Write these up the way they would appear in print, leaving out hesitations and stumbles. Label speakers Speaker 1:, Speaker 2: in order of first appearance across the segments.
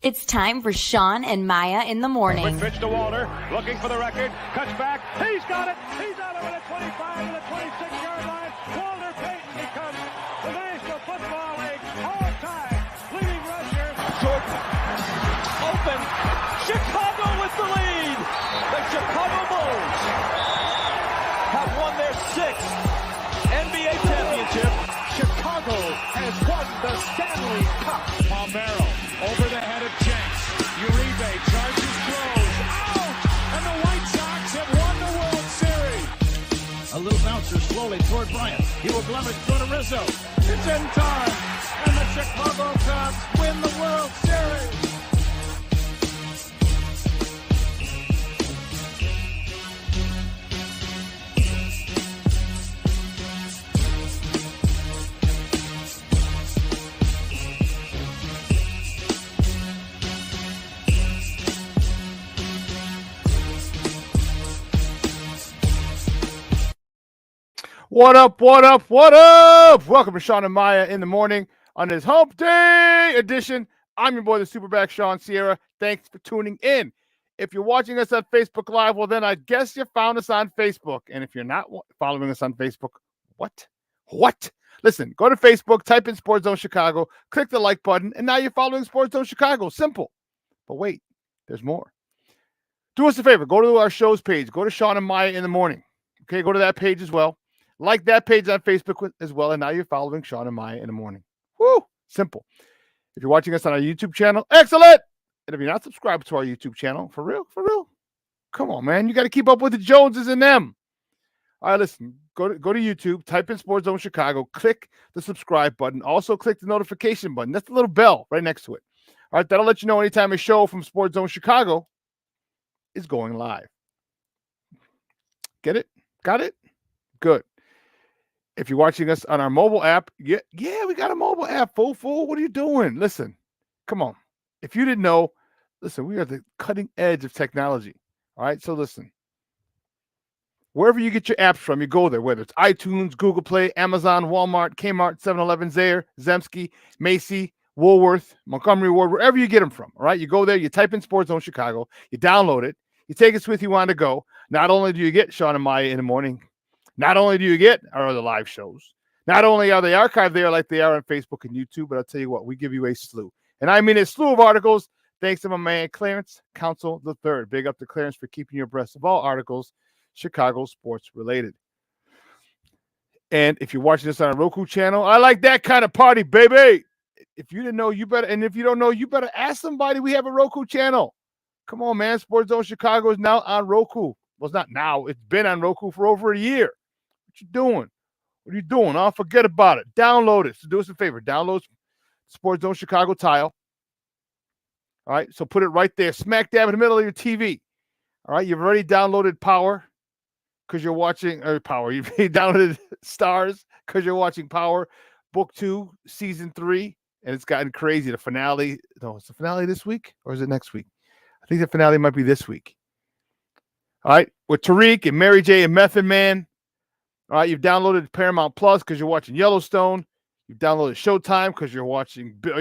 Speaker 1: It's time for Shawn and Maya in the morning.
Speaker 2: Quick pitch to Walter, looking for the record, cuts back, he's got it, he's out of it at 25 to the 26-yard line. Walter Payton becomes the National Football League all-time leading rusher.
Speaker 3: Jordan, open, Chicago with the lead. The Chicago Bulls have won their 6th NBA championship.
Speaker 2: Chicago has won the Stanley Cup. Palmero over the head of Jenks. Uribe charges, throws, out! And the White Sox have won the World Series.
Speaker 4: A little bouncer slowly toward Bryant. He will glove it, throw to Rizzo.
Speaker 2: It's in time, and the Chicago Cubs win the World Series.
Speaker 5: What up, what up, what up? Welcome to Shawn and Maya in the morning on this Hump Day edition. I'm your boy, the SuperBack, Shawn Sierra. Thanks for tuning in. If you're watching us on Facebook Live, well, then I guess you found us on Facebook. And if you're not following us on Facebook, what? Listen, go to Facebook, type in Sports Zone Chicago, click the like button, and now you're following Sports Zone Chicago. Simple. But wait, there's more. Do us a favor. Go to our shows page. Go to Shawn and Maya in the morning. Okay, go to that page as well. Like that page on Facebook as well, and now you're following Shawn and Maya in the morning. Woo! Simple. If you're watching us on our YouTube channel, excellent! And if you're not subscribed to our YouTube channel, for real, come on, man. You got to keep up with the Joneses and them. All right, listen. Go to YouTube, type in Sports Zone Chicago, click the subscribe button. Also, click the notification button. That's the little bell right next to it. All right, that'll let you know anytime a show from Sports Zone Chicago is going live. Get it? Got it? Good. If you're watching us on our mobile app, yeah, we got a mobile app, fool. What are you doing? Listen, come on. If you didn't know, listen, we are the cutting edge of technology. All right, so listen. Wherever you get your apps from, you go there, whether it's iTunes, Google Play, Amazon, Walmart, Kmart, 7-Eleven, Zayre, Zemsky, Macy, Woolworth, Montgomery Ward, wherever you get them from. All right, you go there, you type in Sports Zone Chicago, you download it, you take us with you on the go. Not only do you get Shawn and Maya in the morning, not only do you get our other live shows, not only are they archived there like they are on Facebook and YouTube, but I'll tell you what, we give you a slew. And I mean a slew of articles, thanks to my man Clarence Council III. Big up to Clarence for keeping you abreast of all articles Chicago sports related. And if you're watching this on a Roku channel, I like that kind of party, baby. If you didn't know, you better, and if you don't know, you better ask somebody. We have a Roku channel. Come on, man. Sports Zone Chicago is now on Roku. Well, it's not now. It's been on Roku for over a year. What you doing? What are you doing? Oh, forget about it. Download it. So do us a favor. Download Sports Zone Chicago tile. All right. So put it right there, smack dab in the middle of your TV. All right. You've already downloaded Power because you're watching Power. You've downloaded Stars because you're watching Power Book 2, Season 3, and it's gotten crazy. The finale. No, is the finale this week or is it next week? I think the finale might be this week. All right. With Tariq and Mary J and Method Man. All right, you've downloaded Paramount Plus because you're watching Yellowstone. You've downloaded Showtime because you're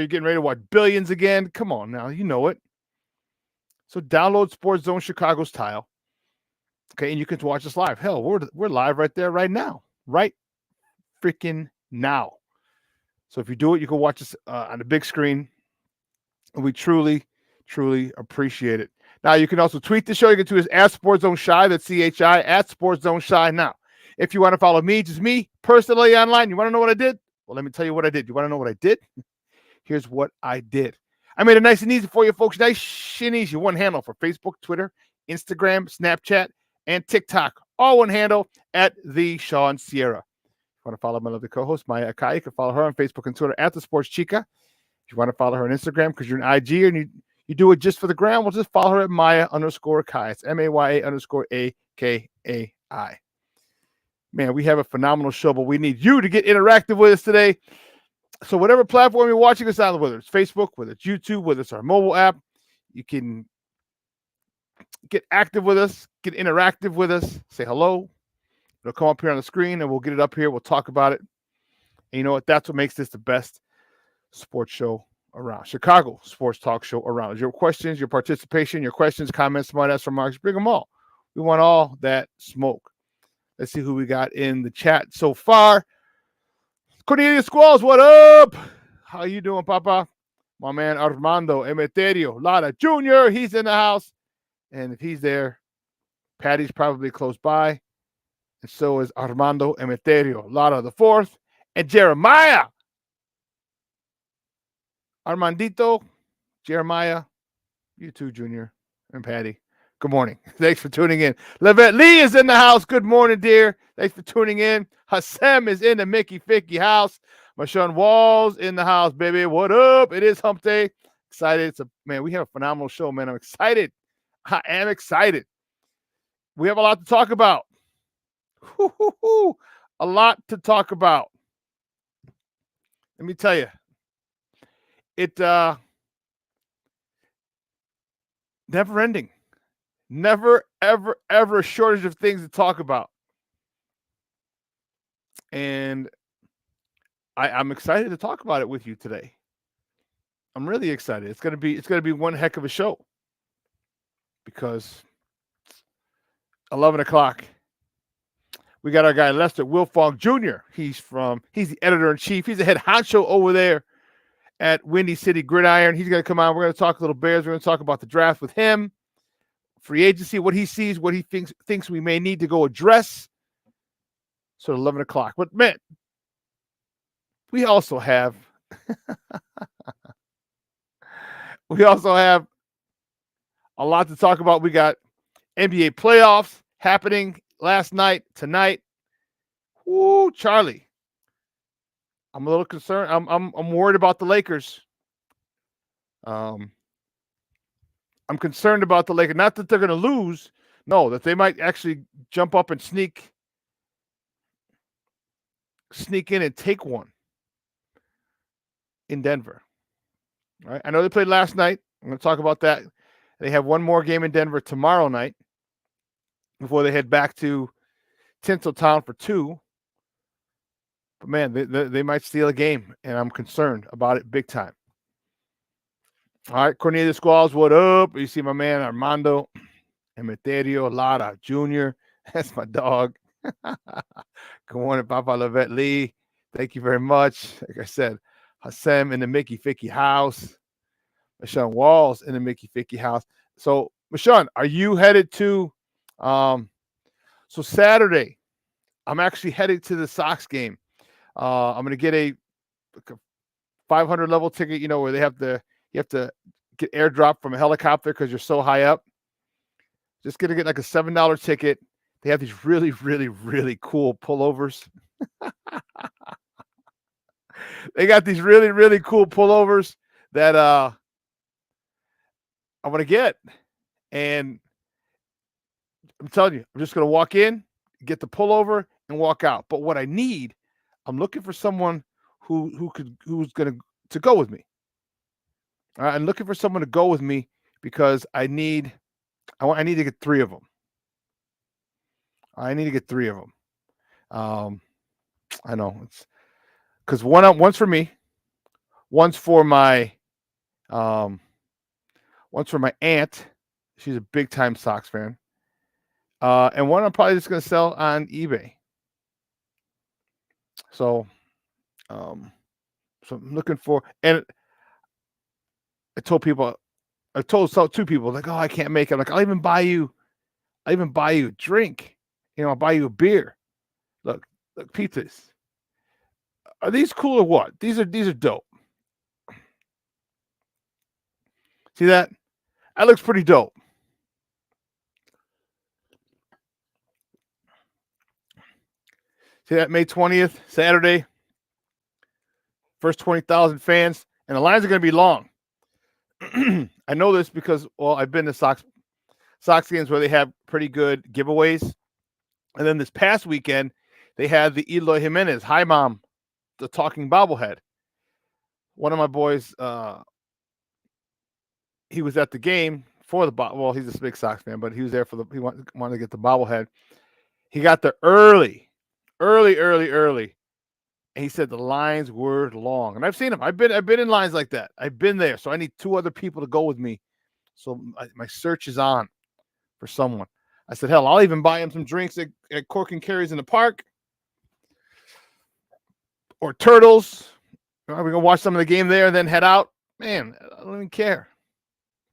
Speaker 5: getting ready to watch Billions again. Come on now, you know it. So download Sports Zone Chicago's tile. Okay, and you can watch us live. Hell, we're live right there right now. Right freaking now. So if you do it, you can watch us on the big screen. And we truly, truly appreciate it. Now, you can also tweet the show. You can tweet us at Sports Zone Shy. That's CHI at Sports Zone Shy now. If you want to follow me, just me, personally online, you want to know what I did? Well, let me tell you what I did. You want to know what I did? Here's what I did. I made it nice and easy for you folks. Nice and easy. One handle for Facebook, Twitter, Instagram, Snapchat, and TikTok. All one handle at the Shawn Sierra. If you want to follow my lovely co-host, Maya Akai, you can follow her on Facebook and Twitter at the Sports Chica. If you want to follow her on Instagram because you're an IG and you do it just for the gram, well, just follow her at Maya_Akai. It's MAYA_AKAI. Man, we have a phenomenal show, but we need you to get interactive with us today. So whatever platform you're watching us on, whether it's Facebook, whether it's YouTube, whether it's our mobile app, you can get active with us, get interactive with us, say hello. It'll come up here on the screen, and we'll get it up here. We'll talk about it. And you know what? That's what makes this the best sports show around. Chicago sports talk show around. Your questions, your participation, your questions, comments, smart-ass remarks, bring them all. We want all that smoke. Let's see who we got in the chat so far. Cornelius Squalls, what up? How you doing, Papa? My man Armando Emeterio Lara Jr., he's in the house. And if he's there, Patty's probably close by. And so is Armando Emeterio Lara the fourth. And Jeremiah. Armandito, Jeremiah, you too, Junior, and Patty. Good morning. Thanks for tuning in. Levette Lee is in the house. Good morning, dear. Thanks for tuning in. Hassem is in the Mickey Ficky house. Marshawn Walls in the house, baby. What up? It is hump day. Excited. Man, we have a phenomenal show, man. I'm excited. I am excited. We have a lot to talk about. A lot to talk about. Let me tell you. It never ending. Never, ever, ever a shortage of things to talk about. And I'm excited to talk about it with you today. I'm really excited. It's gonna be one heck of a show. Because 11 o'clock, we got our guy Lester Wilfong Jr. He's the editor-in-chief. He's the head honcho over there at Windy City Gridiron. He's going to come on. We're going to talk a little Bears. We're going to talk about the draft with him, free agency, what he sees, what he thinks we may need to go address. So 11 o'clock. But, man, we also have a lot to talk about. We got NBA playoffs happening last night, tonight. Ooh, Charlie. I'm a little concerned. I'm worried about the Lakers. I'm concerned about the Lakers. Not that they're going to lose. No, that they might actually jump up and sneak in and take one in Denver. All right. I know they played last night. I'm going to talk about that. They have one more game in Denver tomorrow night before they head back to Tinseltown for 2. But, man, they might steal a game, and I'm concerned about it big time. All right, Cornelius Squalls, what up? You see my man Armando Emeterio Lara Jr. That's my dog. Good morning, Papa Levette Lee. Thank you very much. Like I said, Hassem in the Mickey Ficky house. Marshawn Walls in the Mickey Ficky house. So, Marshawn, are you headed to so Saturday, I'm actually headed to the Sox game. I'm going to get a 500 level ticket, where you have to get airdropped from a helicopter because you're so high up. Just going to get like a $7 ticket. They have these really, really, really cool pullovers. They got these really, really cool pullovers that I'm going to get. And I'm telling you, I'm just going to walk in, get the pullover, and walk out. But what I need, I'm looking for someone who's going to go with me. I'm looking for someone to go with me because I need to get 3 of them. I need to get 3 of them. I know it's because one's for me, one's for my aunt. She's a big time Sox fan. And one I'm probably just going to sell on eBay. So I'm looking for, and I told 2 people, like, oh, I can't make it. I'm like, I'll even buy you a drink. I'll buy you a beer. Look, peep this. Are these cool or what? These are dope. See that? That looks pretty dope. See that? May 20th, Saturday. First 20,000 fans. And the lines are going to be long. I know this because, I've been to Sox games where they have pretty good giveaways. And then this past weekend, they had the Eloy Jimenez, Hi Mom, the talking bobblehead. One of my boys, he was at the game for the he's a big Sox fan, but he was there he wanted to get the bobblehead. He got there early. And he said the lines were long. And I've seen them. I've been in lines like that. I've been there. So I need 2 other people to go with me. So my search is on for someone. I said, hell, I'll even buy him some drinks at Cork and Carries in the park. Or Turtles. We're going to watch some of the game there and then head out. Man, I don't even care.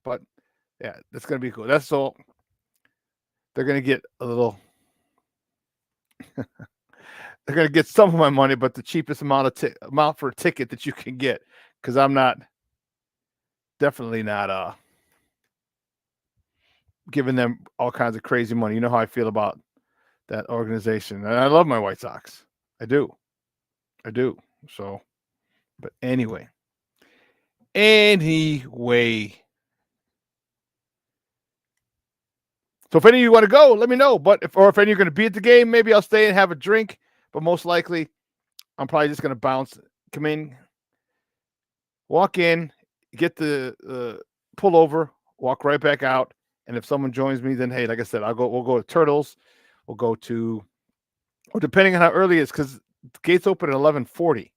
Speaker 5: But, yeah, that's going to be cool. That's so they're going to get a little – they're going to get some of my money, but the cheapest amount for a ticket that you can get, because I'm definitely not giving them all kinds of crazy money. You know how I feel about that organization. And I love my White Sox. I do. So, but anyway. So if any of you want to go, let me know. But if any of you are going to be at the game, maybe I'll stay and have a drink. But most likely, I'm probably just going to come in, walk in, get the pull over, walk right back out. And if someone joins me, then hey, like I said, we'll go to Turtles. We'll go to, or depending on how early it is, because the gates open at 11:40.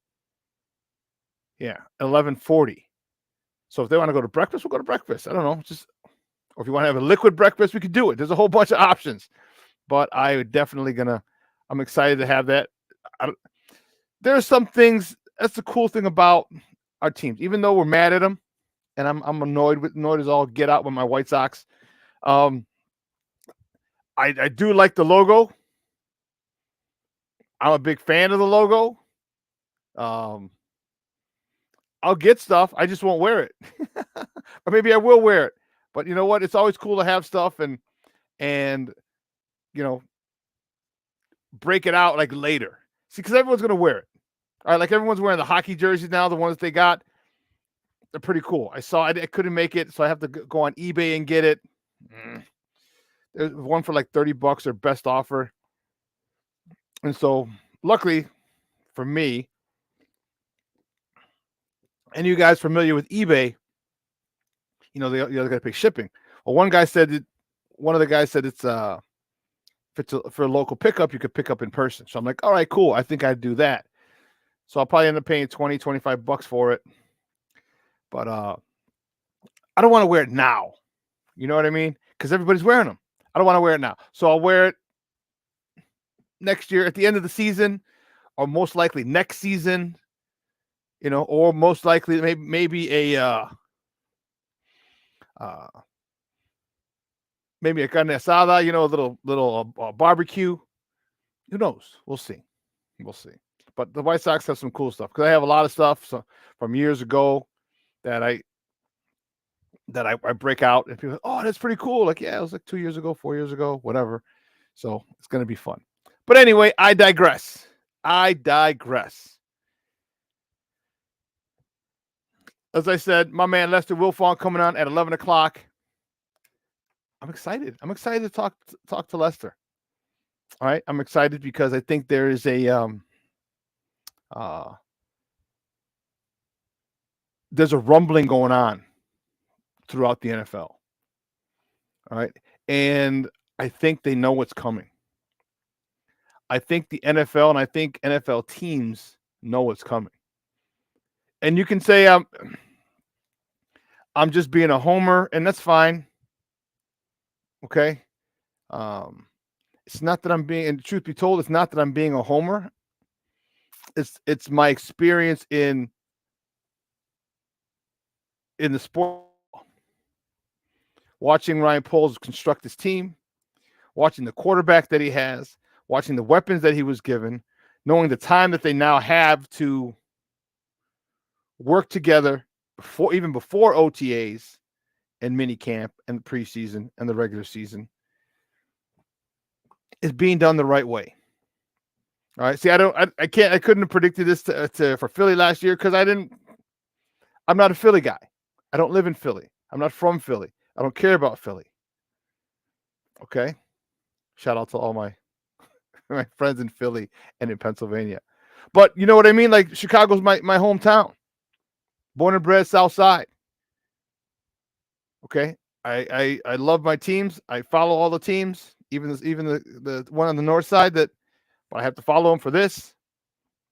Speaker 5: Yeah, 11:40. So if they want to go to breakfast, we'll go to breakfast. I don't know, or if you want to have a liquid breakfast, we could do it. There's a whole bunch of options. But I'm excited to have that. There's some things. That's the cool thing about our teams, even though we're mad at them, and I'm annoyed as all get out with my White Sox. I do like the logo. I'm a big fan of the logo. I'll get stuff. I just won't wear it. Or maybe I will wear it. But you know what? It's always cool to have stuff and break it out like later. See, because everyone's going to wear it. All right, like everyone's wearing the hockey jerseys now, the ones they got. They're pretty cool. I couldn't make it, so I have to go on eBay and get it. There's one for like $30 or best offer. And so, luckily for me, and you guys familiar with eBay, they got to pay shipping. Well, one of the guys said it's if it's for a local pickup, you could pick up in person. So I'm like, all right, cool. I think I'd do that. So I'll probably end up paying $20-$25 for it. But I don't want to wear it now. You know what I mean? Because everybody's wearing them. I don't want to wear it now. So I'll wear it next year at the end of the season, or most likely next season, or most likely maybe a maybe a carne asada, a little barbecue. Who knows? We'll see. But the White Sox have some cool stuff, because I have a lot of stuff from years ago that I break out, and people, oh, that's pretty cool. Like, yeah, it was like 2 years ago, 4 years ago, whatever. So it's going to be fun. But anyway, I digress. As I said, my man Lester Wilfong coming on at 11 o'clock. I'm excited. To talk to Lester. All right. I'm excited because I think there is there's a rumbling going on throughout the NFL. All right. And I think they know what's coming. I think the NFL and I think NFL teams know what's coming. And you can say I'm just being a homer, and that's fine. Okay. It's not that I'm being, and truth be told, it's not that I'm being a homer. It's my experience in the sport, watching Ryan Poles construct his team, watching the quarterback that he has, watching the weapons that he was given, knowing the time that they now have to work together even before OTAs and mini camp and the preseason and the regular season is being done the right way. All right. See, I couldn't have predicted this for Philly last year, because I'm not a Philly guy. I don't live in Philly. I'm not from Philly. I don't care about Philly. Okay. Shout out to all my friends in Philly and in Pennsylvania. But you know what I mean? Like, Chicago's my hometown. Born and bred South Side. Okay. I love my teams. I follow all the teams, even the one on the north side, but I have to follow them for this.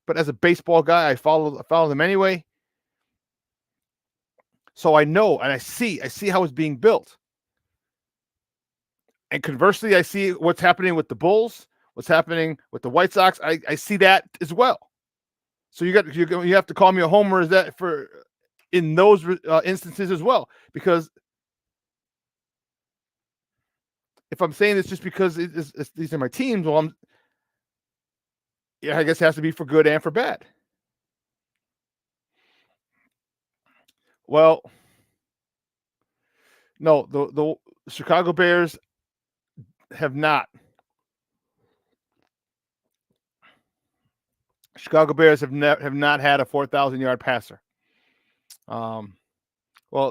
Speaker 5: but as a baseball guy, I follow them anyway. So I know and I see how it's being built. And conversely, I see what's happening with the Bulls, what's happening with the White Sox. I see that as well. So you have to call me a homer as that for in those instances as well, because if I'm saying this just because these are my teams, well, I guess it has to be for good and for bad. Well, no, the Chicago Bears have not. Chicago Bears have not had a 4,000-yard passer. Well,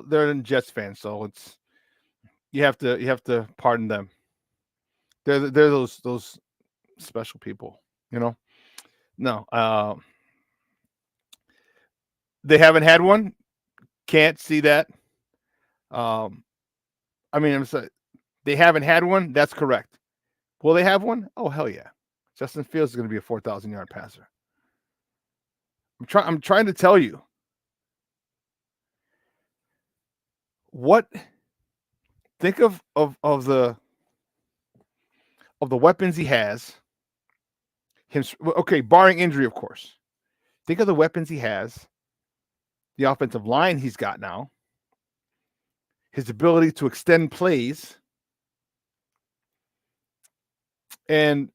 Speaker 5: they're a Jets fans, so you have to pardon them. They're those special people, you know. No, they haven't had one. Can't see that. I mean, I'm sorry, they haven't had one. That's correct. Will they have one? Oh, hell yeah! Justin Fields is going to be a 4,000-yard passer. I'm trying to tell you what. Think of the weapons he has. Okay, barring injury, of course. Think of the weapons he has, the offensive line he's got now, his ability to extend plays, and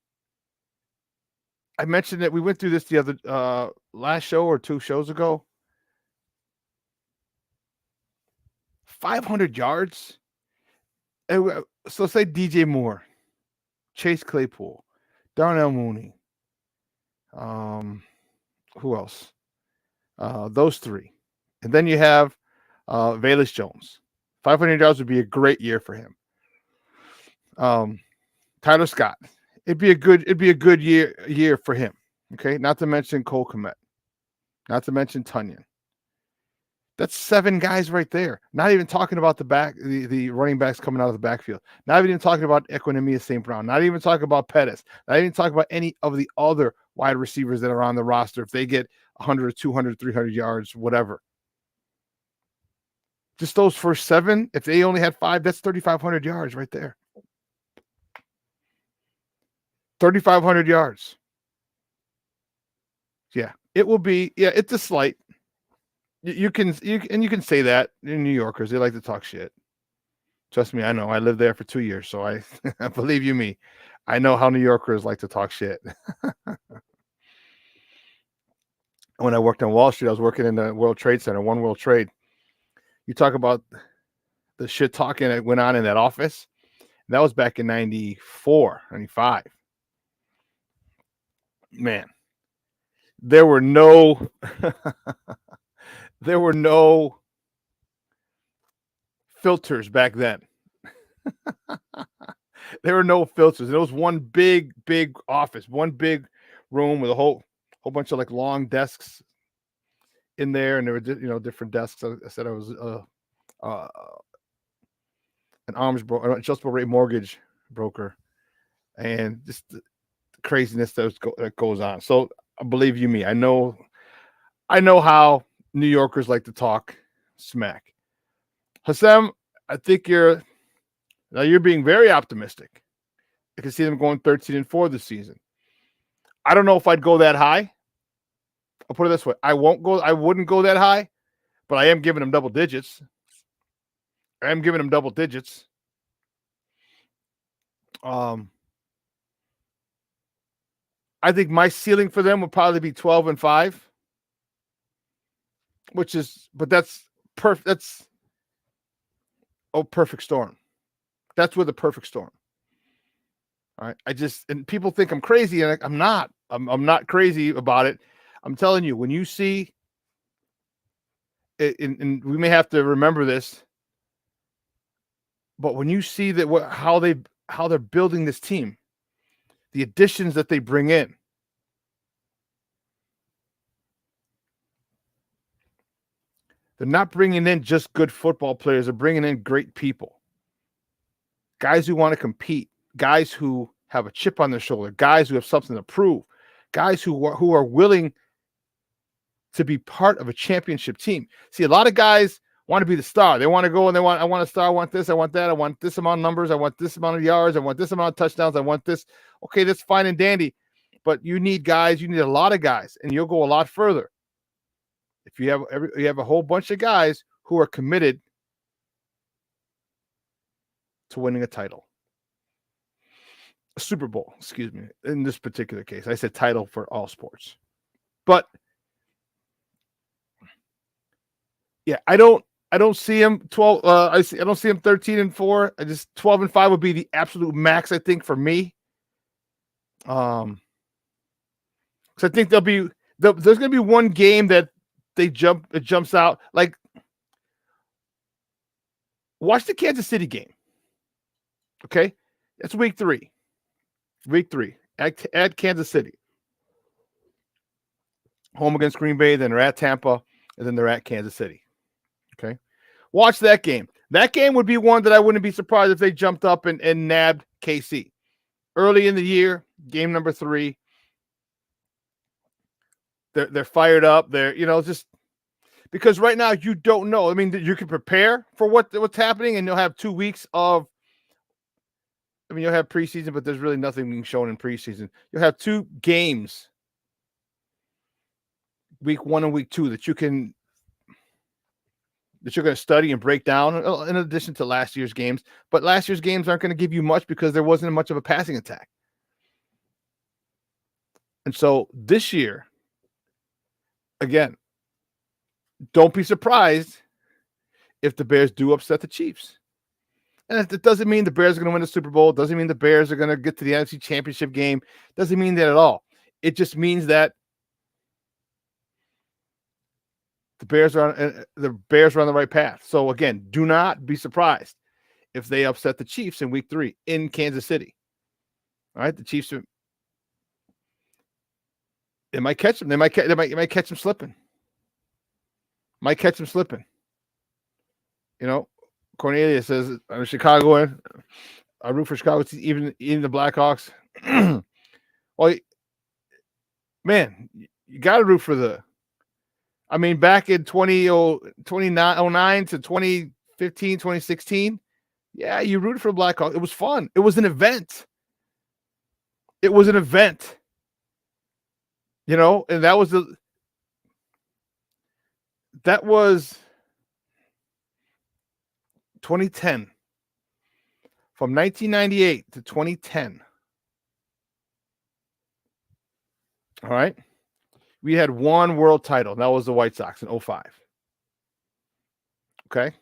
Speaker 5: I mentioned that we went through this the other last show or 2 shows ago. 500 yards. So say DJ Moore, Chase Claypool, Darnell Mooney. Who else? Those 3. And then you have Velus Jones. 500 yards would be a great year for him. Tyler Scott. It'd be a good year for him. Okay, not to mention Cole Kmet, not to mention Tunyon. That's 7 guys right there. Not even talking about the running backs coming out of the backfield. Not even talking about Equinemius St. Brown. Not even talking about Pettis. Not even talking about any of the other wide receivers that are on the roster. If they get 100, 200, 300 yards, whatever. Just those first 7, if they only had 5, that's 3,500 yards right there. 3,500 yards. Yeah, it will be. Yeah, it's a slight. You can say that in New Yorkers, they like to talk shit. Trust me, I know. I lived there for 2 years, so I believe you me. I know how New Yorkers like to talk shit. When I worked on Wall Street, I was working in the World Trade Center, One World Trade. You talk about the shit talking that went on in that office. That was back in 94, 95. Man, there were no filters back then. There were no filters. There was one big office, one big room with a whole bunch of like long desks in there, and there were different desks. I said I was an adjustable rate mortgage broker, and just the craziness that goes on. So believe you me, I know how New Yorkers like to talk smack. Hassam, I think you're being very optimistic. I can see them going 13-4 this season. I don't know if I'd go that high. I'll put it this way: I wouldn't go that high, but I am giving them double digits. I think my ceiling for them would probably be 12-5, but that's perfect. That's perfect storm. That's with a perfect storm. All right. And people think I'm crazy, and I'm not. I'm not crazy about it. I'm telling you, when you see it, and we may have to remember this, but when you see that how they're building this team, the additions that they bring in, they're not bringing in just good football players. They're bringing in great people, guys who want to compete, guys who have a chip on their shoulder, guys who have something to prove, guys who are willing to be part of a championship team. See, a lot of guys want to be the star. They want to go and I want a star. I want this. I want that. I want this amount of numbers. I want this amount of yards. I want this amount of touchdowns. I want this. Okay, that's fine and dandy. But you need guys. You need a lot of guys, and you'll go a lot further if you have a whole bunch of guys who are committed to winning a title. A Super Bowl, excuse me, in this particular case. I said title for all sports. But yeah, I don't see him 12. I don't see him 13-4. I just 12-5 would be the absolute max, I think, for me. Because I think there's going to be one game that it jumps out. Like, watch the Kansas City game. Okay, that's week 3. Week 3 at Kansas City. Home against Green Bay, then they're at Tampa, and then they're at Kansas City. Okay, watch that game. That game would be one that I wouldn't be surprised if they jumped up and nabbed KC early in the year. Game number 3. They're fired up. They're just because right now you don't know. I mean, you can prepare for what's happening, and you'll have 2 weeks of. I mean, you'll have preseason, but there's really nothing being shown in preseason. You'll have 2 games, week 1 and week 2, that you're going to study and break down in addition to last year's games. But last year's games aren't going to give you much because there wasn't much of a passing attack. And so this year, again, don't be surprised if the Bears do upset the Chiefs. And it doesn't mean the Bears are going to win the Super Bowl. It doesn't mean the Bears are going to get to the NFC Championship game. It doesn't mean that at all. It just means that the Bears are on the right path. So again, do not be surprised if they upset the Chiefs in week 3 in Kansas City. All right, the Chiefs they might catch them. They might catch them slipping. Might catch them slipping. Cornelius says, I'm a Chicagoan. I root for Chicago, even the Blackhawks. Well, man, you got to root for back in 2009 to 2015, 2016, yeah, you rooted for the Blackhawks. It was fun. It was an event. And that was 2010. From 1998 to 2010. All right. We had one world title. And that was the White Sox in 2005. Okay.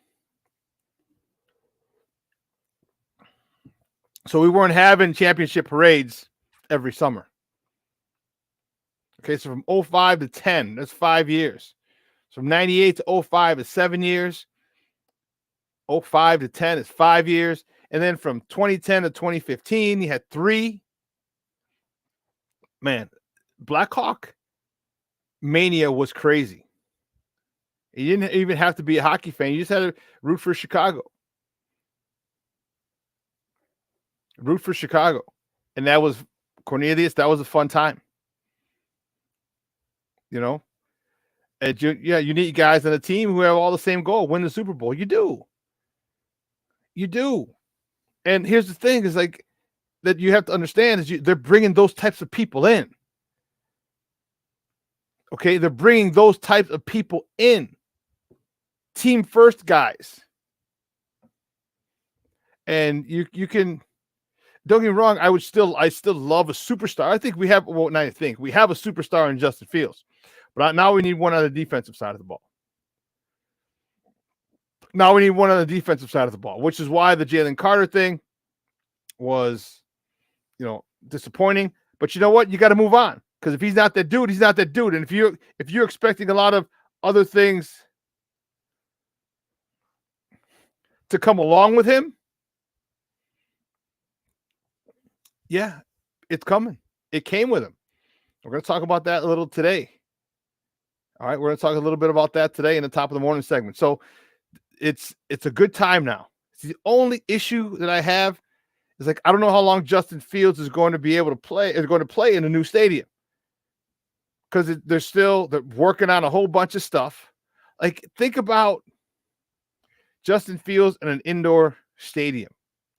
Speaker 5: So we weren't having championship parades every summer. Okay. So from 2005 to 10, that's 5 years. So from 98 to 2005 is 7 years. 2005 to 10 is 5 years. And then from 2010 to 2015, you had 3. Man, Blackhawk mania was crazy. You didn't even have to be a hockey fan. You just had to root for Chicago. Root for Chicago. And that was Cornelius. That was a fun time. And you need guys on a team who have all the same goal, win the Super Bowl. You do. And here's the thing is like that you have to understand is they're bringing those types of people in. Okay. They're bringing those types of people in. Team first guys. And you can, don't get me wrong. I still love a superstar. We have a superstar in Justin Fields, but now we need one on the defensive side of the ball. Which is why the Jalen Carter thing was, disappointing. But you know what? You got to move on because if he's not that dude, he's not that dude. And if you're expecting a lot of other things to come along with him, yeah, it's coming. It came with him. We're going to talk about that a little today. All right, we're going to talk a little bit about that today in the top of the morning segment. So it's a good time now. The only issue that I have is I don't know how long Justin Fields is going to be able to play. Is going to play in a new stadium. because they're working on a whole bunch of stuff. Like, think about Justin Fields in an indoor stadium,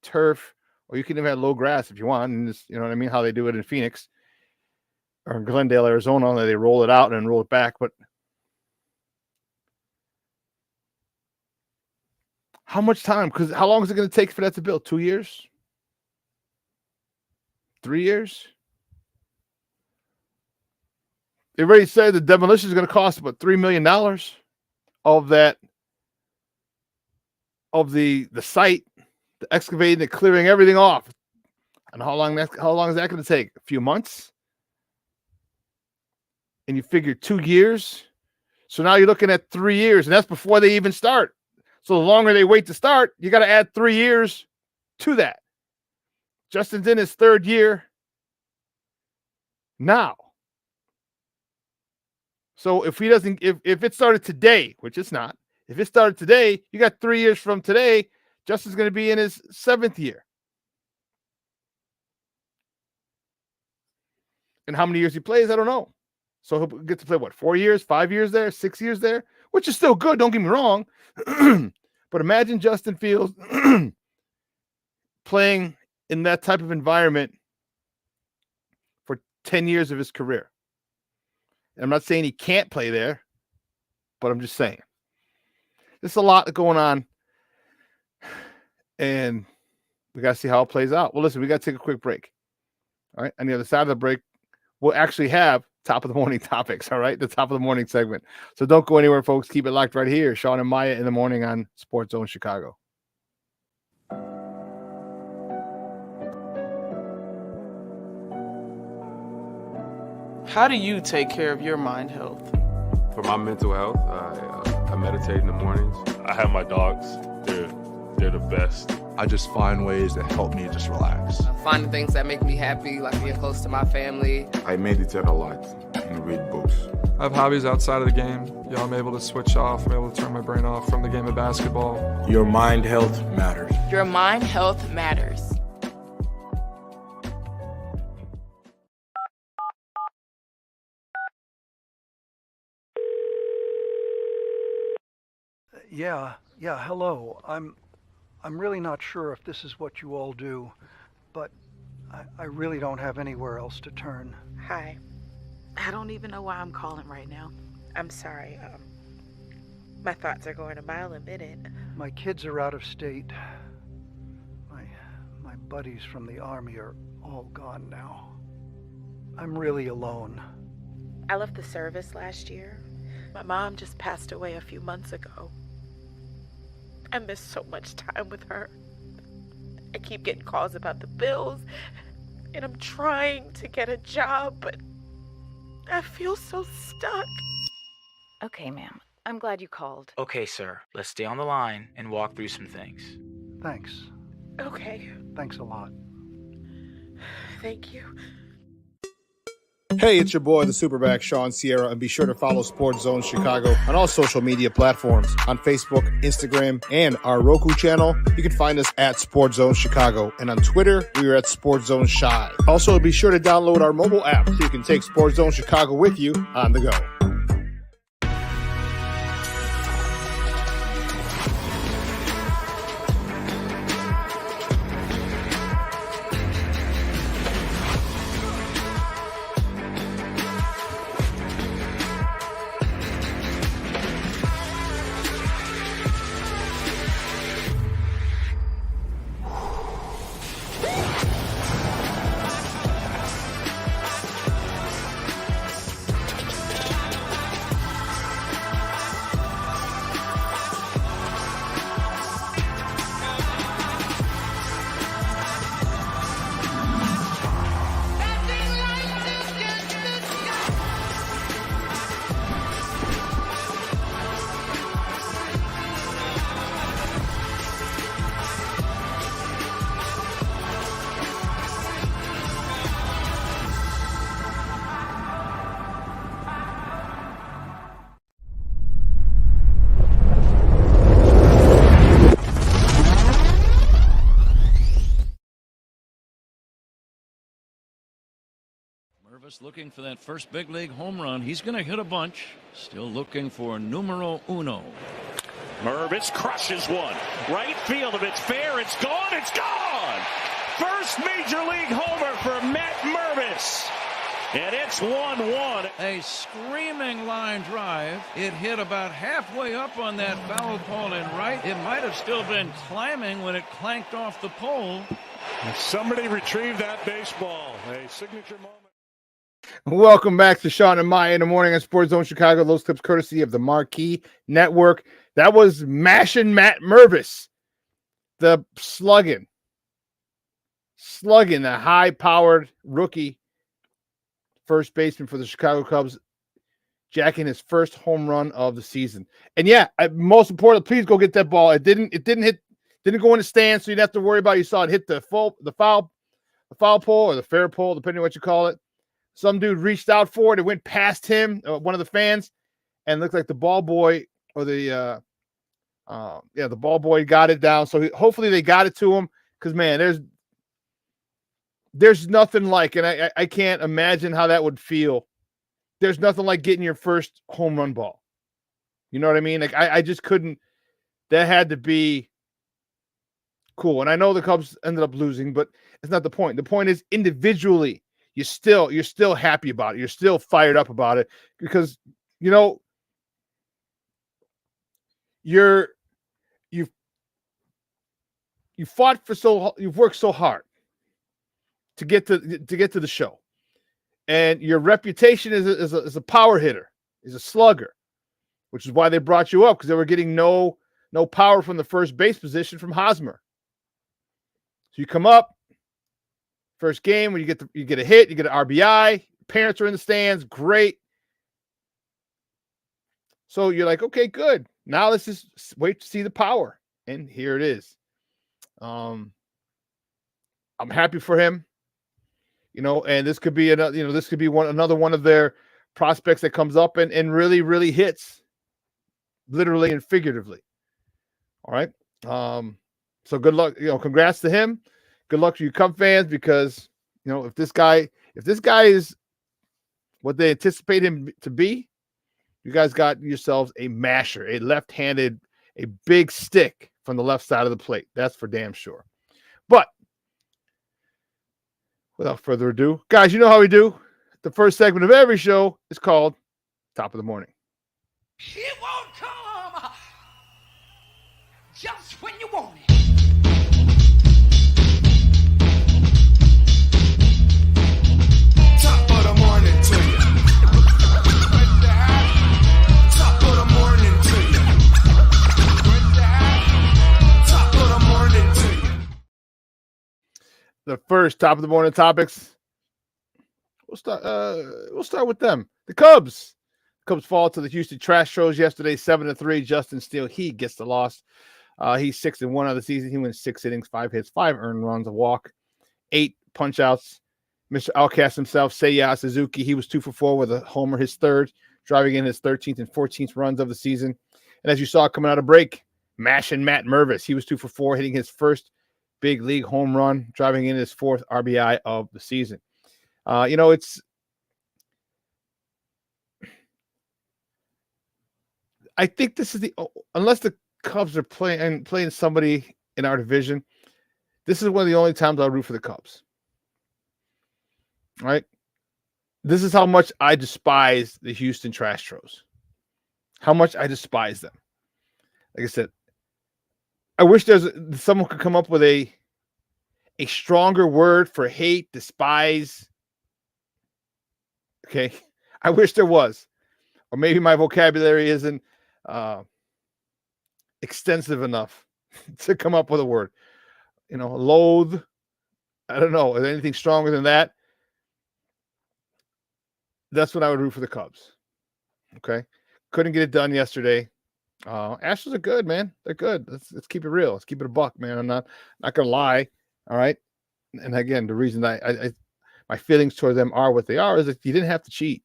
Speaker 5: turf, or you can even have low grass if you want. And just, you know what I mean? How they do it in Phoenix or in Glendale, Arizona, they roll it out and then roll it back. But how much time? Because how long is it going to take for that to build? 2 years? 3 years? They already said the demolition is going to cost about $3 million of that, of the site, the excavating, the clearing everything off. And how long is that going to take? A few months? And you figure 2 years. So now you're looking at 3 years, and that's before they even start. So the longer they wait to start, you got to add 3 years to that. Justin's in his third year now. So if it started today, which it's not, if it started today, you got 3 years from today, Justin's going to be in his 7th year. And how many years he plays, I don't know. So he'll get to play, 4 years, 5 years there, 6 years there, which is still good. Don't get me wrong. But imagine Justin Fields playing in that type of environment for 10 years of his career. And I'm not saying he can't play there, but I'm just saying. There's a lot going on, and we got to see how it plays out. Well, listen, we got to take a quick break. All right. On the other side of the break, we'll actually have top of the morning topics. All right. The top of the morning segment. So don't go anywhere, folks. Keep it locked right here. Shawn and Maya in the morning on Sports Zone Chicago.
Speaker 6: How do you take care of your mind health?
Speaker 7: For my mental health, I meditate in the mornings.
Speaker 8: I have my dogs. They're the best.
Speaker 9: I just find ways that help me just relax.
Speaker 10: Finding things that make me happy, like being close to my family.
Speaker 9: I meditate a lot and read books.
Speaker 11: I have hobbies outside of the game. I'm able to switch off. I'm able to turn my brain off from the game of basketball.
Speaker 9: Your mind health matters.
Speaker 12: Your mind health matters.
Speaker 13: Yeah, hello. I'm really not sure if this is what you all do, but I really don't have anywhere else to turn.
Speaker 14: Hi. I don't even know why I'm calling right now. I'm sorry. My thoughts are going a mile a minute.
Speaker 13: My kids are out of state. My buddies from the army are all gone now. I'm really alone.
Speaker 14: I left the service last year. My mom just passed away a few months ago. I miss so much time with her. I keep getting calls about the bills, and I'm trying to get a job, but I feel so stuck.
Speaker 15: Okay, ma'am. I'm glad you called.
Speaker 16: Okay, sir. Let's stay on the line and walk through some things.
Speaker 13: Thanks.
Speaker 14: Okay.
Speaker 13: Thanks a lot.
Speaker 14: Thank you.
Speaker 5: Hey, it's your boy, the SuperBack, Shawn Sierra, and be sure to follow Sports Zone Chicago on all social media platforms, on Facebook, Instagram, and our Roku channel. You can find us at Sports Zone Chicago, and on Twitter, we are at Sports Zone Shy. Also, be sure to download our mobile app so you can take Sports Zone Chicago with you on the go.
Speaker 4: Mervis looking for that first big league home run. He's going to hit a bunch. Still looking for numero uno.
Speaker 2: Mervis crushes one. Right field. If it's fair, it's gone. It's gone. First major league homer for Matt Mervis. And it's 1-1.
Speaker 4: A screaming line drive. It hit about halfway up on that foul pole in right. It might have still been climbing when it clanked off the pole.
Speaker 2: Somebody retrieved that baseball. A signature moment.
Speaker 5: Welcome back to Shawn and Maya in the morning on Sports Zone Chicago. Those clips courtesy of the Marquee Network. That was mashing Matt Mervis, the slugging, the high-powered rookie first baseman for the Chicago Cubs, jacking his first home run of the season. And yeah, most important, please go get that ball. It didn't go in the stand, so you didn't have to worry about it. You saw it hit the foul pole or the fair pole, depending on what you call it. Some dude reached out for it. It went past him, one of the fans, and looked like the ball boy or the ball boy got it down. So hopefully they got it to him, because man, there's nothing like, and I can't imagine how that would feel. There's nothing like getting your first home run ball. You know what I mean? Like I just couldn't. That had to be cool. And I know the Cubs ended up losing, but it's not the point. The point is, individually, you're still happy about it. You're still fired up about it, because you know you've fought you've worked so hard to get to the show, and your reputation is a power hitter, is a slugger, which is why they brought you up, because they were getting no power from the first base position from Hosmer. So you come up, first game when you get a hit, you get an RBI, parents are in the stands, great. So you're like, okay, good. Now let's just wait to see the power, and here it is. I'm happy for him. And this could be another one of their prospects that comes up and really, really hits, literally and figuratively. All right. So good luck. Congrats to him. Good luck to you Cub fans, because if this guy is what they anticipate him to be, you guys got yourselves a masher, a left-handed, a big stick from the left side of the plate. That's for damn sure. But without further ado, guys, you know how we do. The first segment of every show is called Top of the Morning.
Speaker 17: It won't come just when you want it.
Speaker 18: Top of the morning to you. Top of the morning to you. Top of the morning to you.
Speaker 5: The first top of the morning topics. We'll start with them. The Cubs. Cubs fall to the Houston Astros yesterday, 7-3. Justin Steele, he gets the loss. He's 6-1 of the season. He went 6 innings, 5 hits, 5 earned runs, a walk, 8 punch outs. Mr. Outcast himself, Seiya Suzuki, he was 2 for 4 with a homer, his third, driving in his 13th and 14th runs of the season. And as you saw coming out of break, mashing Matt Mervis, he was 2 for 4, hitting his first big league home run, driving in his 4th RBI of the season. I think this is unless the Cubs are playing somebody in our division, this is one of the only times I'll root for the Cubs. All right? This is how much I despise the Houston Astros. How much I despise them. Like I said, I wish someone could come up with a stronger word for hate, despise. Okay? I wish there was. Or maybe my vocabulary isn't extensive enough to come up with a word. Loathe. I don't know. Is there anything stronger than that? That's when I would root for the Cubs. Okay? Couldn't get it done yesterday. Astros are good, man. They're good. Let's keep it real. Let's keep it a buck, man. I'm not gonna lie. All right. And again, the reason my feelings toward them are what they are is that you didn't have to cheat.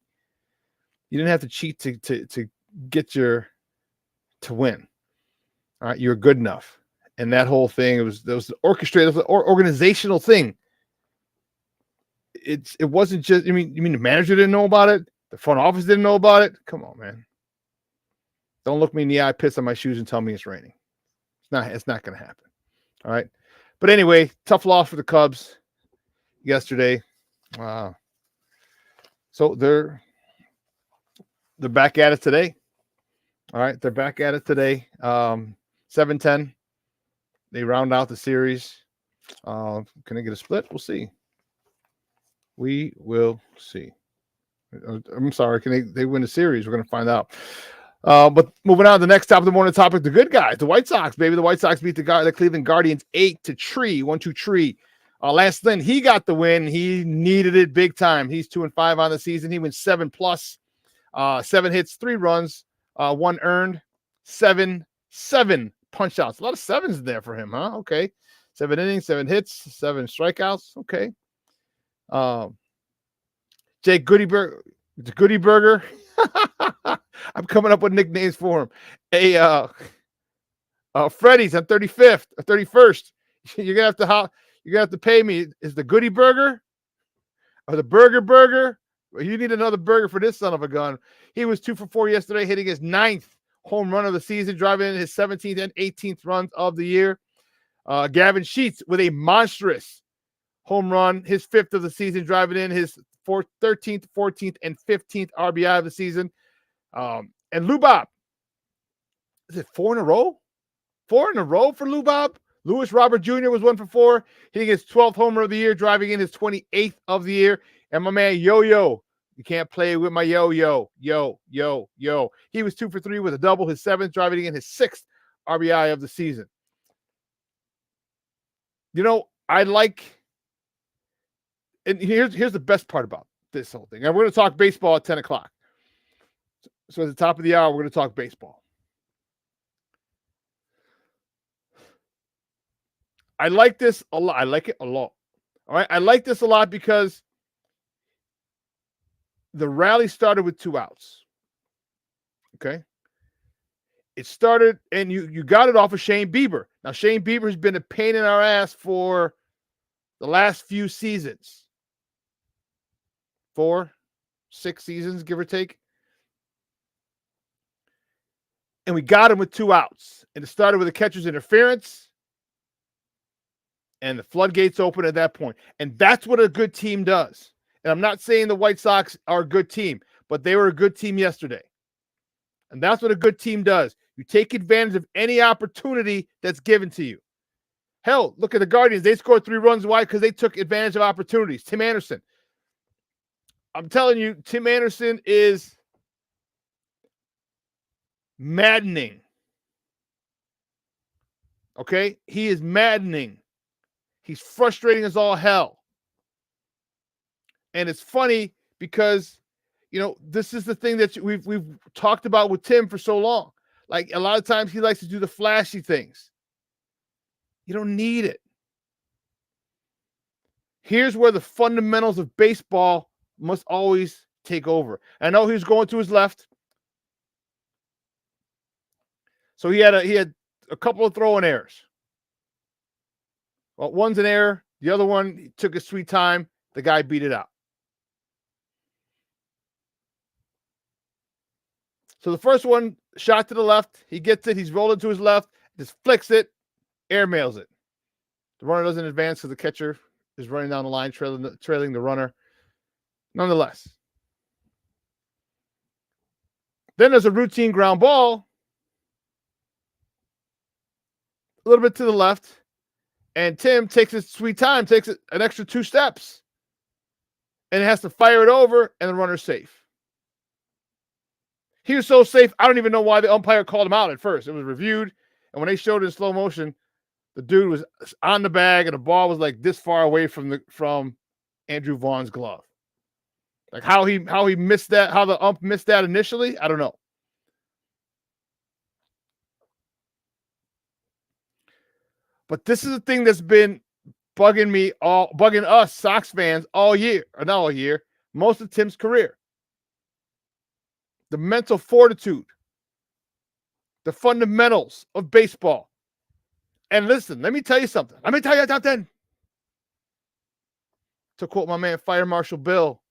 Speaker 5: You didn't have to cheat to get to win. All right, you're good enough. And that whole thing, there was orchestrated, it was an organizational thing. it wasn't just. You mean the manager didn't know about it? The front office didn't know about it? Come on, man. Don't look me in the eye, piss on my shoes, and tell me it's raining. It's not going to happen. All right. But anyway, tough loss for the Cubs yesterday. So they're back at it today. All right, they're back at it today. 7-10. They round out the series. Can they get a split? We'll see. We will see. I'm sorry. Can they win the series? We're going to find out. But moving on to the next top of the morning topic, the good guys, the White Sox, baby. The White Sox beat the Cleveland Guardians 8-3, 1-2-3. Last Lynn, he got the win. He needed it big time. He's 2-5 on the season. He went 7+, 7 hits, 3 runs, 1 earned, 7 punch outs. A lot of sevens there for him, huh? Okay. 7 innings, 7 hits, 7 strikeouts. Okay. Jake Goody Burger. I'm coming up with nicknames for him. Freddy's on 35th or 31st. You're gonna have to pay me. Is the Goody Burger or the Burger? Well, you need another burger for this son of a gun. He was 2 for 4 yesterday, hitting his 9th home run of the season, driving in his 17th and 18th runs of the year. Gavin Sheets with a monstrous home run, his 5th of the season, driving in his 13th, 14th, and 15th RBI of the season. And Lou Bob, is it 4 in a row? 4 in a row for Lou Bob? Lewis Robert Jr. was 1 for 4, hitting his 12th homer of the year, driving in his 28th of the year. And my man Yo-Yo, you can't play with my Yo-Yo. Yo. He was 2 for 3 with a double, his 7th, driving in his 6th RBI of the season. You know, and here's the best part about this whole thing. And we're going to talk baseball at 10 o'clock. So at the top of the hour, we're going to talk baseball. I like this a lot. I like it a lot. All right. I like this a lot because the rally started with 2 outs. Okay. It started, and you got it off of Shane Bieber. Now, Shane Bieber has been a pain in our ass for the last few seasons. 4, 6 seasons, give or take. And we got him with 2 outs. And it started with a catcher's interference. And the floodgates open at that point. And that's what a good team does. And I'm not saying the White Sox are a good team, but they were a good team yesterday. And that's what a good team does. You take advantage of any opportunity that's given to you. Hell, look at the Guardians. They scored 3 runs. Why? Because they took advantage of opportunities. Tim Anderson. I'm telling you, Tim Anderson is maddening. Okay? He is maddening. He's frustrating as all hell. And it's funny because, you know, this is the thing that we've talked about with Tim for so long. Like, a lot of times he likes to do the flashy things. You don't need it. Here's where the fundamentals of baseball must always take over. I know he was going to his left. So he had a couple of throwing errors. Well, one's an error. The other one, he took his sweet time. The guy beat it out. So the first one, shot to the left. He gets it. He's rolling to his left. Just flicks it. Airmails it. The runner doesn't advance because the catcher is running down the line, trailing the runner. Nonetheless. Then there's a routine ground ball. A little bit to the left. And Tim takes his sweet time, takes it an extra 2 steps. And has to fire it over, and the runner's safe. He was so safe, I don't even know why the umpire called him out at first. It was reviewed, and when they showed it in slow motion, the dude was on the bag, and the ball was like this far away from Andrew Vaughn's glove. Like how he missed that, how the ump missed that initially, I don't know. But this is the thing that's been bugging us Sox fans all year, or not all year, most of Tim's career. The mental fortitude, the fundamentals of baseball. And listen, let me tell you something. Let me tell you something. To quote my man, Fire Marshal Bill,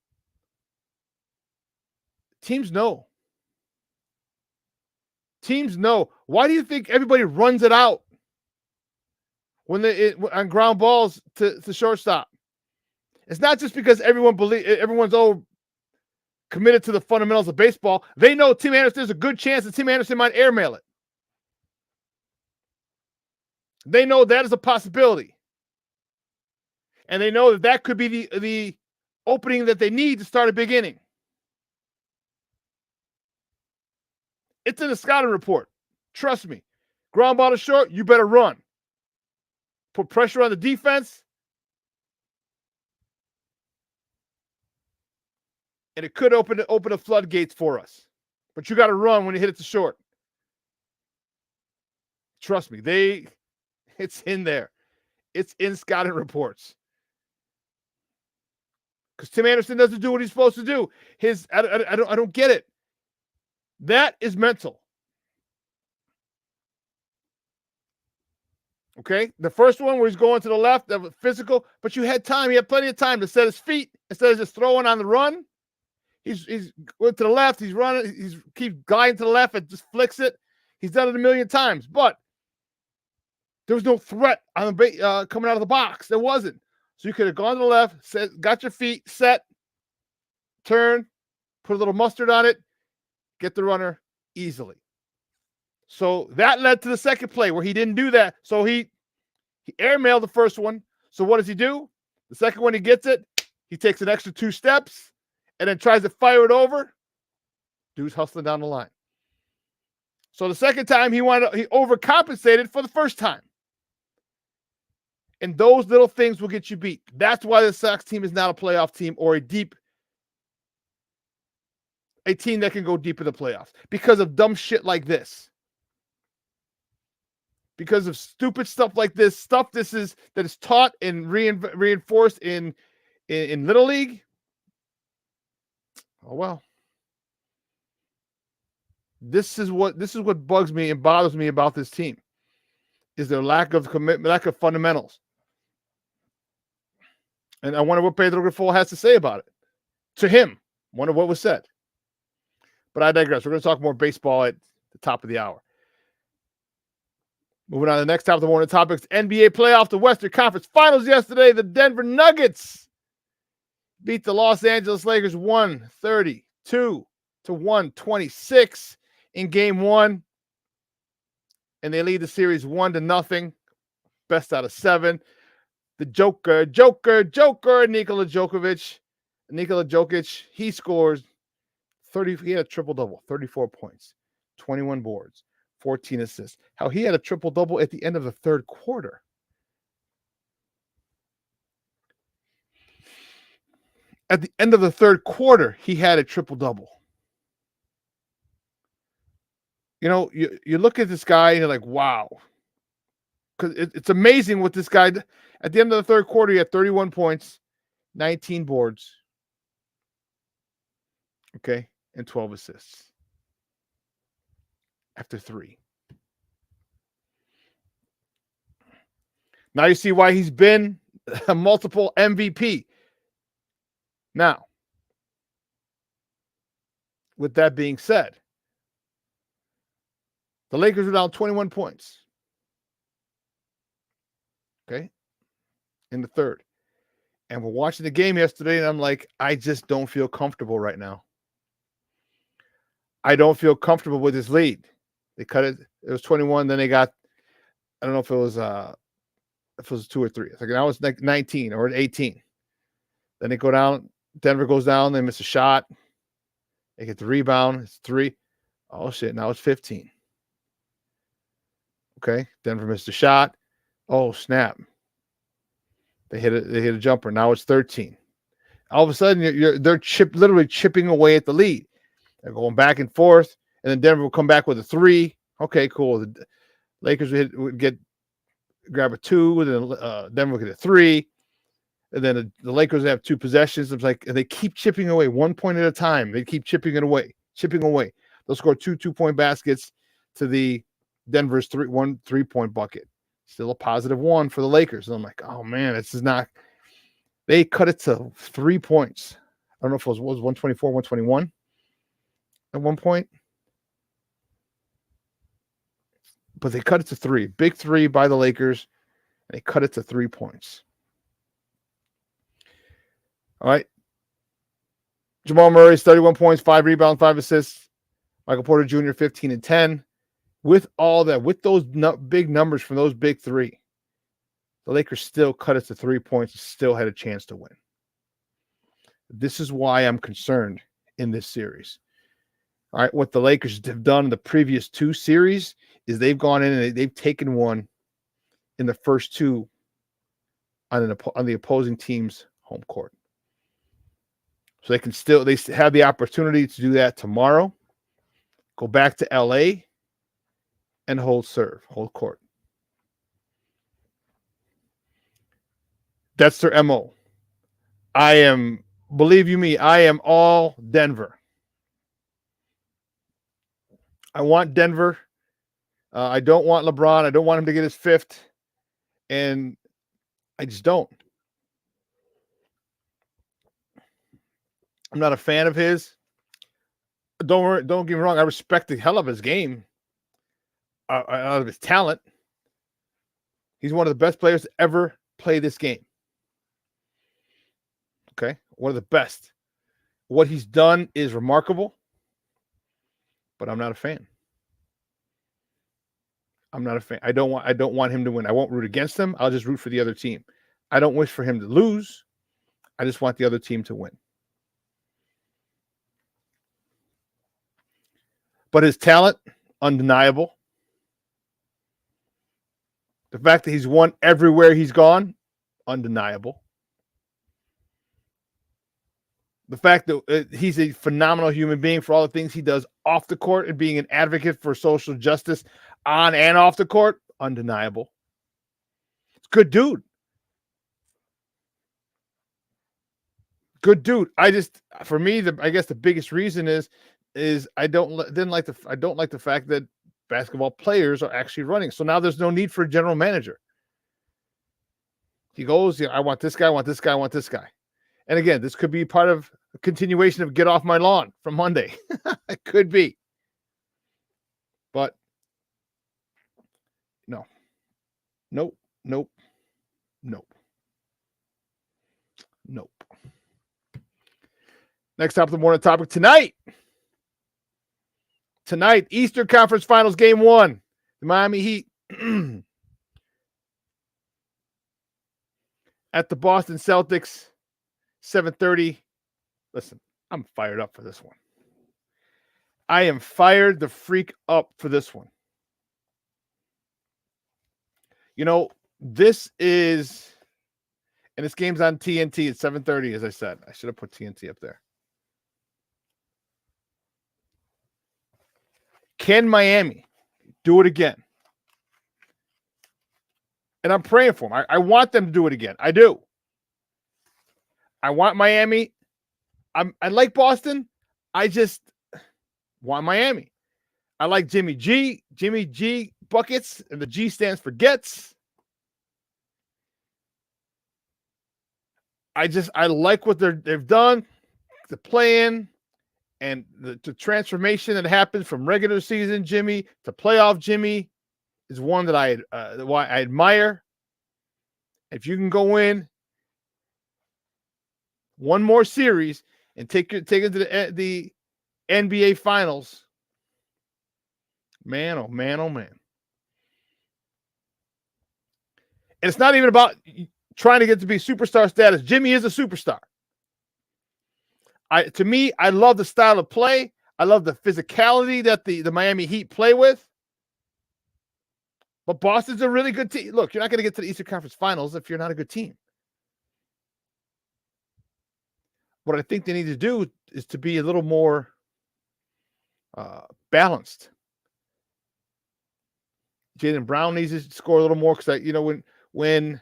Speaker 5: teams know. Teams know. Why do you think everybody runs it out when on ground balls to shortstop? It's not just because everyone's committed to the fundamentals of baseball. They know Tim Anderson, there's a good chance that Tim Anderson might airmail it. They know that is a possibility. And they know that could be the opening that they need to start a big inning. It's in the scouting report. Trust me. Ground ball to short, you better run. Put pressure on the defense. And it could open the floodgates for us. But you got to run when you hit it to short. Trust me, it's in there. It's in scouting reports. Because Tim Anderson doesn't do what he's supposed to do. I don't get it. That is mental. Okay? The first one where he's going to the left, that was physical, but you had time. He had plenty of time to set his feet instead of just throwing on the run. He's going to the left. He's running. He's keeps gliding to the left and just flicks it. He's done it a million times, but there was no threat on the coming out of the box. There wasn't. So you could have gone to the left, got your feet set, turn, put a little mustard on it, get the runner easily. So that led to the second play where he didn't do that. So he airmailed the first one. So what does he do? The second one, he gets it. He takes an extra 2 steps and then tries to fire it over. Dude's hustling down the line. So the second time he overcompensated for the first time. And those little things will get you beat. That's why the Sox team is not a playoff team or a team that can go deep in the playoffs because of dumb shit like this. Because of stupid stuff like this, that is taught and reinforced in Little League. Oh well. This is what bugs me and bothers me about this team. Is their lack of commitment, lack of fundamentals. And I wonder what Pedro Grifol has to say about it. To him, wonder what was said. But I digress. We're going to talk more baseball at the top of the hour. Moving on to the next top of the morning topics. NBA playoff, the Western Conference Finals yesterday. The Denver Nuggets beat the Los Angeles Lakers 132-126 in game 1. And they lead the series 1-0. Best out of 7. The Joker, Nikola Jokic, he scores 30. He had a triple-double, 34 points, 21 boards, 14 assists. How he had a triple-double at the end of the third quarter. At the end of the third quarter, he had a triple-double. You know, you look at this guy and you're like, wow. Because it's amazing what this guy, at the end of the third quarter, he had 31 points, 19 boards, okay, and 12 assists after 3. Now you see why he's been a multiple MVP. Now, with that being said, the Lakers are down 21 points. Okay, in the third. And we're watching the game yesterday, and I'm like, I just don't feel comfortable right now. I don't feel comfortable with this lead. They cut it. It was 21. Then they got, I don't know if it was 2 or 3. It's like now it's like 19 or 18. Then they go down. Denver goes down. They miss a shot. They get the rebound. It's 3. Oh shit! Now it's 15. Okay, Denver missed a shot. Oh snap! They hit a jumper. Now it's 13. All of a sudden, they're literally chipping away at the lead. They're going back and forth, and then Denver will come back with a 3. Okay, cool. The Lakers would grab a 2, and then Denver would get a 3, and then the Lakers have 2 possessions. It's like they keep chipping away 1 point at a time. They keep chipping away. They'll score 2 2-point baskets to the Denver's 1 3-point bucket. Still a positive 1 for the Lakers. And I'm like, oh man, this is not. They cut it to 3 points. I don't know if it was 124, 121 at one point. But they cut it to 3. Big 3 by the Lakers. And they cut it to 3 points. All right. Jamal Murray's 31 points, 5 rebounds, 5 assists. Michael Porter Jr., 15 and 10. With all that, with those big numbers from those big 3, the Lakers still cut it to 3 points and still had a chance to win. This is why I'm concerned in this series. All right, what the Lakers have done in the previous 2 series is they've gone in and they've taken one in the first 2 on the opposing team's home court. So they have the opportunity to do that tomorrow. Go back to LA and hold court. That's their MO. Believe you me, I am all Denver. I want Denver. I don't want LeBron. I don't want him to get his 5th. And I just don't. I'm not a fan of his. Don't get me wrong. I respect the hell of his game, out of his talent. He's one of the best players to ever play this game. Okay, one of the best. What he's done is remarkable, but I'm not a fan. I'm not a fan. I don't want him to win. I won't root against him. I'll just root for the other team. I don't wish for him to lose. I just want the other team to win. But his talent, undeniable. The fact that he's won everywhere he's gone, undeniable. The fact that he's a phenomenal human being for all the things he does off the court and being an advocate for social justice on and off the court, undeniable. It's a good dude. Good dude. For me, I guess the biggest reason is I don't like the fact that basketball players are actually running. So now there's no need for a general manager. He goes, I want this guy, I want this guy, I want this guy. And again, this could be part of a continuation of Get Off My Lawn from Monday. It could be. But no. Nope. Next top of the morning topic tonight. Tonight, Eastern Conference Finals Game 1. The Miami Heat at the Boston Celtics, 7:30. Listen, I'm fired up for this one. I am fired the freak up for this one. You know, this game's on TNT at 7:30, as I said. I should have put TNT up there. Can Miami do it again? And I'm praying for them. I want them to do it again. I do. I want Miami. I like Boston. I just want Miami. I like Jimmy G. Jimmy G buckets, and the G stands for gets. I like what they've done, the play-in, and the transformation that happened from regular season Jimmy to playoff Jimmy is one that I admire. If you can go in one more series and take it to the NBA Finals, man, oh man, oh man. And it's not even about trying to get to be superstar status. Jimmy is a superstar. To me, I love the style of play. I love the physicality that the Miami Heat play with. But Boston's a really good team. Look, you're not going to get to the Eastern Conference Finals if you're not a good team. What I think they need to do is to be a little more balanced. Jaylen Brown needs to score a little more because when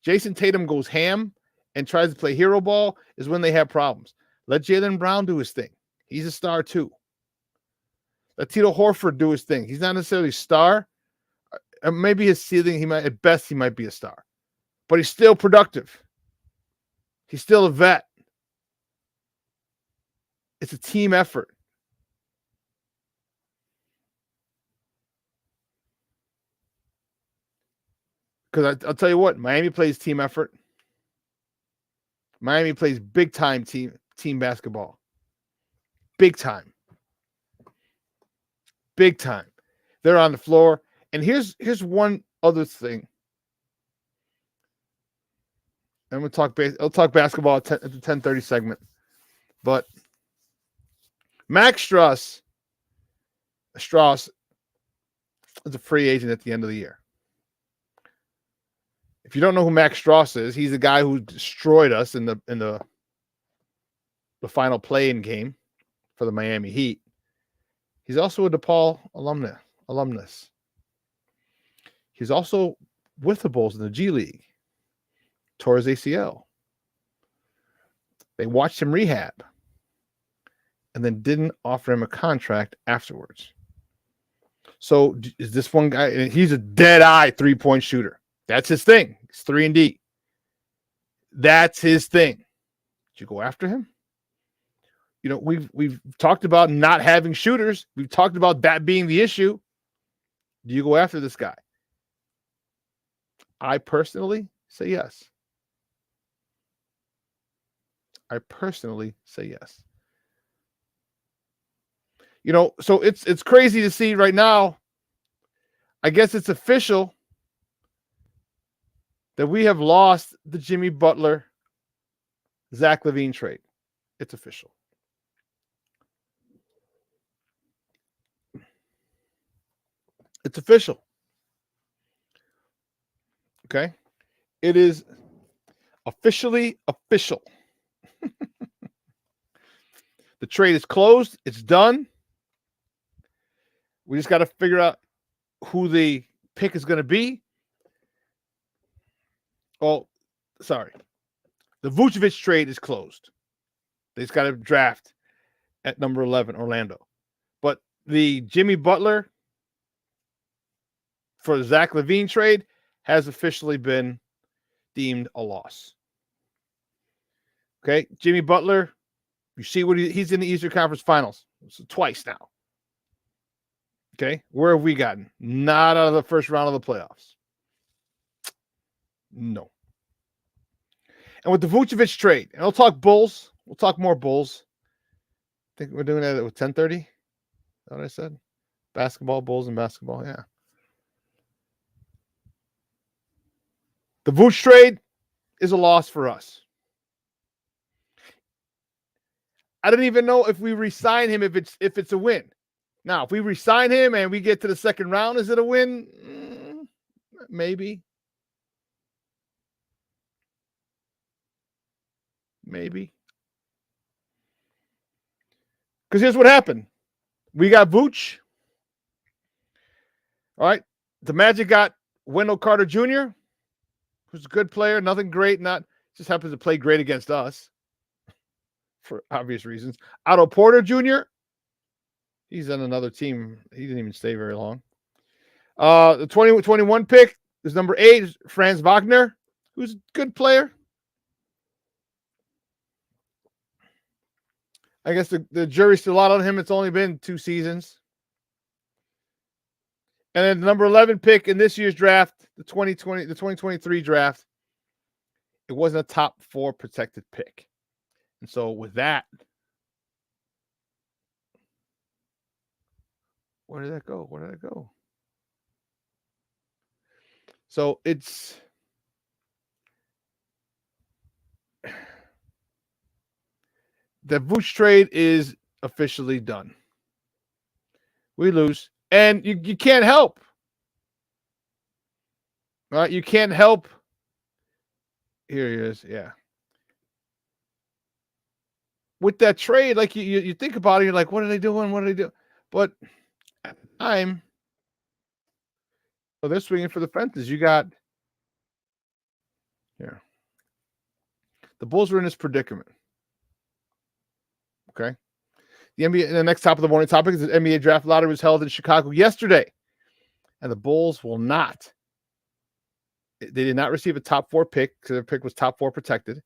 Speaker 5: Jason Tatum goes ham and tries to play hero ball is when they have problems. Let Jaylen Brown do his thing. He's a star too. Let Tito Horford do his thing. He's not necessarily a star. Maybe his ceiling, he might be a star. But he's still productive. He's still a vet. It's a team effort. Because I'll tell you what, Miami plays team effort. Miami plays big time team basketball. Big time. Big time. They're on the floor. And here's one other thing. And I'll talk basketball at the 10:30 segment. But Max Strauss is a free agent at the end of the year. If you don't know who Max Strauss is, he's the guy who destroyed us in the final play-in game for the Miami Heat. He's also a DePaul alumnus. He's also with the Bulls in the G League. Tore his ACL. They watched him rehab and then didn't offer him a contract afterwards. So is this one guy, and he's a dead-eye three-point shooter. That's his thing. It's 3-and-D. That's his thing. Did you go after him? You know, we've talked about not having shooters. We've talked about that being the issue. Do you go after this guy? I personally say yes. I personally say yes. You know, so it's crazy to see right now. I guess it's official that we have lost the Jimmy Butler, Zach LaVine trade. It's official. It's official. Okay? It is officially official. The trade is closed. It's done. We just got to figure out who the pick is going to be. Oh, sorry. The Vucevic trade is closed. They just got to draft at number 11, Orlando. But the Jimmy Butler for the Zach LaVine trade has officially been deemed a loss. Okay, Jimmy Butler, you see what he's in the Eastern Conference Finals twice now. Okay, where have we gotten? Not out of the first round of the playoffs. No. And with the Vucevic trade, and we'll talk Bulls. We'll talk more Bulls. I think we're doing that at 10:30. Is that what I said? Basketball, Bulls, and basketball. Yeah. The Vooch trade is a loss for us. I don't even know if we re-sign him if it's a win. Now, if we re-sign him and we get to the second round, is it a win? Maybe. Maybe. Because here's what happened. We got Vooch. All right. The Magic got Wendell Carter Jr., who's a good player. Nothing great. Just happens to play great against us for obvious reasons. Otto Porter Jr., he's on another team. He didn't even stay very long. The 2021 pick is number 8, Franz Wagner, who's a good player. I guess the jury's still out on him. It's only been 2 seasons. And then the number 11 pick in this year's draft, the 2023 draft, it wasn't a top 4 protected pick. And so with that, where did that go? So it's the Vooch trade is officially done. We lose. And you can't help. Right? You can't help. Here he is. Yeah. With that trade, like you think about it, you're like, what are they doing? What are they doing? But at the time, they're swinging for the fences. You got here. The Bulls are in this predicament. Okay. The NBA, the next top of the morning topic is the NBA draft lottery was held in Chicago yesterday. And the Bulls will not. They did not receive a top 4 pick because their pick was top 4 protected.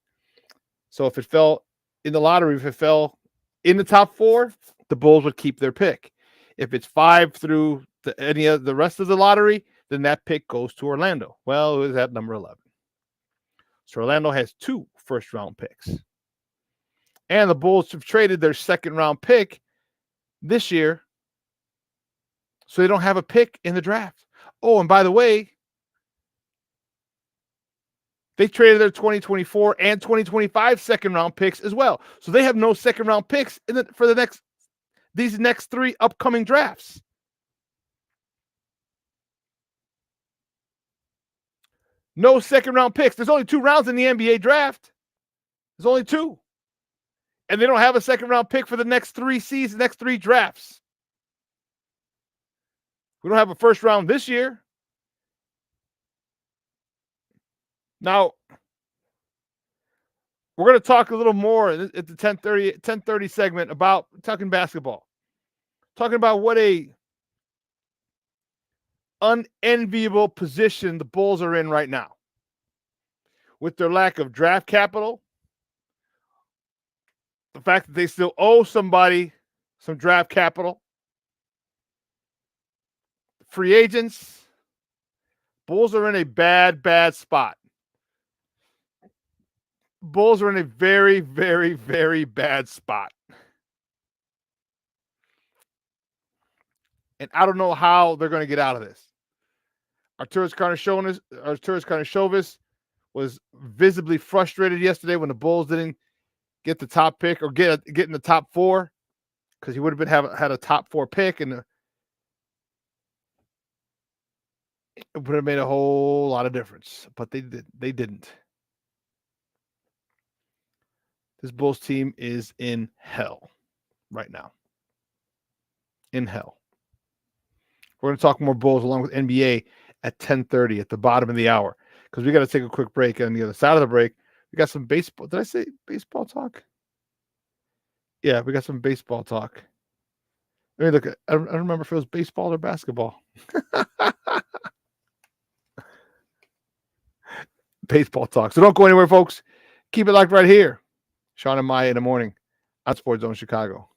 Speaker 5: So if it fell in the lottery, if it fell in the top 4, the Bulls would keep their pick. If it's 5 through any of the rest of the lottery, then that pick goes to Orlando. Well, it was at number 11. So Orlando has 2 first-round picks. And the Bulls have traded their second-round pick this year, so they don't have a pick in the draft. Oh, and by the way, they traded their 2024 and 2025 second-round picks as well. So they have no second-round picks for these next 3 upcoming drafts. No second-round picks. There's only 2 rounds in the NBA draft. There's only 2. And they don't have a second-round pick for the next 3 seasons, next 3 drafts. We don't have a first round this year. Now, we're going to talk a little more at the 10:30 segment about talking basketball. Talking about what a unenviable position the Bulls are in right now. With their lack of draft capital, the fact that they still owe somebody some draft capital, free agents, Bulls are in a bad, bad spot. Bulls are in a very, very, very bad spot. And I don't know how they're going to get out of this. Arturas Karnisovas was visibly frustrated yesterday when the Bulls didn't get the top pick or get in the top 4, because he would have had a top 4 pick, and it would have made a whole lot of difference. But they didn't. This Bulls team is in hell right now. In hell. We're going to talk more Bulls along with NBA at 10:30 at the bottom of the hour, because we got to take a quick break. On the other side of the break, we got some baseball. Did I say baseball talk? Yeah, we got some baseball talk. Let me look at. I don't remember if it was baseball or basketball. Baseball talk. So don't go anywhere, folks. Keep it locked right here. Shawn and Maya in the morning on Sports Zone Chicago.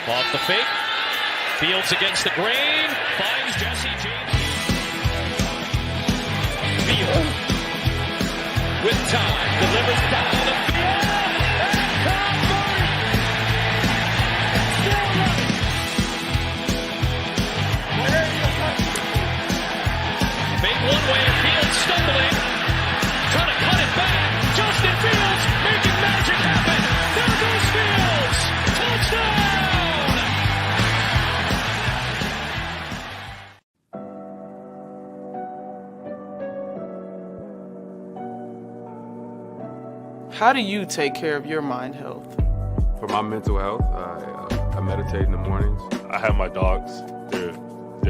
Speaker 2: Off the fake. Fields against the grain. Finds Jesse James. Field. With time. Delivers down the field. And Cowboys. Still running. Fake one way. Fields stumbling. Trying to cut it back. Justin Fields making magic happen. There goes Fields. Touchdown.
Speaker 6: How do you take care of your mind health?
Speaker 7: For my mental health, I meditate in the mornings.
Speaker 8: I have my dogs. They're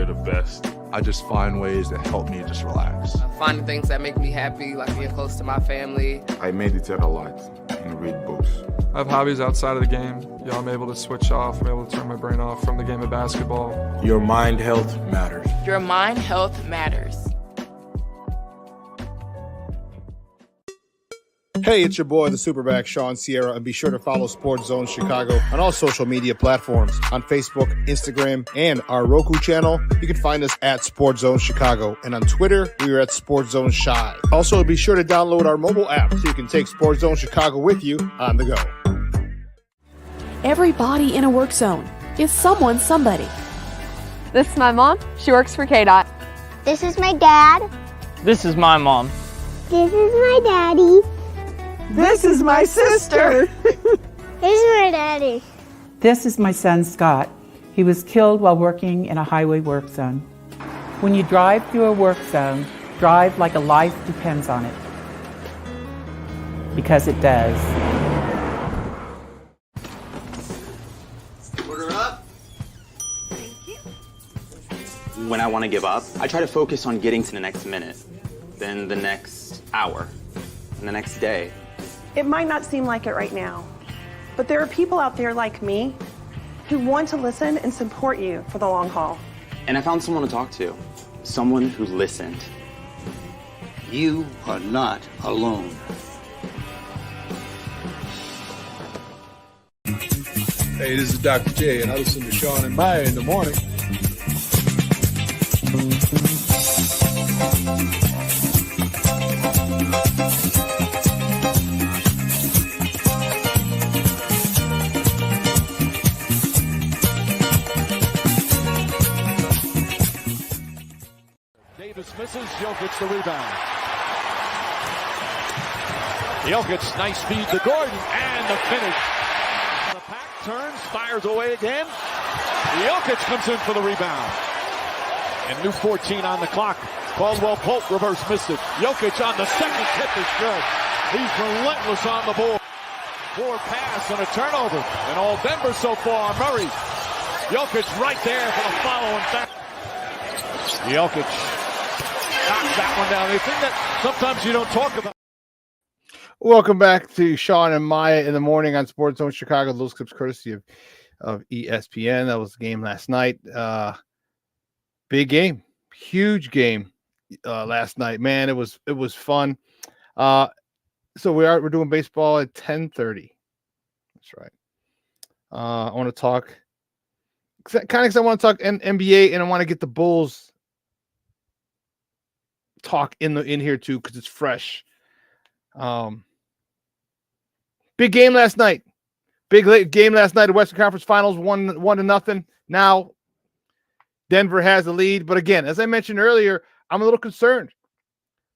Speaker 8: the best.
Speaker 9: I just find ways that help me just relax.
Speaker 10: Finding things that make me happy, like being close to my family.
Speaker 9: I meditate a lot and read books.
Speaker 11: I have hobbies outside of the game. I'm able to switch off. I'm able to turn my brain off from the game of basketball.
Speaker 9: Your mind health matters.
Speaker 12: Your mind health matters.
Speaker 5: Hey, it's your boy, the SuperBack, Shawn Sierra, and be sure to follow Sports Zone Chicago on all social media platforms, on Facebook, Instagram, and our Roku channel. You can find us at Sports Zone Chicago, and on Twitter, we are at Sports Zone Shy. Also, be sure to download our mobile app so you can take Sports Zone Chicago with you on the go.
Speaker 19: Everybody in a work zone is someone somebody.
Speaker 20: This is my mom. She works for KDOT.
Speaker 21: This is my dad.
Speaker 22: This is my mom.
Speaker 21: This is my daddy.
Speaker 23: This is my sister.
Speaker 21: This is my daddy.
Speaker 24: This is my son, Scott. He was killed while working in a highway work zone. When you drive through a work zone, drive like a life depends on it. Because it does.
Speaker 25: Order up. Thank you. When I want to give up, I try to focus on getting to the next minute, then the next hour, and the next day.
Speaker 20: It might not seem like it right now, but there are people out there like me who want to listen and support you for the long haul.
Speaker 25: And I found someone to talk to. Someone who listened.
Speaker 1: You are not alone.
Speaker 3: Hey, this is Dr. J, and I listen to Shawn and Maya in the morning.
Speaker 2: Davis misses, Jokic the rebound. Jokic, nice feed to Gordon, and the finish. The pack turns, fires away again. Jokic comes in for the rebound. And new 14 on the clock. Caldwell Pope reverse missed it. Jokic on the second tip is good. He's relentless on the ball. Forward pass and a turnover. And all Denver so far. Murray. Jokic right there for the follow and back. Jokic knocks that one down. The thing that sometimes you don't talk about.
Speaker 5: Welcome back to Shawn and Maya in the morning on Sports Zone Chicago. Those clips courtesy of ESPN. That was the game last night. Big game, huge game last night. Man, it was fun. So we're doing baseball at 10:30. That's right. I want to talk because I want to talk NBA and I want to get the Bulls talk in here too because it's fresh. Big game last night. Big game last night. The Western Conference Finals, 1-0. Now Denver has the lead, but again, as I mentioned earlier, I'm a little concerned.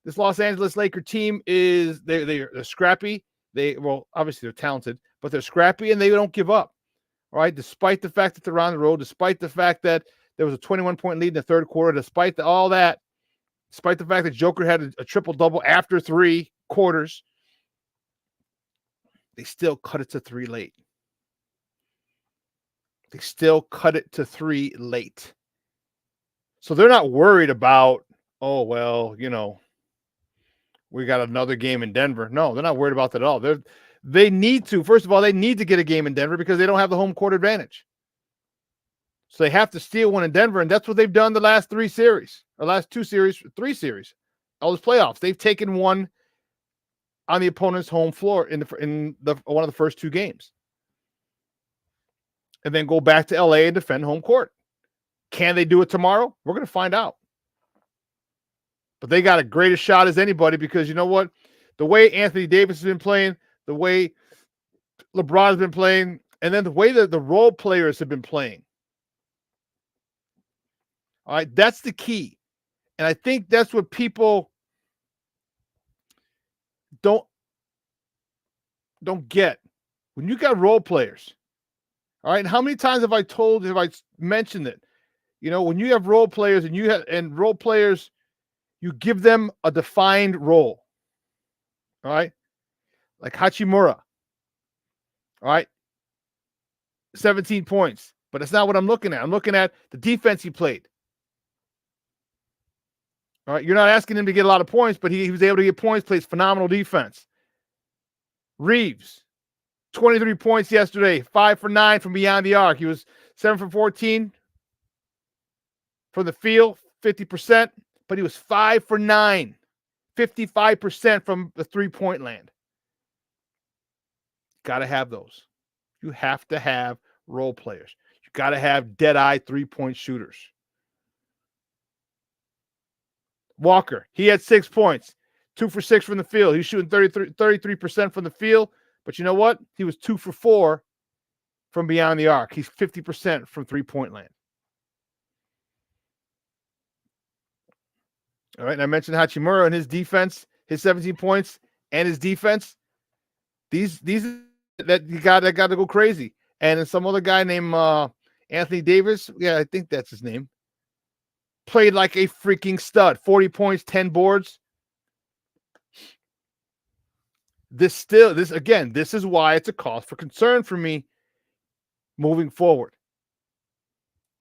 Speaker 5: This Los Angeles Laker team they're scrappy. Obviously they're talented, but they're scrappy and they don't give up. All right, despite the fact that they're on the road, despite the fact that there was a 21-point lead in the third quarter, despite all that, despite the fact that Joker had a triple-double after 3 quarters, they still cut it to 3 late. They still cut it to 3 late. So they're not worried about, oh, well, we got another game in Denver. No, they're not worried about that at all. They need to. First of all, they need to get a game in Denver because they don't have the home court advantage. So they have to steal one in Denver, and that's what they've done the last 3 series, or last 2 series, 3 series, all those playoffs. They've taken one on the opponent's home floor in one of the first 2 games, and then go back to LA and defend home court. Can they do it tomorrow? We're going to find out. But they got a greatest shot as anybody because you know what? The way Anthony Davis has been playing, the way LeBron has been playing, and then the way that the role players have been playing. All right, that's the key. And I think that's what people don't get. When you got role players, all right, and how many times have I mentioned it? When you have role players and role players, you give them a defined role. All right. Like Hachimura. All right. 17 points. But that's not what I'm looking at. I'm looking at the defense he played. All right. You're not asking him to get a lot of points, but he was able to get points, plays phenomenal defense. Reeves, 23 points yesterday, 5 for 9 from beyond the arc. He was 7 for 14 from the field, 50%, but he was 5 for 9, 55% from the 3-point land. Got to have those. You have to have role players. You got to have dead-eye 3-point shooters. Walker, he had 6 points, 2 for 6 from the field. He was shooting 33% from the field, but you know what? He was 2 for 4 from beyond the arc. He's 50% from 3-point land. All right, and I mentioned Hachimura and his defense, his 17 points and his defense. These that got to go crazy. And then some other guy named Anthony Davis, yeah, I think that's his name, played like a freaking stud. 40 points, 10 boards. This is why it's a cause for concern for me moving forward.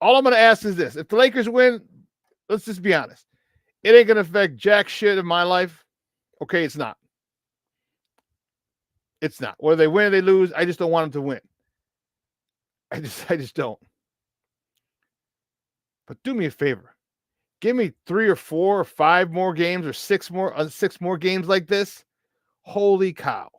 Speaker 5: All I'm going to ask is this. If the Lakers win, let's just be honest. It ain't going to affect jack shit in my life. Okay, it's not. It's not. Whether they win or they lose, I just don't want them to win. I just don't. But do me a favor. Give me 3 or 4 or 5 more games or 6 more games like this. Holy cow.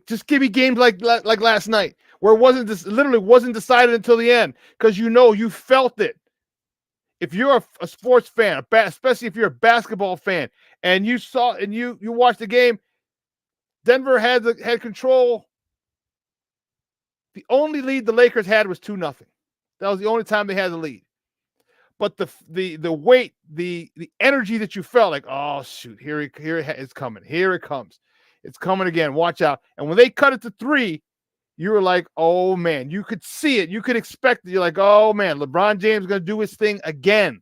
Speaker 5: Just give me games like last night where it literally wasn't decided until the end because you felt it. If you're a sports fan, especially if you're a basketball fan, and you watched the game, Denver had control. The only lead the Lakers had was 2-0. That was the only time they had the lead. But the weight, the energy that you felt like, oh shoot, here it's coming. Here it comes. It's coming again. Watch out. And when they cut it to 3, you were like, oh man, you could see it. You could expect it. You're like, oh man, LeBron James is going to do his thing again.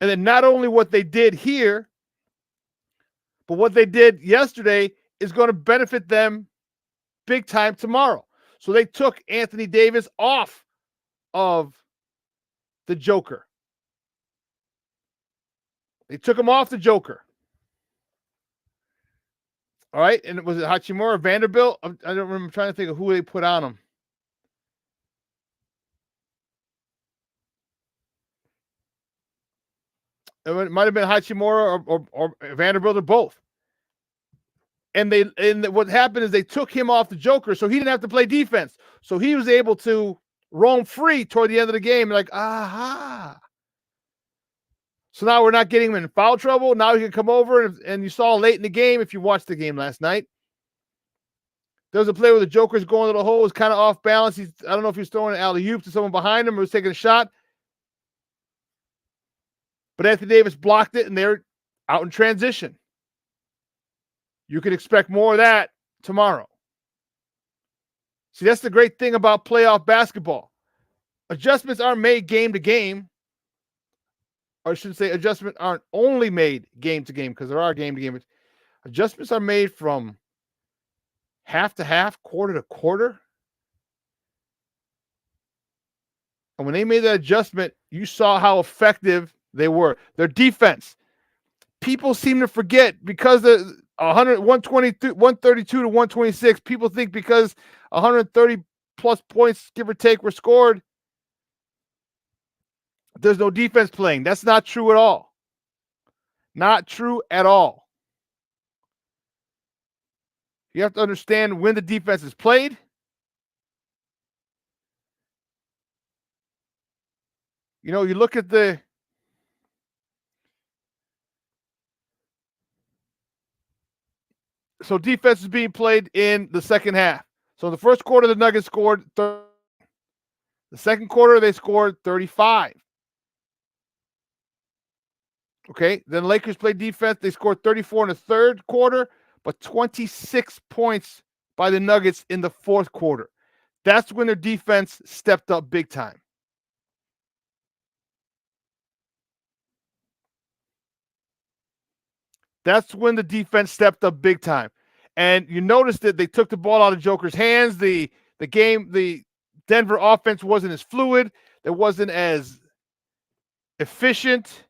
Speaker 5: And then not only what they did here, but what they did yesterday is going to benefit them big time tomorrow. So they took Anthony Davis off of the Joker. They took him off the Joker. All right. And was it Hachimura, Vanderbilt? I don't remember. I'm trying to think of who they put on him. It might have been Hachimura or Vanderbilt or both. And what happened is they took him off the Joker, so he didn't have to play defense. So he was able to roam free toward the end of the game. Like, aha. So now we're not getting him in foul trouble. Now he can come over, and you saw late in the game, if you watched the game last night, there was a play where the Joker's going to the hole, was kind of off balance. I don't know if he was throwing an alley-oop to someone behind him or was taking a shot. But Anthony Davis blocked it, and they're out in transition. You can expect more of that tomorrow. See, that's the great thing about playoff basketball. Adjustments aren't made game to game. Or I should say adjustments aren't only made game to game, because there are game to game. Adjustments are made from half to half, quarter to quarter. And when they made that adjustment, you saw how effective they were. Their defense. People seem to forget because the 132 to 126, people think because 130 plus points, give or take, were scored, there's no defense playing. That's not true at all. Not true at all. You have to understand when the defense is played. You look at so defense is being played in the second half. So in the first quarter, the Nuggets scored 30. The second quarter, they scored 35. Okay, then Lakers played defense. They scored 34 in the third quarter, but 26 points by the Nuggets in the fourth quarter. That's when their defense stepped up big time. That's when the defense stepped up big time. And you noticed that they took the ball out of Joker's hands. The Denver offense wasn't as fluid. It wasn't as efficient.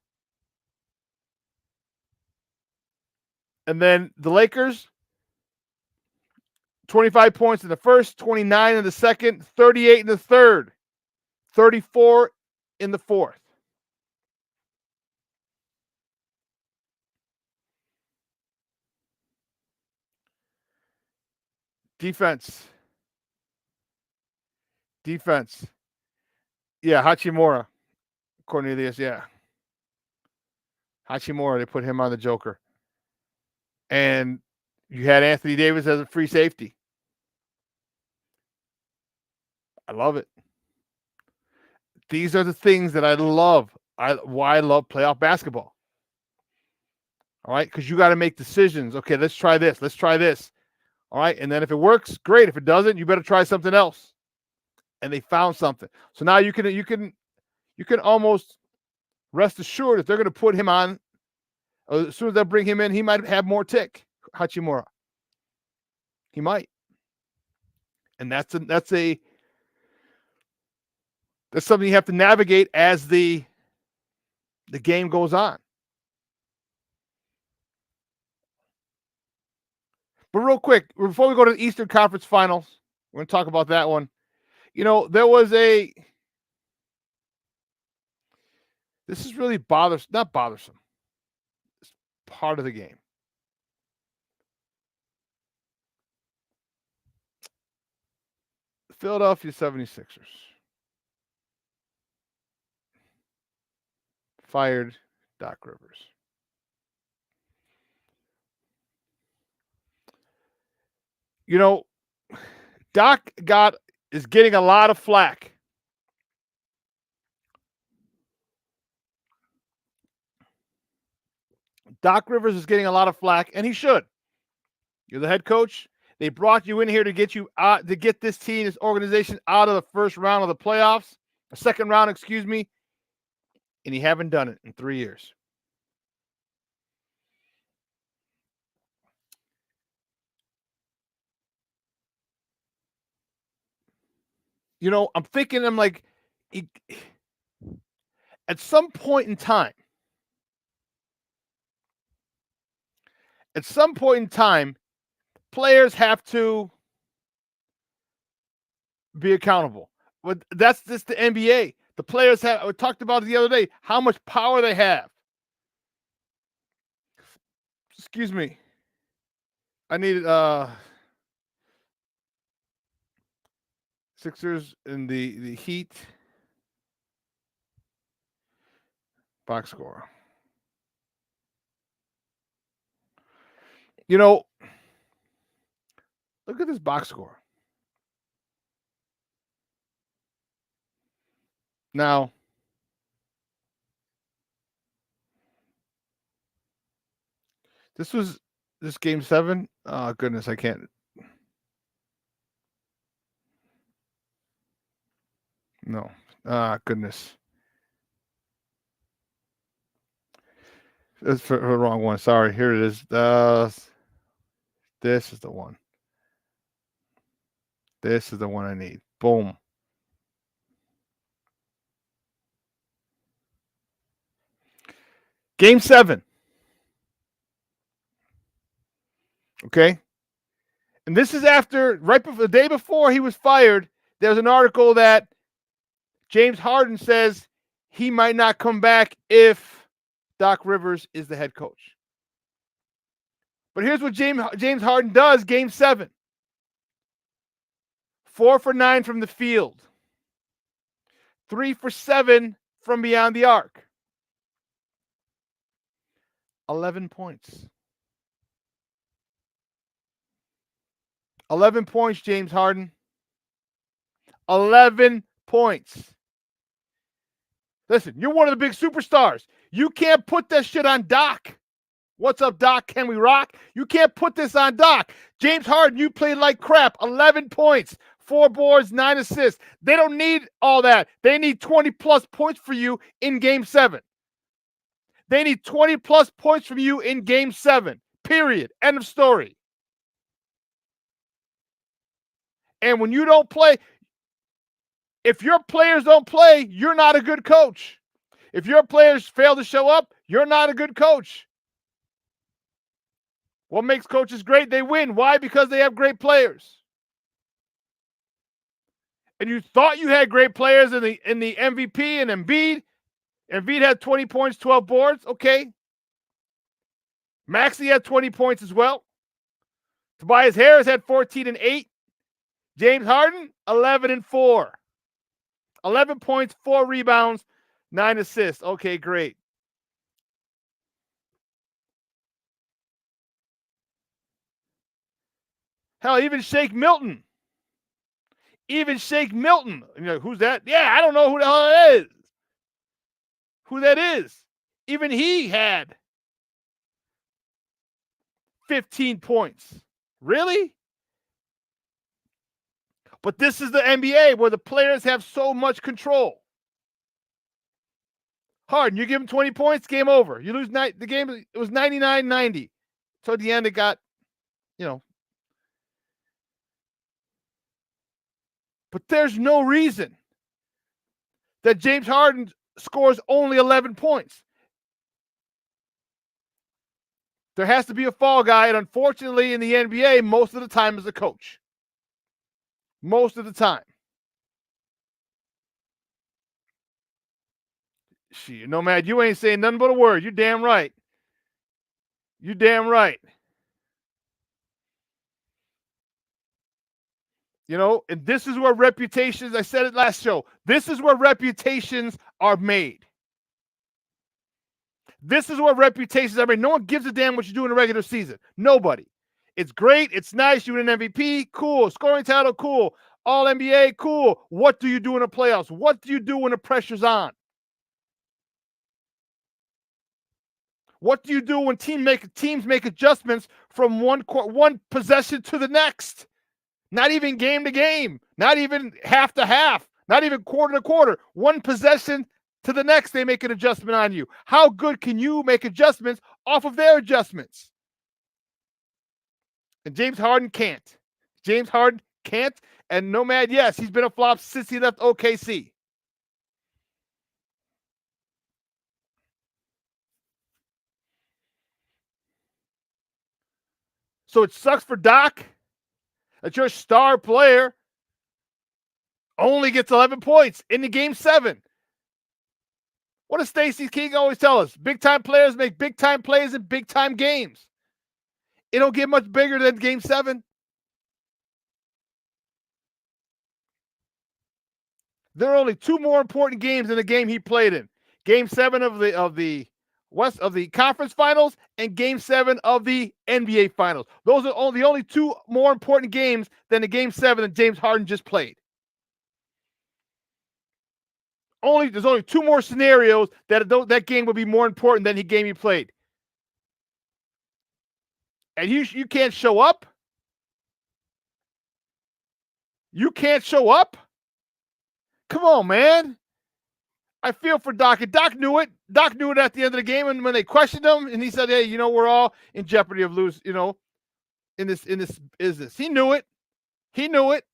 Speaker 5: And then the Lakers, 25 points in the first, 29 in the second, 38 in the third, 34 in the fourth. Defense. Yeah, Hachimura. Cornelius, yeah. Hachimura, they put him on the Joker. And you had Anthony Davis as a free safety. I love it. These are the things that I love. Why I love playoff basketball. All right, because you got to make decisions. Okay, let's try this. Let's try this. All right, and then if it works, great. If it doesn't, you better try something else. And they found something. So now you can almost rest assured if they're going to put him on, as soon as they bring him in, he might have more tick. Hachimura. He might. And that's something you have to navigate as the game goes on. But real quick, before we go to the Eastern Conference Finals, we're going to talk about that one. There was this is really not bothersome. It's part of the game. Philadelphia 76ers fired Doc Rivers. Doc is getting a lot of flack. Doc Rivers is getting a lot of flack, and he should. You're the head coach. They brought you in here to get you out, to get this team, this organization out of the first round of the playoffs, the second round, excuse me, and you haven't done it in 3 years. I'm thinking, at some point in time, players have to be accountable. But that's just the NBA. The players we talked about it the other day, how much power they have. Excuse me. I needed Sixers in the Heat box score. Look at this box score. Now, this game 7. Oh, goodness, I can't. No. Goodness. That's for the wrong one. Sorry. Here it is. This is the one. This is the one I need. Boom. Game 7. Okay. And this is after, right before, the day before he was fired, there's an article that James Harden says he might not come back if Doc Rivers is the head coach. But here's what James Harden does, game 7. 4 for 9 from the field. 3 for 7 from beyond the arc. 11 points. 11 points, James Harden. 11 points. Listen, you're one of the big superstars. You can't put that shit on Doc. What's up, Doc? Can we rock? You can't put this on Doc. James Harden, you played like crap. 11 points, 4 boards, 9 assists. They don't need all that. They need 20-plus points for you in Game 7. They need 20-plus points from you in Game 7. Period. End of story. And when you don't play, if your players don't play, you're not a good coach. If your players fail to show up, you're not a good coach. What makes coaches great? They win. Why? Because they have great players. And you thought you had great players in the MVP and Embiid. Embiid had 20 points, 12 boards. Okay. Maxey had 20 points as well. Tobias Harris had 14 and 8. James Harden, 11 and 4. 11 points, 4 rebounds, 9 assists. Okay, great. Hell, even Shake Milton. Who's that? Yeah, I don't know who the hell that is. Who that is. Even he had 15 points. Really? But this is the NBA where the players have so much control. Harden, you give him 20 points, game over. You lose the game, it was 99-90. So at the end, it got, But there's no reason that James Harden scores only 11 points. There has to be a fall guy, and unfortunately in the NBA, most of the time is a coach. Most of the time. Shit, Nomad, you ain't saying nothing but a word. You damn right. You damn right. You know, and this is where reputations, I said it last show, this is where reputations are made. This is where reputations are made. No one gives a damn what you do in the regular season. Nobody. It's great. It's nice. You win an MVP. Cool. Scoring title. Cool. All NBA. Cool. What do you do in the playoffs? What do you do when the pressure's on? What do you do when teams make adjustments from one possession to the next? Not even game to game. Not even half to half. Not even quarter to quarter. One possession to the next, they make an adjustment on you. How good can you make adjustments off of their adjustments? And James Harden can't. James Harden can't. And Nomad, yes, he's been a flop since he left OKC. So it sucks for Doc that your star player only gets 11 points in the game 7. What does Stacey King always tell us? Big-time players make big-time plays in big-time games. It don't get much bigger than game 7. There are only 2 more important games in the game he played in. Game 7 of the conference finals and game 7 of the NBA finals. Those are the only 2 more important games than the game 7 that James Harden just played. There's only 2 more scenarios that game would be more important than the game he played. And you can't show up? You can't show up? Come on, man. I feel for Doc. And Doc knew it. Doc knew it at the end of the game, and when they questioned him, and he said, "Hey, we're all in jeopardy of lose, in this business." He knew it. He knew it.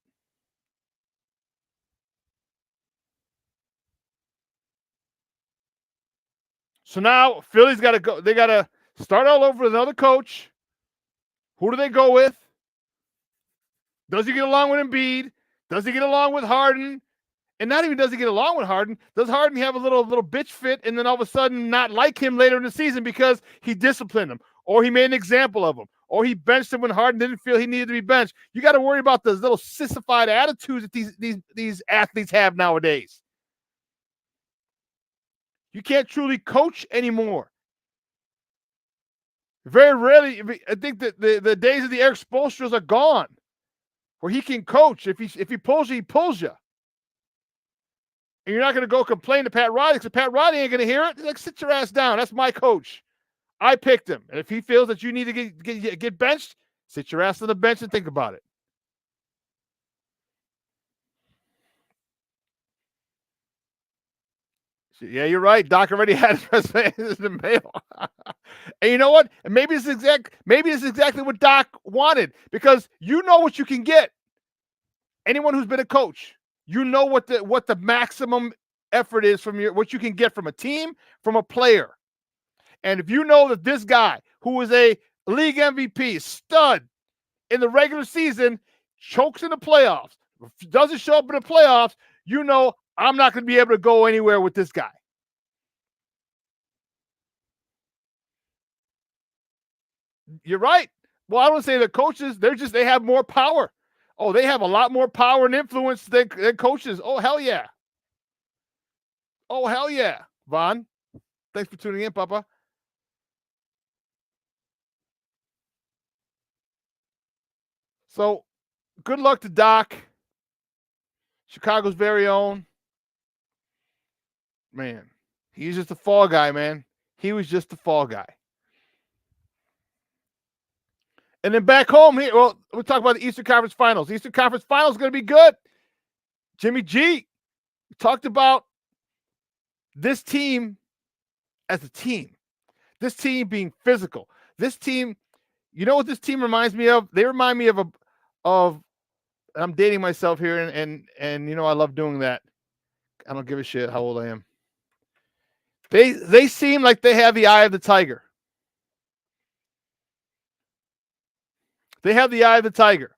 Speaker 5: So now Philly's got to go. They got to start all over with another coach. Who do they go with? Does he get along with Embiid? Does he get along with Harden? And not even does he get along with Harden. Does Harden have a little bitch fit and then all of a sudden not like him later in the season because he disciplined him or he made an example of him or he benched him when Harden didn't feel he needed to be benched? You got to worry about those little sissified attitudes that these athletes have nowadays. You can't truly coach anymore. Very rarely, I think that the days of the Eric Spoelstras are gone, where he can coach. If he pulls you, he pulls you. And you're not going to go complain to Pat Riley because Pat Riley ain't going to hear it. He's like, sit your ass down. That's my coach. I picked him. And if he feels that you need to get benched, sit your ass on the bench and think about it. Yeah, you're right. Doc already had his resume in the mail. And you know what? And maybe it's exactly what Doc wanted, because you know what you can get. Anyone who's been a coach, you know what the maximum effort is from what you can get from a team, from a player. And if you know that this guy, who is a league MVP, stud in the regular season, chokes in the playoffs, doesn't show up in the playoffs, you know I'm not going to be able to go anywhere with this guy. You're right. Well, I don't say the coaches, they have more power. Oh, they have a lot more power and influence than coaches. Oh, hell yeah. Oh, hell yeah. Vaughn, thanks for tuning in, Papa. So, good luck to Doc, Chicago's very own. Man, he's just a fall guy, man. He was just a fall guy. And then back home here, well, we'll talk about the Eastern Conference Finals. The Eastern Conference Finals is going to be good. Jimmy G talked about this team as a team. This team being physical. This team, you know what this team reminds me of? They remind me of I'm dating myself here, and I love doing that. I don't give a shit how old I am. They seem like they have the eye of the tiger. They have the eye of the tiger.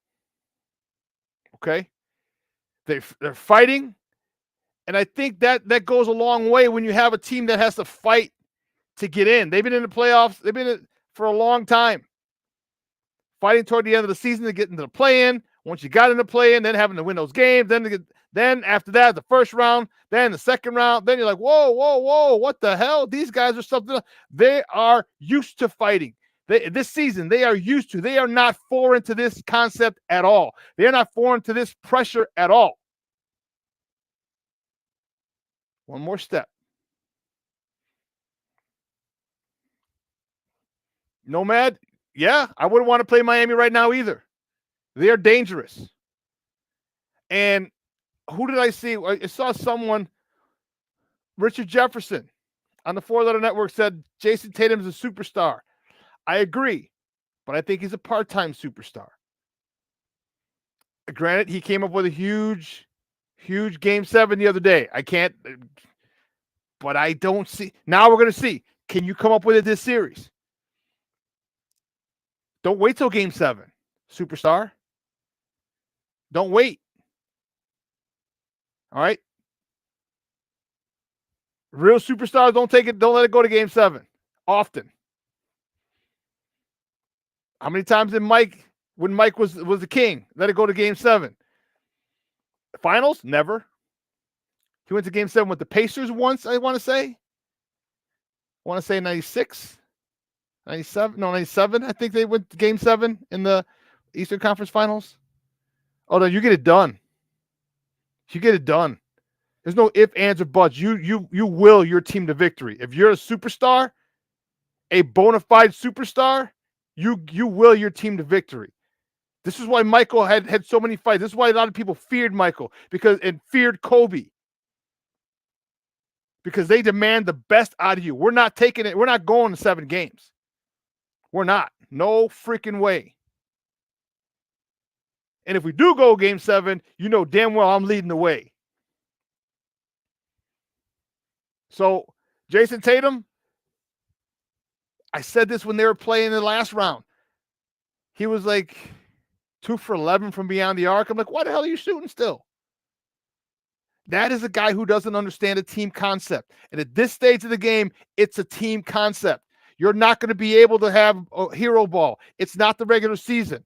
Speaker 5: Okay? They're fighting. And I think that goes a long way when you have a team that has to fight to get in. They've been in the playoffs. They've been in for a long time. Fighting toward the end of the season to get into the play-in. Once you got in the play-in, then having to win those games. Then after that, the first round, then the second round. Then you're like, whoa, what the hell? These guys are something. They are used to fighting. This season, they are used to. They are not foreign to this concept at all. They are not foreign to this pressure at all. One more step. Nomad, yeah, I wouldn't want to play Miami right now either. They are dangerous. And who did I see? I saw someone, Richard Jefferson, on the Four Letter Network said Jason Tatum is a superstar. I agree, but I think he's a part-time superstar. Granted, he came up with a huge Game 7 the other day. But I don't see. Now we're going to see. Can you come up with it this series? Don't wait till Game 7, superstar. Don't wait. All right? Real superstars don't let it go to Game 7 often. How many times did Mike, when Mike was the king, let it go to Game 7? Finals? Never. He went to Game 7 with the Pacers once, I want to say. I want to say 96. 97? No, 97. I think they went to Game 7 in the Eastern Conference Finals. Oh, no, you get it done. You get it done. There's no ifs, ands, or buts. You will your team to victory. If you're a superstar, a bona fide superstar, you will your team to victory. This is why Michael had so many fights. This is why a lot of people feared Michael and feared Kobe. Because they demand the best out of you. We're not taking it. We're not going to 7 games. We're not. No freaking way. And if we do go Game 7, you know damn well I'm leading the way. So, Jason Tatum, I said this when they were playing the last round. He was like 2 for 11 from beyond the arc. I'm like, why the hell are you shooting still? That is a guy who doesn't understand a team concept. And at this stage of the game, it's a team concept. You're not going to be able to have a hero ball. It's not the regular season.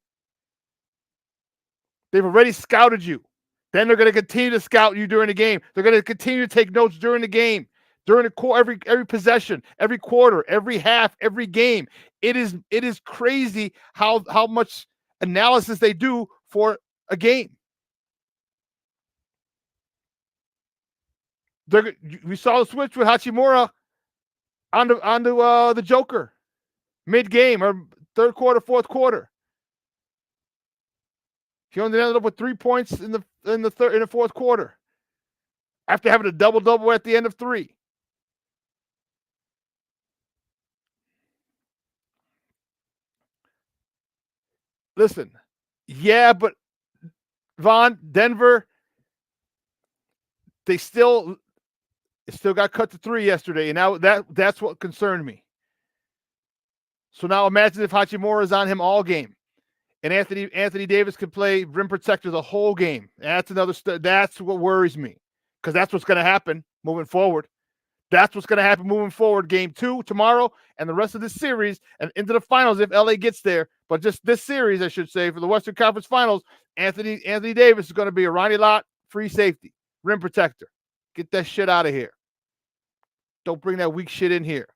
Speaker 5: They've already scouted you. Then they're going to continue to scout you during the game. They're going to continue to take notes during the game, during the every possession, every quarter, every half, every game. It is crazy how much analysis they do for a game. We saw the switch with Hachimura onto the Joker mid-game or third quarter, fourth quarter. He only ended up with 3 points in the fourth quarter after having a double-double at the end of 3. Listen, yeah, but Vaughn, Denver, they still got cut to 3 yesterday, and now that's what concerned me. So now imagine if Hachimura is on him all game. And Anthony Davis could play rim protector the whole game. That's that's what worries me, because that's what's going to happen moving forward. That's what's going to happen moving forward. Game 2 tomorrow and the rest of this series and into the finals if LA gets there. But just this series, I should say, for the Western Conference Finals, Anthony Davis is going to be a Ronnie Lott free safety, rim protector. Get that shit out of here. Don't bring that weak shit in here.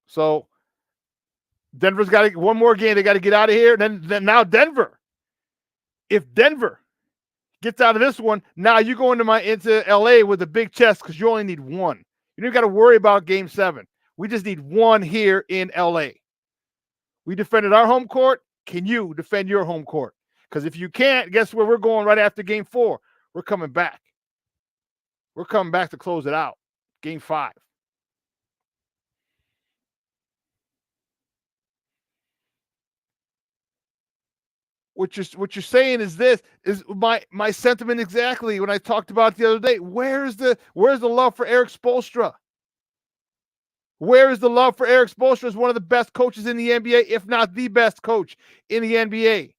Speaker 5: So Denver's got to get one more game. They got to get out of here. Then now Denver. If Denver gets out of this one, now you go into LA with a big chest because you only need 1. You don't got to worry about Game 7. We just need 1 here in LA. We defended our home court. Can you defend your home court? Because if you can't, guess where we're going right after Game 4? We're coming back. We're coming back to close it out. Game 5. What you're saying is this is my sentiment exactly when I talked about it the other day. Where's the love for Eric Spoelstra? Where is the love for Eric Spoelstra as one of the best coaches in the NBA, if not the best coach in the NBA?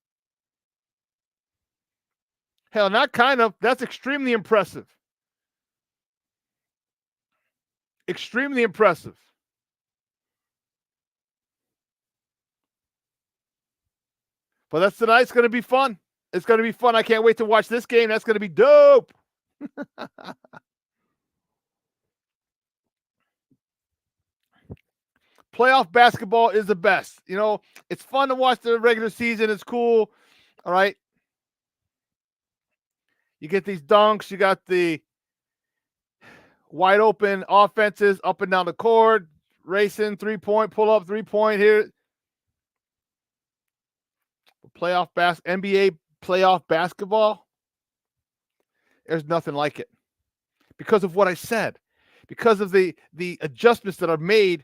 Speaker 5: Hell, not kind of. That's extremely impressive. Extremely impressive. But that's tonight's going to be fun. It's going to be fun. I can't wait to watch this game. That's going to be dope. Playoff basketball is the best. You know, it's fun to watch the regular season. It's cool. All right. You get these dunks. You got the wide open offenses up and down the court, racing, 3-point, pull up, 3-point here. NBA playoff basketball, there's nothing like it. Because of what I said. Because of the adjustments that are made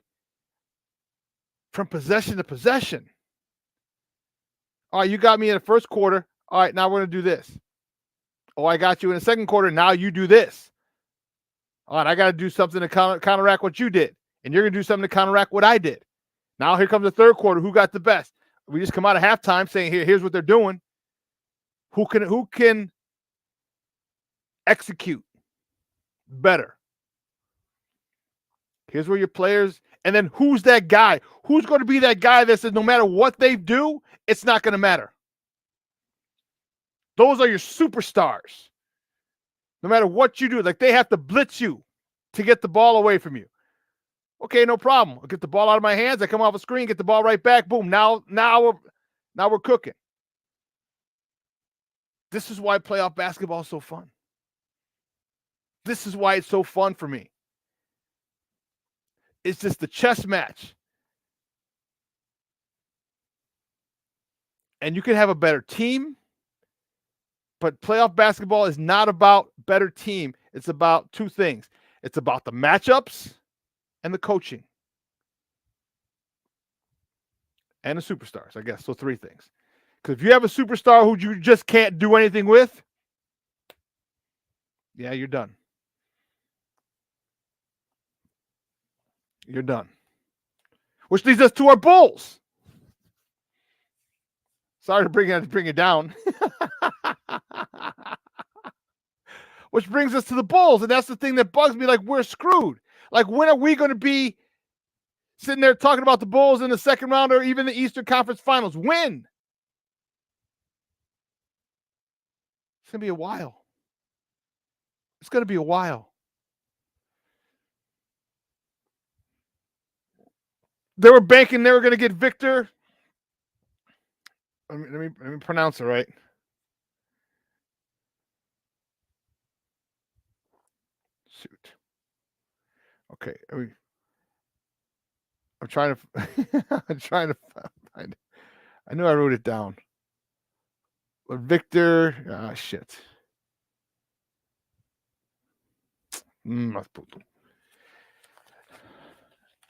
Speaker 5: from possession to possession. All right, you got me in the first quarter. All right, now we're going to do this. Oh, I got you in the second quarter. Now you do this. All right, I got to do something to counteract what you did. And you're going to do something to counteract what I did. Now here comes the third quarter. Who got the best? We just come out of halftime saying, here's what they're doing. Who can execute better? Here's where your players, and then who's that guy? Who's going to be that guy that says no matter what they do, it's not going to matter? Those are your superstars. No matter what you do, like they have to blitz you to get the ball away from you. Okay, no problem. I'll get the ball out of my hands. I come off a screen, get the ball right back. Boom. Now we're cooking. This is why playoff basketball is so fun. This is why it's so fun for me. It's just the chess match. And you can have a better team, but playoff basketball is not about better team. It's about two things. It's about the matchups and the coaching. And the superstars, I guess. So three things. Because if you have a superstar who you just can't do anything with, yeah, you're done. You're done. Which leads us to our Bulls. Sorry to bring it down. Which brings us to the Bulls, and that's the thing that bugs me. Like, we're screwed. Like, when are we going to be sitting there talking about the Bulls in the second round or even the Eastern Conference Finals? When? It's going to be a while. It's going to be a while. They were banking they were going to get Victor. Let me pronounce it right. Shoot. Okay. I'm trying to find it. I knew I wrote it down. But Victor, shit.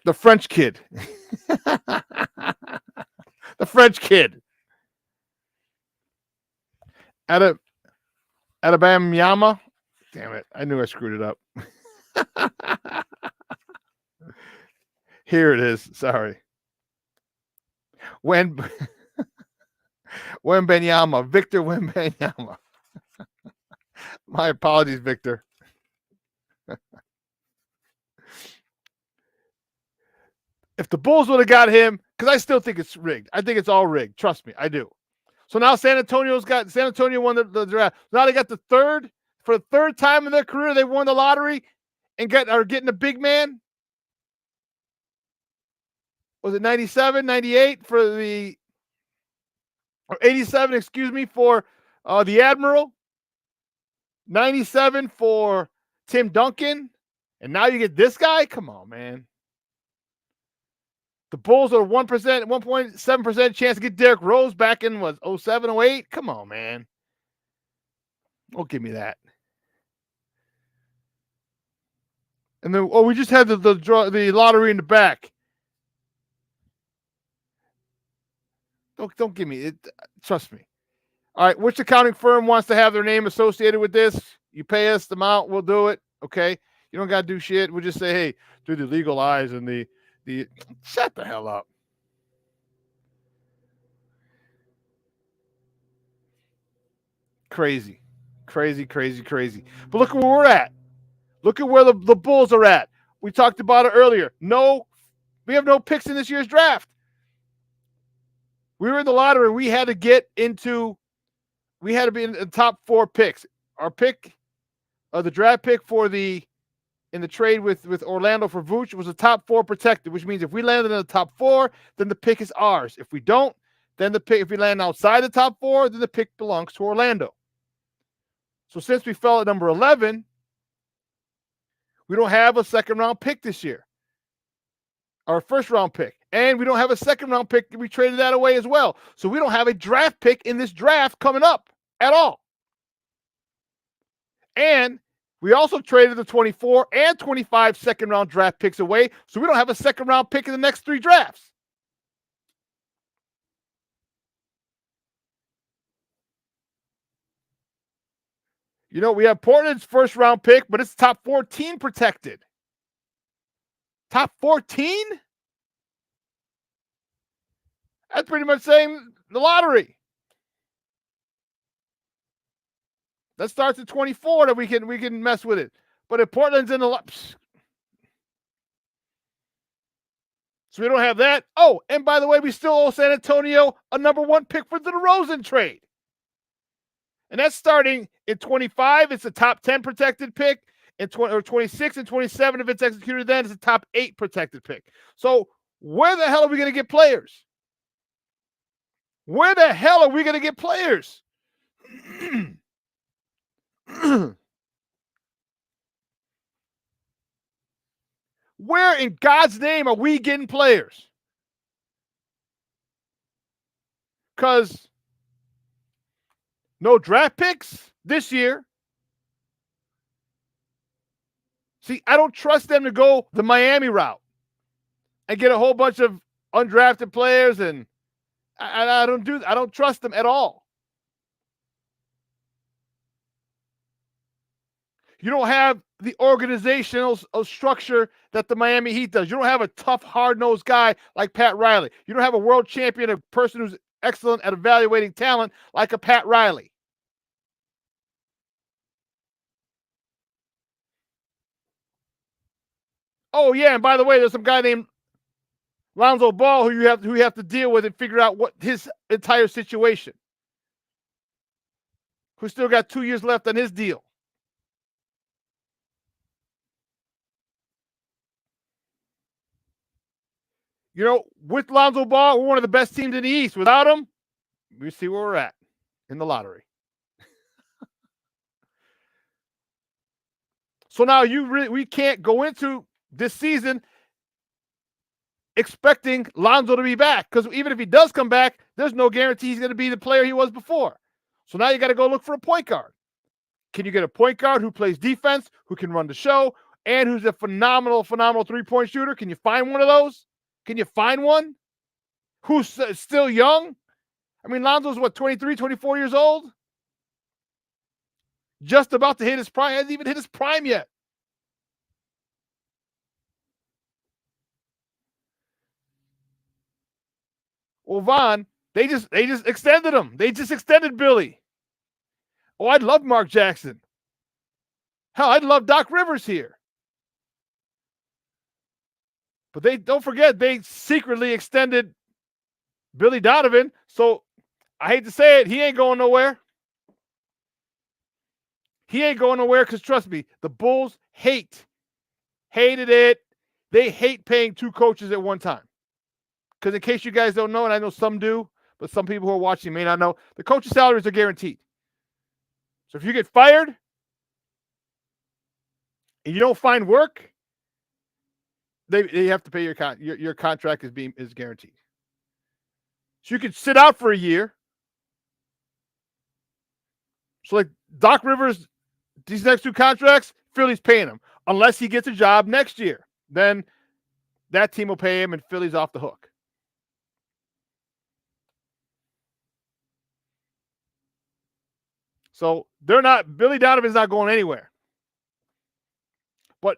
Speaker 5: The French kid. The French kid. Alabama. Damn it. I knew I screwed it up. Here it is. Sorry. Wembanyama. Victor Wembanyama. My apologies, Victor. If the Bulls would have got him, because I still think it's rigged. I think it's all rigged. Trust me, I do. So now San Antonio won the draft. Now they got for the third time in their career, they won the lottery and are getting a big man. Was it 97, 98 or 87, excuse me, for the Admiral. 97 for Tim Duncan. And now you get this guy? Come on, man. The Bulls are 1.7% chance to get Derrick Rose back in 07, 08. Come on, man. Don't give me that. And then we just had the lottery in the back. Don't give me it. Trust me. All right, which accounting firm wants to have their name associated with this? You pay us the amount, we'll do it. Okay. You don't got to do shit. We'll just say, hey, through the legal eyes and the shut the hell up. Crazy. But look at where we're at. Look at where the Bulls are at. We talked about it earlier. We have no picks in this year's draft. We were in the lottery. We had to be in the top 4 picks. Our pick, the draft pick in the trade with Orlando for Vooch was a top 4 protected, which means if we landed in the top 4, then the pick is ours. If we don't, then if we land outside the top 4, then the pick belongs to Orlando. So since we fell at number 11, we don't have a second-round pick this year. Our first-round pick. And we don't have a second-round pick. We traded that away as well. So we don't have a draft pick in this draft coming up at all. And we also traded the 24 and 25 second-round draft picks away. So we don't have a second-round pick in the next 3 drafts. We have Portland's first-round pick, but it's top 14 protected. Top 14? That's pretty much saying the lottery. That starts at 24 that we can mess with it. But if Portland's in the so we don't have that. Oh, and by the way, we still owe San Antonio a number 1 pick for the DeRozan trade. And that's starting in 25. It's a top 10 protected pick. In 26 and 27, if it's executed then, it's a top 8 protected pick. So where the hell are we going to get players? Where the hell are we going to get players? Where in God's name are we getting players? Because no draft picks this year. See, I don't trust them to go the Miami route and get a whole bunch of undrafted players, and I don't trust them at all. You don't have the organizational structure that the Miami Heat does. You don't have a tough, hard-nosed guy like Pat Riley. You don't have a world champion, a person who's excellent at evaluating talent like a Pat Riley. Oh, yeah, and by the way, there's some guy named Lonzo Ball who you have to deal with and figure out what his entire situation. Who still got 2 years left on his deal. With Lonzo Ball, we're one of the best teams in the East. Without him, we see where we're at in the lottery. So now we can't go into this season expecting Lonzo to be back, because even if he does come back, there's no guarantee he's going to be the player he was before. So now you got to go look for a point guard. Can you get a point guard who plays defense, who can run the show, and who's a phenomenal three-point shooter? Can you find one of those? Can you find one who's still young? I mean, Lonzo's 23, 24 years old? Just about to hit his prime. Hasn't even hit his prime yet. Well, Vaughn, they just extended him. They just extended Billy. Oh, I'd love Mark Jackson. Hell, I'd love Doc Rivers here. But don't forget, they secretly extended Billy Donovan. So I hate to say it, he ain't going nowhere. He ain't going nowhere because, trust me, the Bulls hated it. They hate paying 2 coaches at one time. Because in case you guys don't know, and I know some do, but some people who are watching may not know, the coach's salaries are guaranteed. So if you get fired and you don't find work, they have to pay your contract is guaranteed. So you can sit out for a year. So like Doc Rivers, these next 2 contracts, Philly's paying him. Unless he gets a job next year. Then that team will pay him and Philly's off the hook. So Billy Donovan's not going anywhere. But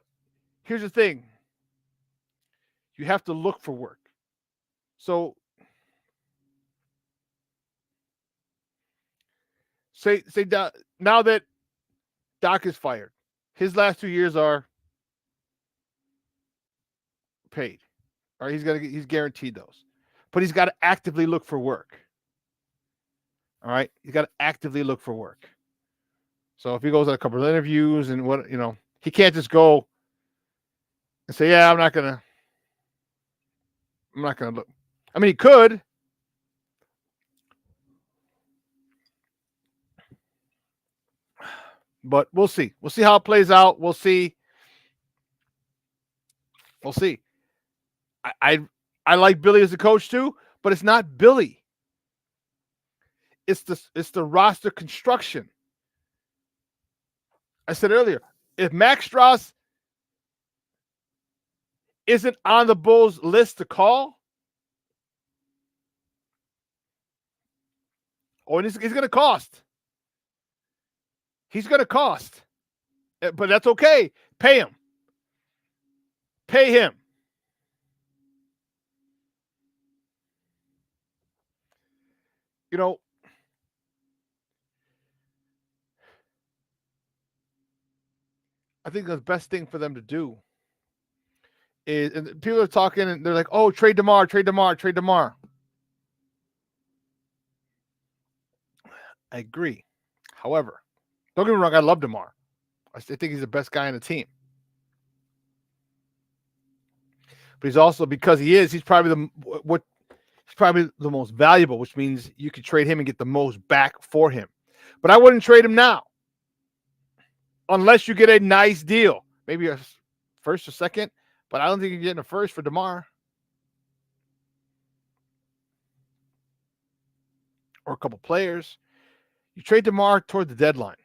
Speaker 5: here's the thing. You have to look for work. So say now that Doc is fired, his last 2 years are paid. All right, he's guaranteed those. But he's got to actively look for work. All right, he's got to actively look for work. So if he goes on a couple of interviews and he can't just go and say, "Yeah, I'm not gonna look." I mean, he could. But we'll see. We'll see how it plays out. We'll see. We'll see. I like Billy as a coach too, but it's not Billy. It's the roster construction. I said earlier, if Max Strauss isn't on the Bulls list to call, he's going to cost. He's going to cost. But that's okay. Pay him. Pay him. I think the best thing for them to do is, and people are talking and they're like, "Oh, trade DeMar, trade DeMar, trade DeMar." I agree. However, don't get me wrong, I love DeMar. I think he's the best guy on the team. But he's also, because he's probably the most valuable, which means you could trade him and get the most back for him. But I wouldn't trade him now. Unless you get a nice deal. Maybe a first or second, but I don't think you're getting a first for DeMar. Or a couple players. You trade DeMar toward the deadline.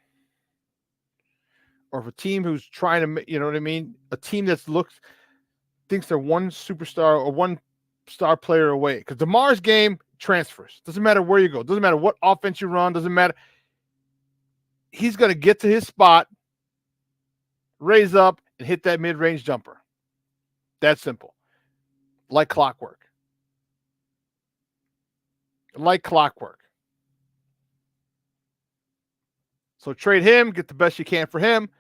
Speaker 5: Or if a team who's trying to, you know what I mean? A team that thinks they're one superstar or one star player away. Because DeMar's game transfers. Doesn't matter where you go. Doesn't matter what offense you run. Doesn't matter. He's going to get to his spot, raise up, and hit that mid-range jumper. That's simple. Like clockwork. Like clockwork. So trade him, get the best you can for him.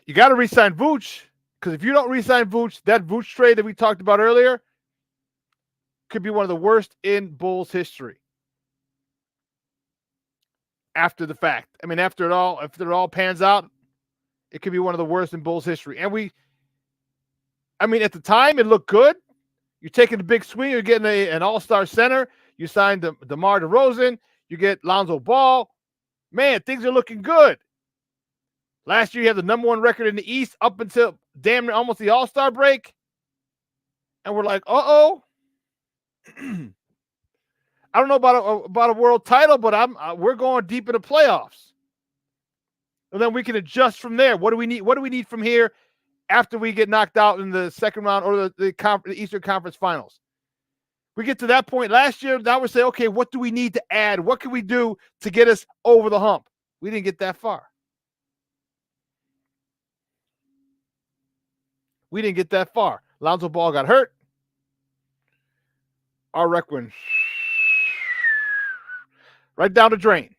Speaker 5: You got to re-sign Vooch, because if you don't re-sign Vooch, that Vooch trade that we talked about earlier could be one of the worst in Bulls history. After the fact. I mean, after it all pans out, it could be one of the worst in Bulls history. And at the time, it looked good. You're taking the big swing. You're getting an all-star center. You signed DeMar DeRozan. You get Lonzo Ball. Man, things are looking good. Last year, you had the number one record in the East up until damn near almost the all-star break. And we're like, uh-oh. I don't know about a world title, but we're going deep in the playoffs. And then we can adjust from there. What do we need? What do we need from here after we get knocked out in the second round or the Eastern Conference Finals? We get to that point last year. Now we're saying, okay, what do we need to add? What can we do to get us over the hump? We didn't get that far. We didn't get that far. Lonzo Ball got hurt. Our rec went right down the drain.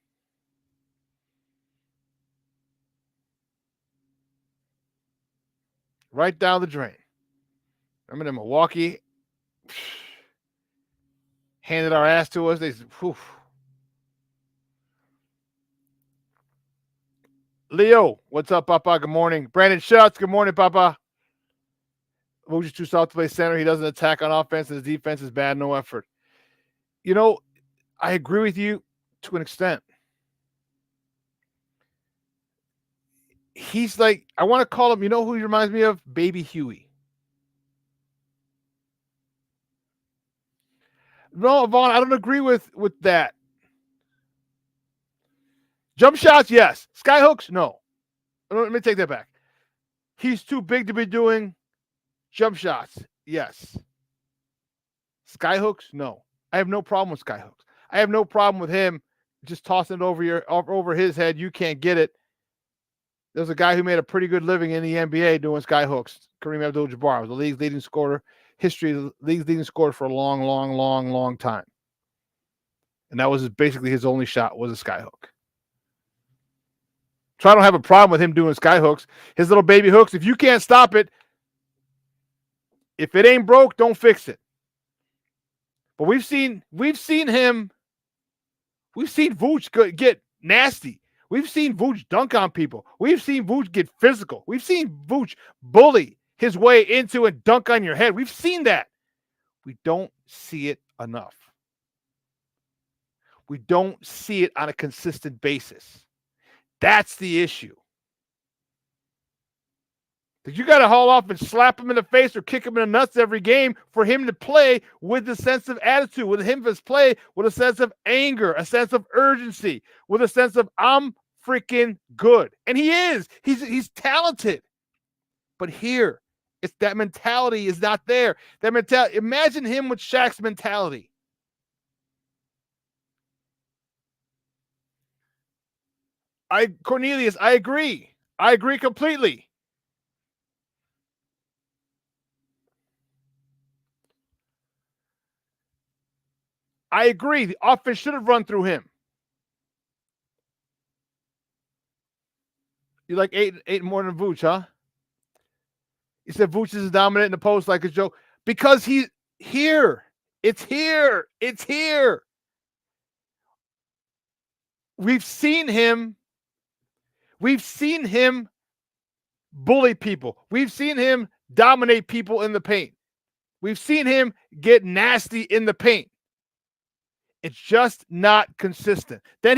Speaker 5: Right down the drain. Remember in Milwaukee handed our ass to us. They said, whew. Leo, what's up, Papa? Good morning. Brandon Schutz, good morning, Papa. Vooch is too soft to play center. He doesn't attack on offense. His defense is bad, no effort. I agree with you to an extent. He's like, I want to call him, you know who he reminds me of? Baby Huey. No, Vaughn, I don't agree with that. Jump shots, yes. Skyhooks, no. Let me take that back. He's too big to be doing jump shots, yes. Skyhooks, no. I have no problem with skyhooks. I have no problem with him just tossing it over his head. You can't get it. There's a guy who made a pretty good living in the NBA doing sky hooks. Kareem Abdul-Jabbar was the league's leading scorer. History of the league's leading scorer for a long time. And that was basically his only shot was a sky hook. So I don't have a problem with him doing sky hooks. His little baby hooks, if you can't stop it, if it ain't broke, don't fix it. But we've seen Vooch get nasty. We've seen Vooch dunk on people. We've seen Vooch get physical. We've seen Vooch bully his way into and dunk on your head. We've seen that. We don't see it enough. We don't see it on a consistent basis. That's the issue. You got to haul off and slap him in the face or kick him in the nuts every game for him to play with a sense of attitude, with him to play with a sense of anger, a sense of urgency, with a sense of I'm freaking good. And he is. He's talented. But here, it's that mentality is not there. That mentality. Imagine him with Shaq's mentality. Cornelius, I agree. I agree completely. I agree. The offense should have run through him. You like eight more than Vooch, huh? You said Vooch is dominant in the post like a joke. Because he's here. It's here. It's here. We've seen him bully people. We've seen him dominate people in the paint. We've seen him get nasty in the paint. It's just not consistent. Then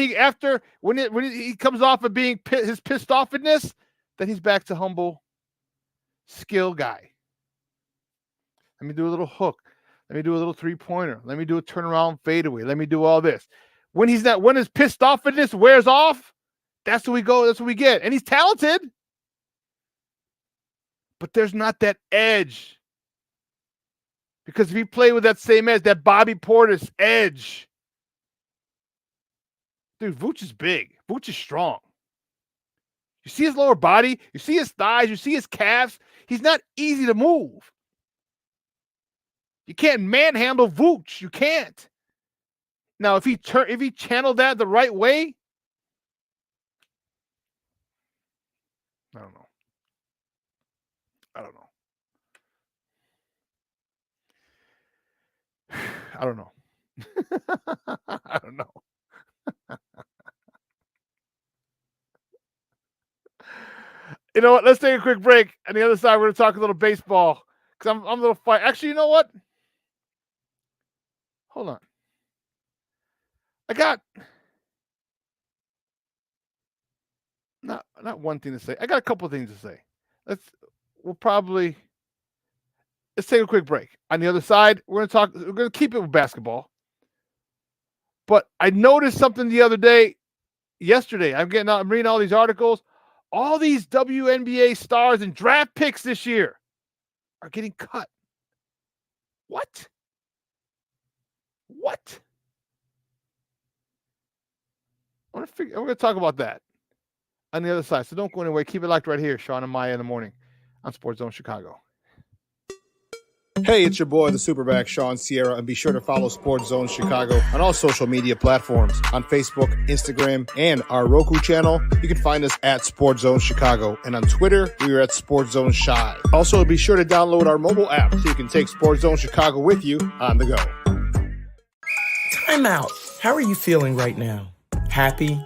Speaker 5: when he comes off of being his pissed offness, then he's back to humble skill guy. Let me do a little hook. Let me do a little 3-pointer. Let me do a turnaround fadeaway. Let me do all this. When his pissed offness wears off, that's where we go. That's what we get. And he's talented, but there's not that edge. Because if he played with that same edge, that Bobby Portis edge. Dude, Vooch is big. Vooch is strong. You see his lower body. You see his thighs. You see his calves. He's not easy to move. You can't manhandle Vooch. You can't. Now, if he channeled that the right way, I don't know. I don't know. I don't know. You know what? Let's take a quick break. On the other side, we're going to talk a little baseball because I'm a little fight. Actually, you know what? Hold on. I got not one thing to say. I got a couple of things to say. Let's take a quick break. On the other side, we're going to keep it with basketball. But I noticed something yesterday. I'm reading all these articles. All these WNBA stars and draft picks this year are getting cut. What? We're going to talk about that on the other side. So don't go anywhere. Keep it locked right here, Shawn and Maya in the morning on Sports Zone Chicago.
Speaker 13: Hey, it's your boy, the SuperBack, Shawn Sierra, and be sure to follow Sports Zone Chicago on all social media platforms, on Facebook, Instagram, and our Roku channel. You can find us at Sports Zone Chicago, and on Twitter, we are at Sports Zone Shy. Also, be sure to download our mobile app so you can take Sports Zone Chicago with you on the go.
Speaker 14: Time out. How are you feeling right now? Happy?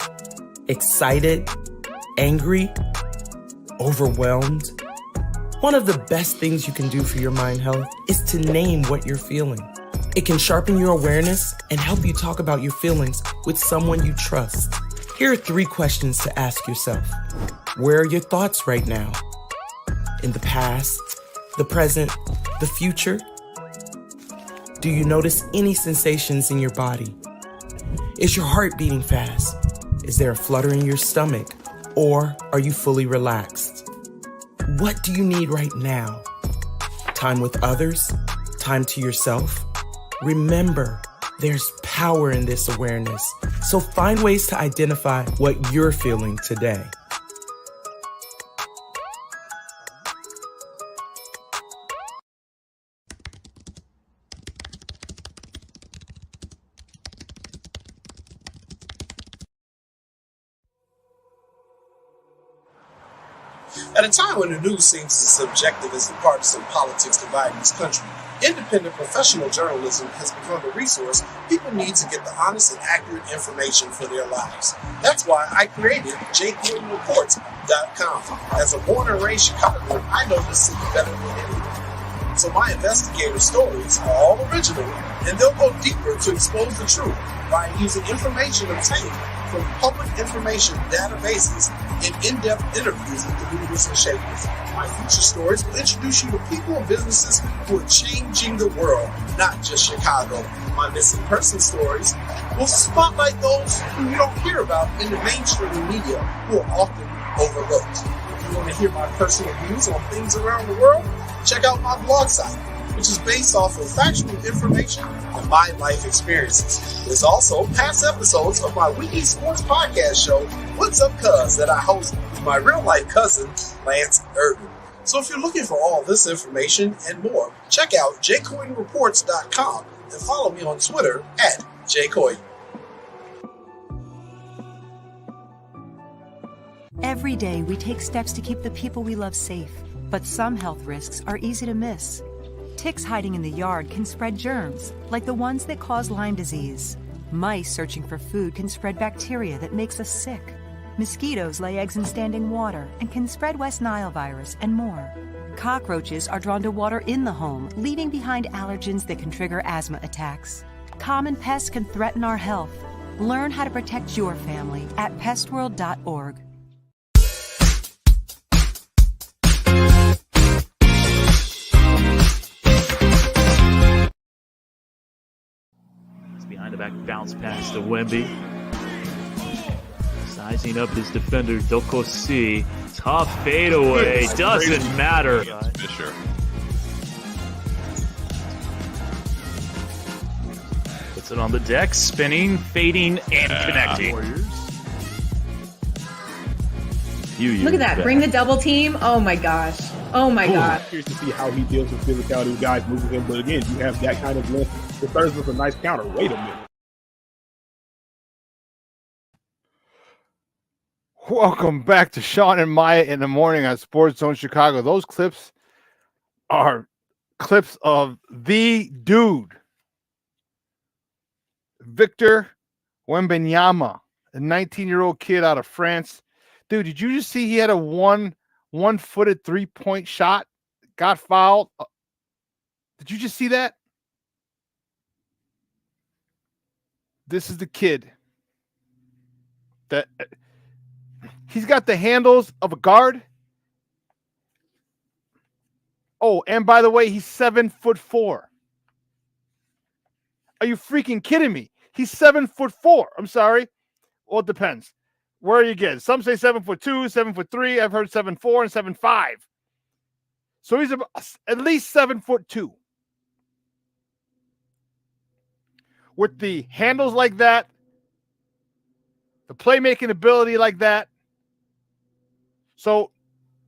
Speaker 14: Excited? Angry? Overwhelmed? One of the best things you can do for your mind health is to name what you're feeling. It can sharpen your awareness and help you talk about your feelings with someone you trust. Here are 3 questions to ask yourself. Where are your thoughts right now? In the past, the present, the future? Do you notice any sensations in your body? Is your heart beating fast? Is there a flutter in your stomach? Or are you fully relaxed? What do you need right now? Time with others? Time to yourself? Remember, there's power in this awareness. So find ways to identify what you're feeling today.
Speaker 4: At a time when the news seems as subjective as the partisan politics dividing this country, independent professional journalism has become a resource people need to get the honest and accurate information for their lives. That's why I created JCoyneReports.com. As a born and raised Chicagoan, I know this city better than anyone. So my investigative stories are all original, and they'll go deeper to expose the truth by using information obtained from public information databases and in-depth interviews with the movers and shakers. My future stories will introduce you to people and businesses who are changing the world, not just Chicago. My missing person stories will spotlight those who you don't hear about in the mainstream media who are often overlooked. If you want to hear my personal views on things around the world, check out my blog site, which is based off of factual information and my life experiences. There's also past episodes of my weekly sports podcast show, What's Up Cuz, that I host with my real-life cousin, Lance Urban. So if you're looking for all this information and more, check out jcoynereports.com and follow me on Twitter at jcoyne.
Speaker 15: Every day we take steps to keep the people we love safe, but some health risks are easy to miss. Ticks hiding in the yard can spread germs, like the ones that cause Lyme disease. Mice searching for food can spread bacteria that makes us sick. Mosquitoes lay eggs in standing water and can spread West Nile virus and more. Cockroaches are drawn to water in the home, leaving behind allergens that can trigger asthma attacks. Common pests can threaten our health. Learn how to protect your family at pestworld.org.
Speaker 16: Behind the back bounce pass to Wemby. Sizing up his defender, Dokosi. Tough fadeaway. Doesn't matter.
Speaker 8: Yeah, sure.
Speaker 16: Puts it on the deck, spinning, fading, and connecting.
Speaker 17: Look at that. Bring the double team. Oh my gosh. Oh my God.
Speaker 22: Curious to see how he deals with physicality with guys moving him. But again, you have that kind of length. The third was a nice counter. Wait a minute.
Speaker 5: Welcome back to Shawn and Maya in the morning on Sports Zone Chicago. Those clips are clips of the dude, Victor Wembanyama, a 19-year-old kid out of France. Dude, did you just see he had a one-footed three-point shot? Got fouled. Did you just see that? This is the kid that he's got the handles of a guard. Oh, and by the way, he's 7'4". Are you freaking kidding me? He's 7'4". I'm sorry. Well, it depends. Where you get? Some say 7'2", 7'3". I've heard 7'4" and 7'5". So he's at least 7'2". With the handles like that, the playmaking ability like that. So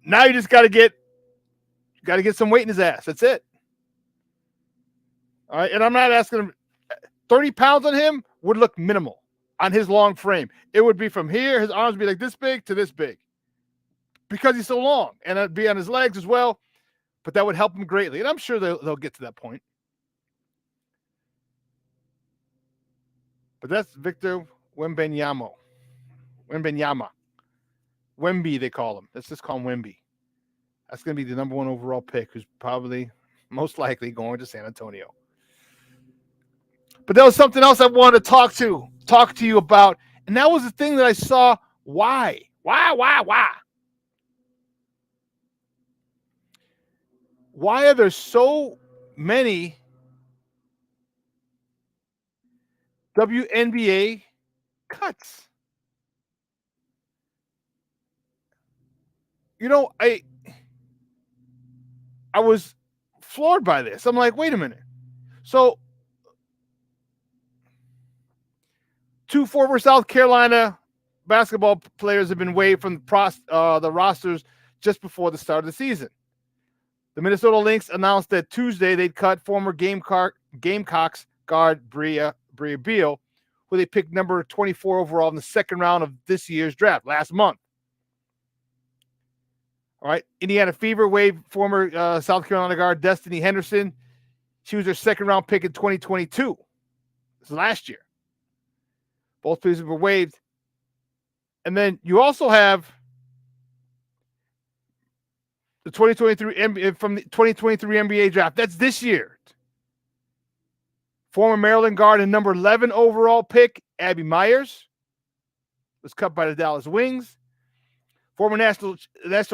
Speaker 5: now you just got to get some weight in his ass. That's it. All right, and I'm not asking him. 30 pounds on him would look minimal on his long frame. It would be from here, his arms would be like this big to this big because he's so long, and it'd be on his legs as well. But that would help him greatly, and I'm sure they'll get to that point. But that's Victor Wembanyama. Wemby, they call him. Let's just call him Wemby. That's going to be the number 1 overall pick, who's probably most likely going to San Antonio. But there was something else I wanted to talk to you about, and that was the thing that I saw. Why? Why are there so many WNBA cuts? You know, I was floored by this. I'm like, wait a minute. So 2 former South Carolina basketball players have been waived from the rosters just before the start of the season. The Minnesota Lynx announced that Tuesday they'd cut former Gamecocks guard Bria Beal, who they picked number 24 overall in the second round of this year's draft last month. All right. Indiana Fever waived former South Carolina guard Destiny Henderson. She was their second-round pick in 2022. This is last year. Both pieces were waived. And then you also have the 2023 NBA, from the 2023 NBA draft. That's this year. Former Maryland guard and number 11 overall pick, Abby Myers, was cut by the Dallas Wings. Former national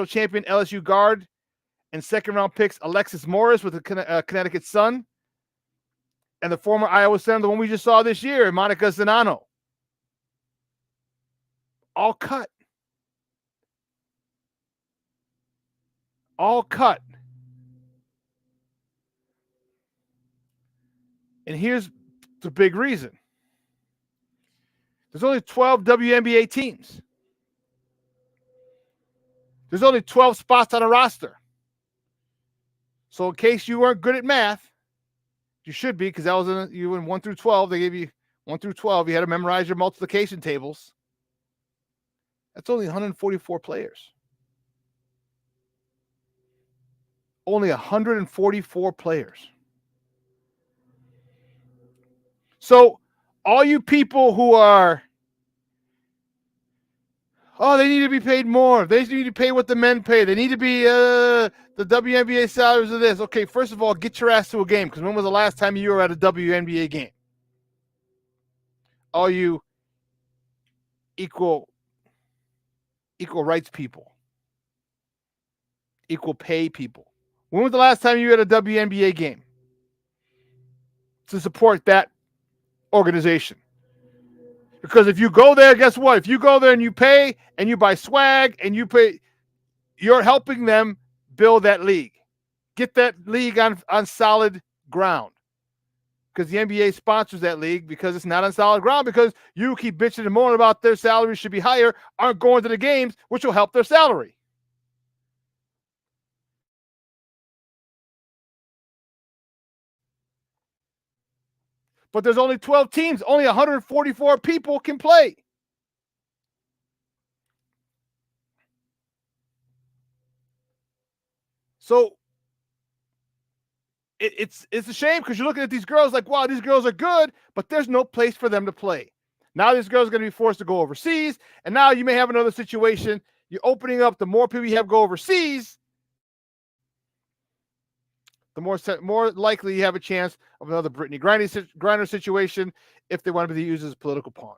Speaker 5: champion LSU guard and second-round picks Alexis Morris with the Connecticut Sun. And the former Iowa Senator, the one we just saw this year, Monica Zanano. All cut. All cut. And here's the big reason. There's only 12 WNBA teams. There's only 12 spots on a roster. So in case you weren't good at math, you should be, because that was you in 1 through 12. They gave you 1 through 12. You had to memorize your multiplication tables. That's only 144 players. Only 144 players. So all you people who are, they need to be paid more. They need to pay what the men pay. They need to be the WNBA salaries of this. Okay, first of all, get your ass to a game, because when was the last time you were at a WNBA game? All you equal rights people, equal pay people. When was the last time you were at a WNBA game to support that organization? Because if you go there, guess what? If you go there and you pay and you buy swag and you pay, you're helping them build that league. Get that league on solid ground. Because the NBA sponsors that league, because it's not on solid ground, because you keep bitching and moaning about their salaries should be higher, aren't going to the games, which will help their salary. But there's only 12 teams. Only 144 people can play. So it's a shame, because you're looking at these girls like, wow, these girls are good, but there's no place for them to play. Now these girls are going to be forced to go overseas, and now you may have another situation. You're opening up, the more people you have go overseas, the more likely you have a chance of another Brittany Griner situation if they want to be used as a political pawn.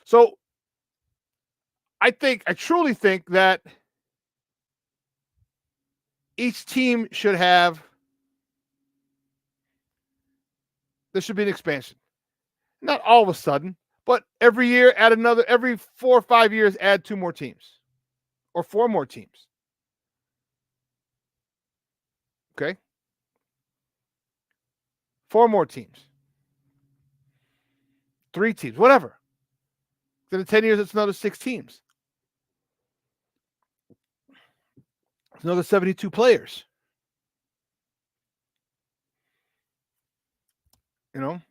Speaker 5: So I truly think that each team should have, there should be an expansion. Not all of a sudden, but every year every 4 or 5 years, add 2 more teams or 4 more teams. Okay. 4 more teams. 3 teams, whatever. Then in 10 years, it's another 6 teams. It's another 72 players. You know?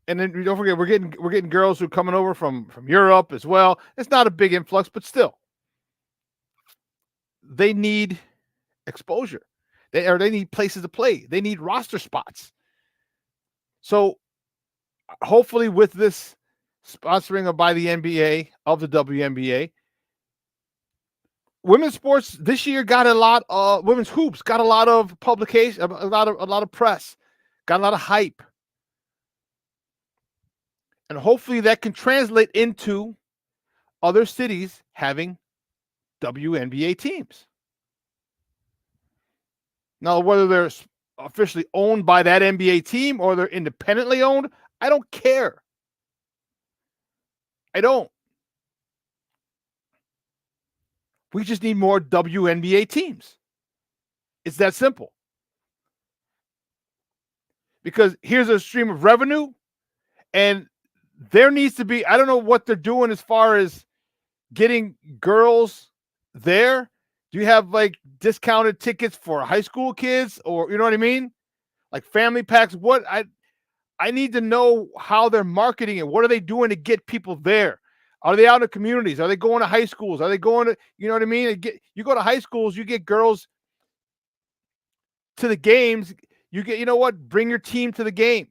Speaker 5: And then don't forget, we're getting girls who are coming over from Europe as well. It's not a big influx, but still, they need exposure. They need places to play. They need roster spots. So hopefully, with this sponsoring by the NBA of the WNBA, women's sports this year got a lot of women's hoops, got a lot of publication, a lot of press, got a lot of hype. And hopefully that can translate into other cities having WNBA teams. Now, whether they're officially owned by that NBA team or they're independently owned, I don't care. I don't. We just need more WNBA teams. It's that simple. Because here's a stream of revenue, and there needs to be, I don't know what they're doing as far as getting girls there. Do you have like discounted tickets for high school kids, or you know what I mean? Like family packs? I need to know how they're marketing it. What are they doing to get people there? Are they out in the communities? Are they going to high schools? Are they going to, you know what I mean? You go to high schools, you get girls to the games. You get, you know what? Bring your team to the game.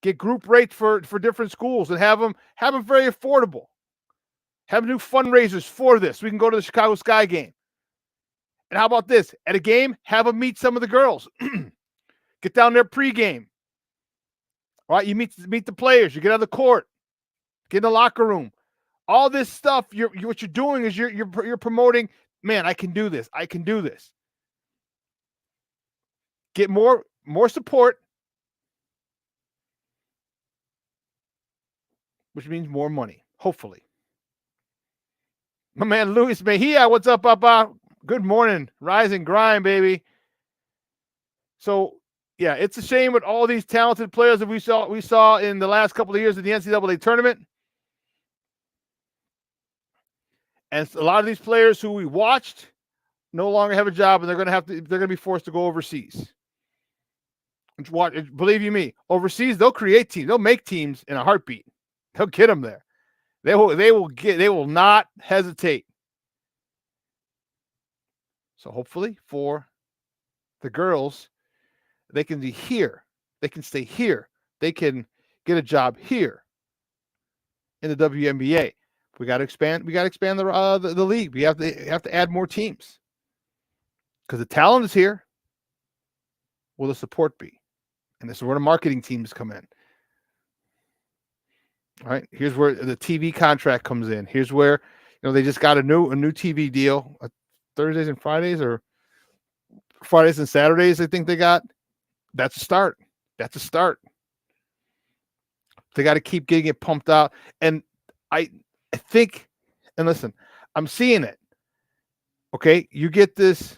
Speaker 5: Get group rates for different schools and have them very affordable. Have new fundraisers for this. We can go to the Chicago Sky game. And how about this? At a game, have them meet some of the girls. Get down there pregame. All right, you meet the players. You get on the court. Get in the locker room. All this stuff, what you're doing is you're promoting, man, I can do this. I can do this. Get more support, which means more money, hopefully. My man Luis Mejia, what's up, Papa? Good morning. Rise and grind, baby. So, yeah, it's a shame with all these talented players that we saw in the last couple of years of the NCAA tournament. And a lot of these players who we watched no longer have a job, and they're going to be forced to go overseas. Believe you me, overseas they'll create teams, they'll make teams in a heartbeat. They'll get them there. They will not hesitate. So hopefully for the girls, they can be here. They can stay here. They can get a job here in the WNBA. We got to expand. We got to expand the league. We have to add more teams because the talent is here. Will the support be? And this is where the marketing teams come in. All right. Here's where the TV contract comes in. Here's where they just got a new TV deal. Thursdays and Fridays, or Fridays and Saturdays. I think they got. That's a start. That's a start. They got to keep getting it pumped out. And I think, and listen, I'm seeing it. Okay, you get this.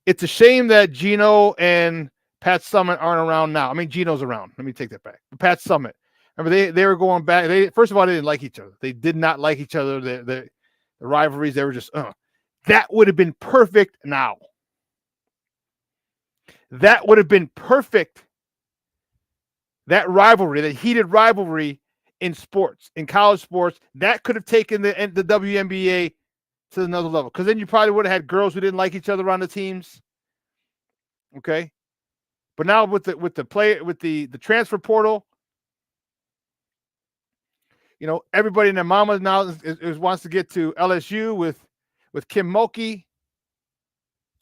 Speaker 5: It's a shame that Gino and Pat Summitt aren't around now. I mean, Gino's around. Let me take that back. Pat Summitt. Remember, they were going back. First of all, they didn't like each other. They did not like each other. The rivalries, they were just, That would have been perfect now. That would have been perfect. That rivalry, that heated rivalry in sports, in college sports, that could have taken the WNBA to another level. Because then you probably would have had girls who didn't like each other on the teams. Okay, but now with the transfer portal, everybody and their mama now wants to get to LSU with Kim Mulkey.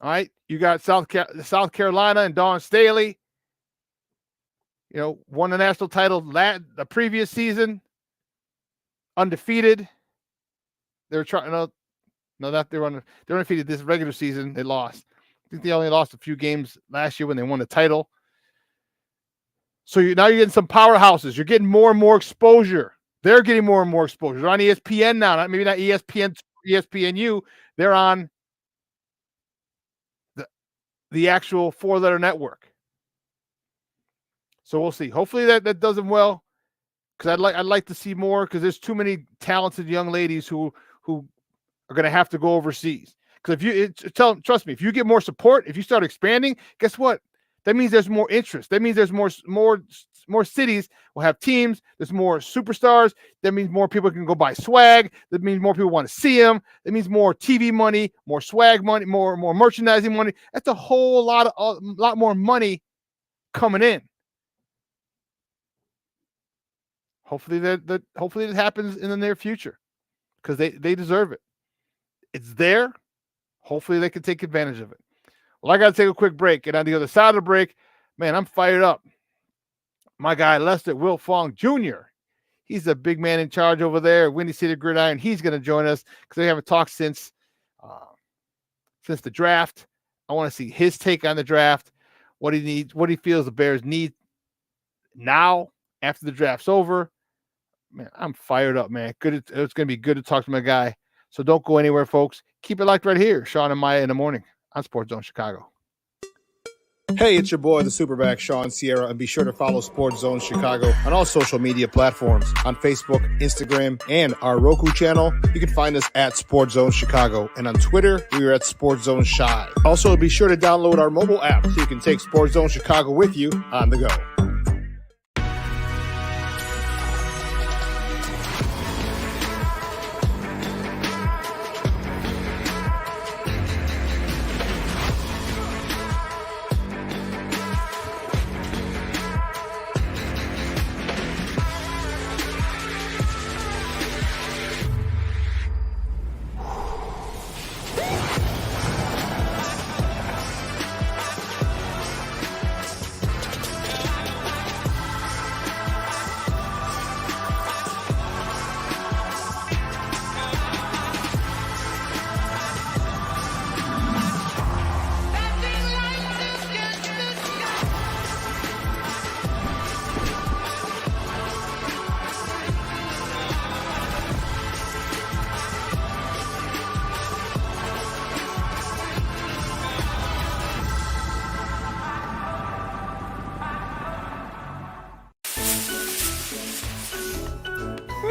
Speaker 5: All right, you got South Carolina and Dawn Staley. Won the national title the previous season, undefeated. They were trying. They're undefeated this regular season. They lost. I think they only lost a few games last year when they won the title. So now you're getting some powerhouses. You're getting more and more exposure. They're getting more and more exposure. They're on ESPN now. Maybe not ESPN, ESPNU. They're on the actual 4-letter network. So we'll see. Hopefully that does them well, because I'd like to see more, because there's too many talented young ladies who are going to have to go overseas. Because trust me, if you get more support, if you start expanding, guess what? That means there's more interest. That means there's more cities will have teams. There's more superstars. That means more people can go buy swag. That means more people want to see them. That means more TV money, more swag money, more merchandising money. That's a whole lot more money coming in. Hopefully that happens in the near future, because they deserve it. It's there. Hopefully they can take advantage of it. Well, I got to take a quick break. And on the other side of the break, man, I'm fired up. My guy, Lester Will Fong Jr., he's the big man in charge over there at Windy City Gridiron. He's going to join us, because they haven't talked since the draft. I want to see his take on the draft, what he needs, what he feels the Bears need now after the draft's over. Man, I'm fired up, man. It's going to be good to talk to my guy. So don't go anywhere, folks. Keep it locked right here. Shawn and Maya in the morning on Sports Zone Chicago.
Speaker 13: Hey, it's your boy, the SuperBack, Shawn Sierra, and be sure to follow Sports Zone Chicago on all social media platforms, on Facebook, Instagram, and our Roku channel. You can find us at Sports Zone Chicago, and on Twitter, we are at Sports Zone Shy. Also, be sure to download our mobile app so you can take Sports Zone Chicago with you on the go.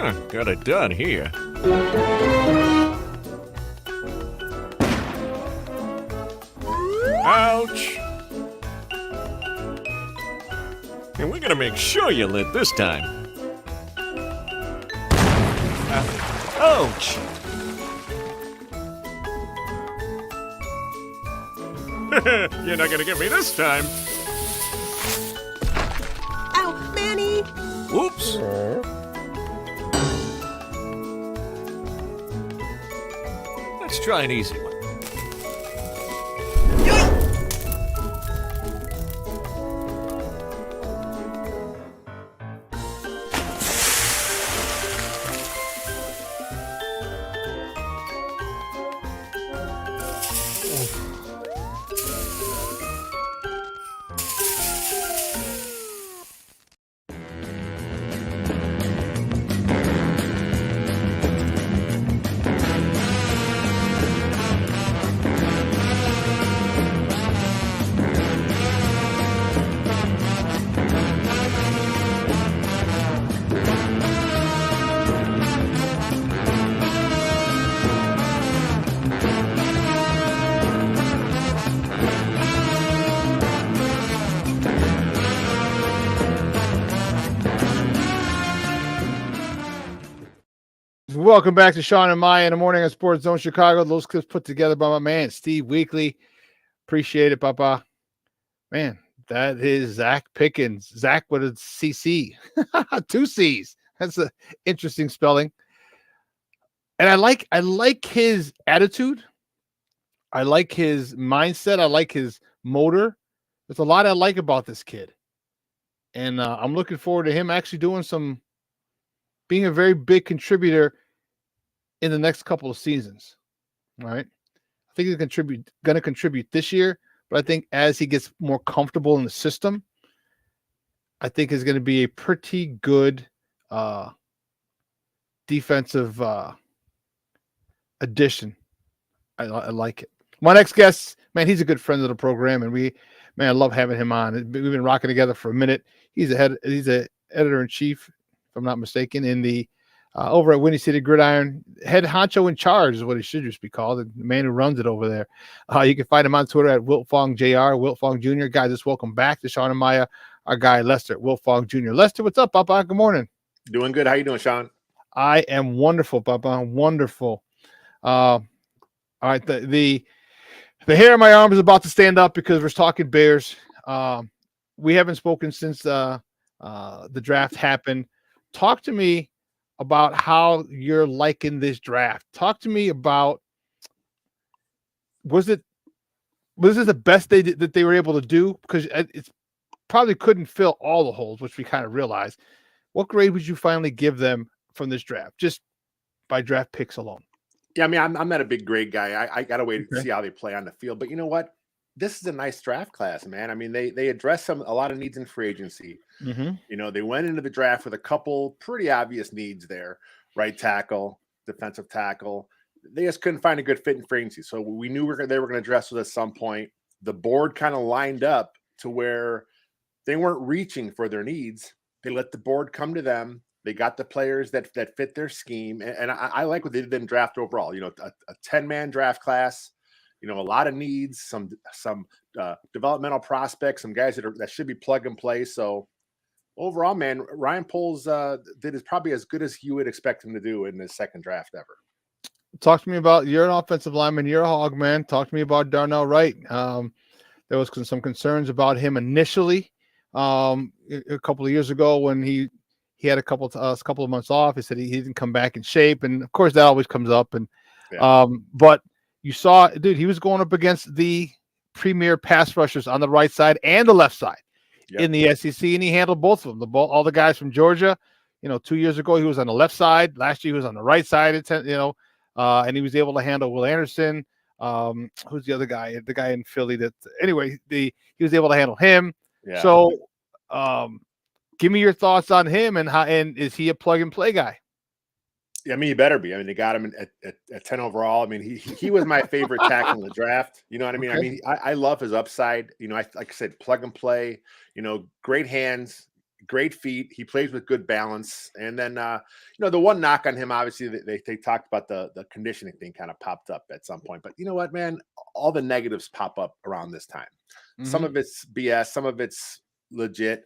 Speaker 6: Got it done here. Ouch! And we're gonna make sure you lit this time. Ouch! You're not gonna get me this time.
Speaker 7: Ow, Manny!
Speaker 6: Oops. Let's try an easy one.
Speaker 5: Welcome back to Shawn and Maya in the morning on Sports Zone Chicago. Those clips put together by my man Steve Weekly. Appreciate it, Papa. Man, that is Zach Pickens. Zach with a CC, 2 C's. That's an interesting spelling. And I like his attitude. I like his mindset. I like his motor. There's a lot I like about this kid, and I'm looking forward to him actually being a very big contributor in the next couple of seasons. All right. I think he's going to contribute this year, but I think as he gets more comfortable in the system, I think is going to be a pretty good defensive addition. I like it. My next guest, man, he's a good friend of the program, and I love having him on. We've been rocking together for a minute. He's a editor-in-chief, if I'm not mistaken, in the over at Windy City Gridiron. Head honcho in charge is what he should just be called, the man who runs it over there. You can find him on Twitter at Wiltfong Jr., Wiltfong Jr. Guys, just welcome back to Shawn and Maya, our guy Lester at Wiltfong Jr. Lester, what's up, Papa? Good morning.
Speaker 10: Doing good. How you doing, Shawn?
Speaker 5: I am wonderful, Papa. Wonderful. All right, the hair on my arm is about to stand up because we're talking Bears. We haven't spoken since the draft happened. Talk to me about how you're liking this draft. Talk to me about, was this the best that they were able to do? Because it probably couldn't fill all the holes, which we kind of realized. What grade would you finally give them from this draft, just by draft picks alone?
Speaker 10: Yeah, I mean, I'm not a big grade guy. I got to wait to see how they play on the field. But you know what? This is a nice draft class, man. I mean, they address a lot of needs in free agency.
Speaker 5: Mm-hmm.
Speaker 10: You know, they went into the draft with a couple pretty obvious needs there. Right tackle, defensive tackle. They just couldn't find a good fit in free agency. So we knew they were going to address it at some point. The board kind of lined up to where they weren't reaching for their needs. They let the board come to them. They got the players that fit their scheme. And I like what they did in draft overall. You know, a 10-man draft class. You know, a lot of needs, some developmental prospects, some guys that should be plug and play. So overall, man, Ryan Poles did probably as good as you would expect him to do in his second draft ever.
Speaker 5: Talk to me about, you're an offensive lineman, you're a hog man. Talk to me about Darnell Wright. There was some concerns about him initially a couple of years ago when he had a couple of months off. He said he didn't come back in shape, and of course that always comes up. And but you saw, dude, he was going up against the premier pass rushers on the right side and the left side in the SEC, and he handled both of them. All the guys from Georgia, 2 years ago, he was on the left side. Last year, he was on the right side, and he was able to handle Will Anderson. Who's the other guy? The guy in Philly he was able to handle him.
Speaker 10: Yeah.
Speaker 5: So give me your thoughts on him, and is he a plug and play guy?
Speaker 10: Yeah, I mean, he better be. I mean, they got him at 10 overall. I mean, he was my favorite tackle in the draft. You know what I mean? Okay. I mean, I love his upside. Like I said, plug and play. Great hands. great feet. He plays with good balance. And then, the one knock on him, obviously, they talked about the conditioning thing kind of popped up at some point. But you know what, man? All the negatives pop up around this time. Some of it's BS, some of it's legit.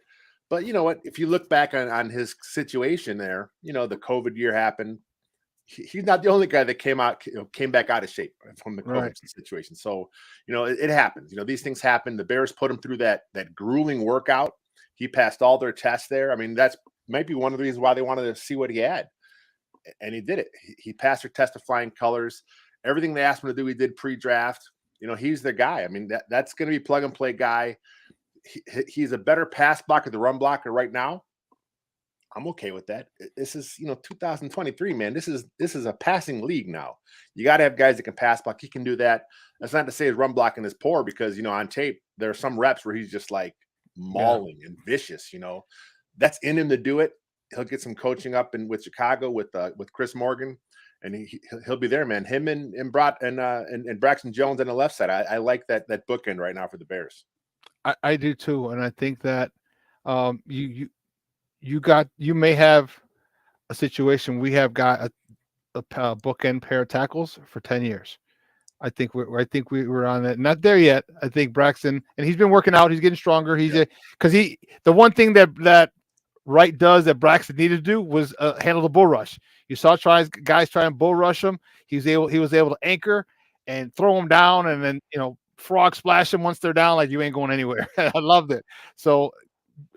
Speaker 10: But you know what? If you look back on his situation there, the COVID year happened. He's not the only guy that came back out of shape from the COVID situation. So, it happens. These things happen. The Bears put him through that grueling workout. He passed all their tests there. I mean, that's might be one of the reasons why they wanted to see what he had. And he did it. He passed their test of flying colors. Everything they asked him to do, he did pre-draft. He's the guy. I mean, that's going to be plug and play guy. He's a better pass blocker, the run blocker right now. I'm okay with that. This is, 2023, man. This is a passing league now. You got to have guys that can pass block. He can do that. That's not to say his run blocking is poor because, on tape, there are some reps where he's just like mauling and vicious, That's in him to do it. He'll get some coaching up with Chicago with Chris Morgan, and he'll be there, man. Him and Braxton Jones on the left side. I like that bookend right now for the Bears.
Speaker 5: I do too, and I think that you may have a situation. We have got a bookend pair of tackles for 10 years. I think we're on that. Not there yet. I think Braxton, and he's been working out. He's getting stronger. The one thing that Wright does that Braxton needed to do was handle the bull rush. You saw guys try and bull rush him. He was able to anchor and throw him down, and then frog splash them once they're down, like you ain't going anywhere. I loved it. So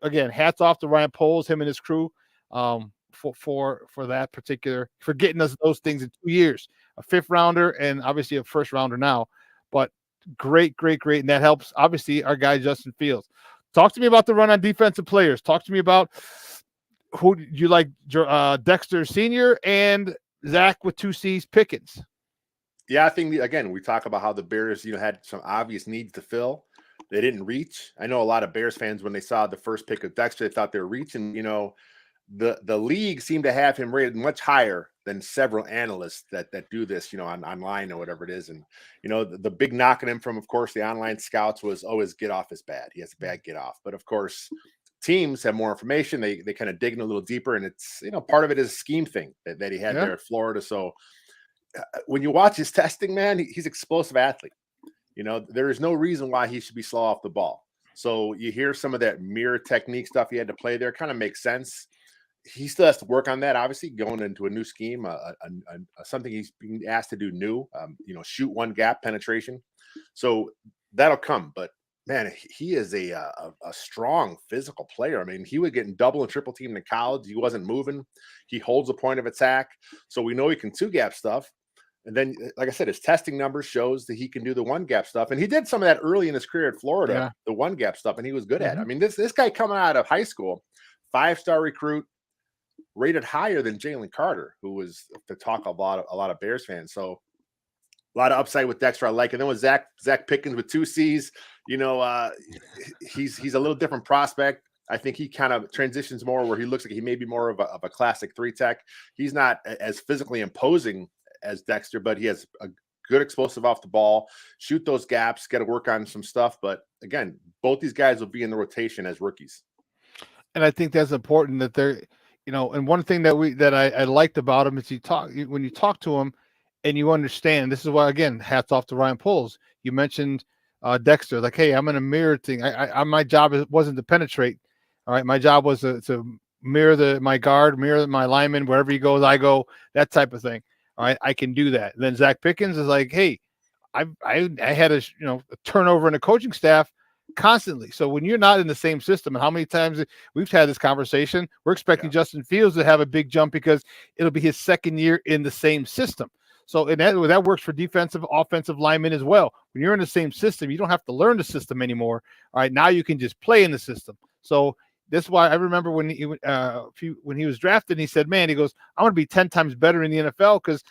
Speaker 5: again, hats off to Ryan Poles, him and his crew, for that particular, for getting us those things in 2 years, a 5th rounder and obviously a 1st rounder now. But great, and that helps obviously our guy Justin Fields. Talk to me about the run on defensive players. Talk to me about who you like, Dexter Sr. and Zach with 2 C's Pickens.
Speaker 10: Yeah, I think, again, we talk about how the Bears, had some obvious needs to fill. They didn't reach. I know a lot of Bears fans, when they saw the first pick of Dexter, they thought they were reaching. The league seemed to have him rated much higher than several analysts that do this, online or whatever it is. And, the big knock on him from, of course, the online scouts was, his get off is bad. He has a bad get off. But, of course, teams have more information. They kind of dig in a little deeper. And it's, part of it is a scheme thing that he had there at Florida. So, when you watch his testing, man, he's an explosive athlete. There is no reason why he should be slow off the ball. So you hear some of that mirror technique stuff he had to play there. Kind of makes sense. He still has to work on that, obviously, going into a new scheme, something he's being asked to do new, shoot one gap penetration. So that'll come. But, man, he is a strong physical player. I mean, he would get in double and triple team in college. He wasn't moving. He holds a point of attack. So we know he can 2-gap stuff. And then, like I said, his testing numbers shows that he can do the 1-gap stuff. And he did some of that early in his career at Florida, the 1-gap stuff, and he was good at it. I mean, this guy coming out of high school, 5-star recruit, rated higher than Jalen Carter, who was the talk of a lot of Bears fans. So a lot of upside with Dexter. I like it. And then with Zach Pickens with 2 C's, he's a little different prospect. I think he kind of transitions more where he looks like he may be more of a classic 3-tech. He's not as physically imposing as Dexter, but he has a good explosive off the ball, shoot those gaps, got to work on some stuff. But again, both these guys will be in the rotation as rookies.
Speaker 5: And I think that's important that they're, and one thing that I liked about him is when you talk to him and you understand, this is why, again, hats off to Ryan Poles. You mentioned Dexter, like, hey, I'm in a mirror thing. My job wasn't to penetrate. All right. My job was to mirror my guard, mirror my lineman, wherever he goes, I go, that type of thing. All right, I can do that. And then Zach Pickens is like, hey, I had a turnover in the coaching staff constantly. So when you're not in the same system, and how many times we've had this conversation, we're expecting Justin Fields to have a big jump because it'll be his 2nd year in the same system. So and that works for defensive, offensive linemen as well. When you're in the same system, you don't have to learn the system anymore. All right, now you can just play in the system. So this is why I remember when he was drafted, and he said, man, he goes, I'm going to be 10 times better in the NFL because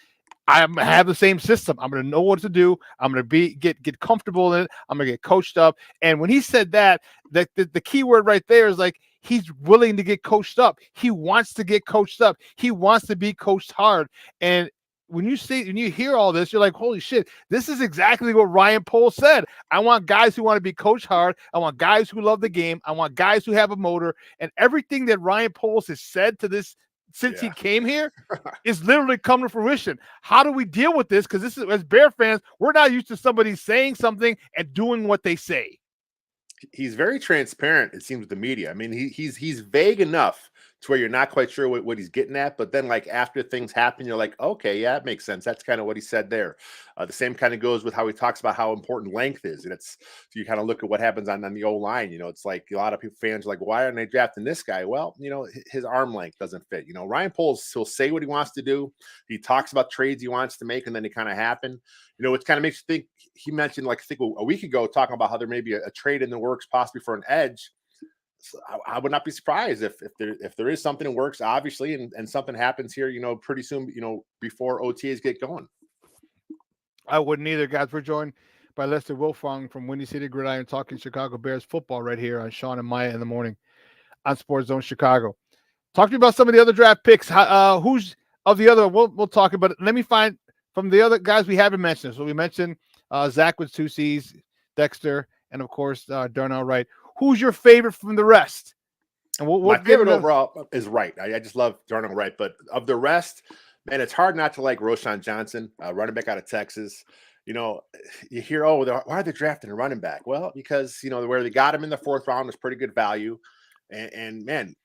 Speaker 5: I have the same system. I'm going to know what to do. I'm going to get comfortable in it. I'm going to get coached up. And when he said that the key word right there is like, he's willing to get coached up. He wants to get coached up. He wants to be coached hard. And when you hear all this, you're like, holy shit, this is exactly what Ryan Poles said. I want guys who want to be coached hard. I want guys who love the game. I want guys who have a motor. And everything that Ryan Poles has said to this since he came here is literally come to fruition. How do we deal with this? Because this is, as Bear fans, we're not used to somebody saying something and doing what they say.
Speaker 10: He's very transparent, it seems, with the media. I mean, he's vague enough to where you're not quite sure what he's getting at, but then like after things happen, you're like, okay, yeah, it makes sense. That's kind of what he said there. The same kind of goes with how he talks about how important length is, and it's so you kind of look at what happens on the O line. You know, it's like a lot of people, fans are like, why aren't they drafting this guy? Well, you know, his arm length doesn't fit. You know, Ryan Poles, he'll say what he wants to do. He talks about trades he wants to make, and then they kind of happen. You know, it kind of makes you think. He mentioned, like I think a week ago, talking about how there may be a trade in the works, possibly for an edge. So I would not be surprised if there is something that works, obviously, and something happens here, you know, pretty soon, you know, before OTAs get going.
Speaker 5: I wouldn't either, guys. We're joined by Lester Wilfong from Windy City Gridiron, talking Chicago Bears football right here on Shawn and Maya in the morning on Sports Zone Chicago. Talk to me about some of the other draft picks. Who's of the other? We'll talk about it. Let me find from the other guys we haven't mentioned. So we mentioned Zach with 2 C's, Dexter, and of course Darnell Wright. Who's your favorite from the rest? And
Speaker 10: my favorite overall is Wright. I just love Darnell Wright, but of the rest, man, it's hard not to like Roschon Johnson, running back out of Texas. You know, you hear, oh, why are they drafting a running back? Well, because, you know, where they got him in the 4th round is pretty good value. And man,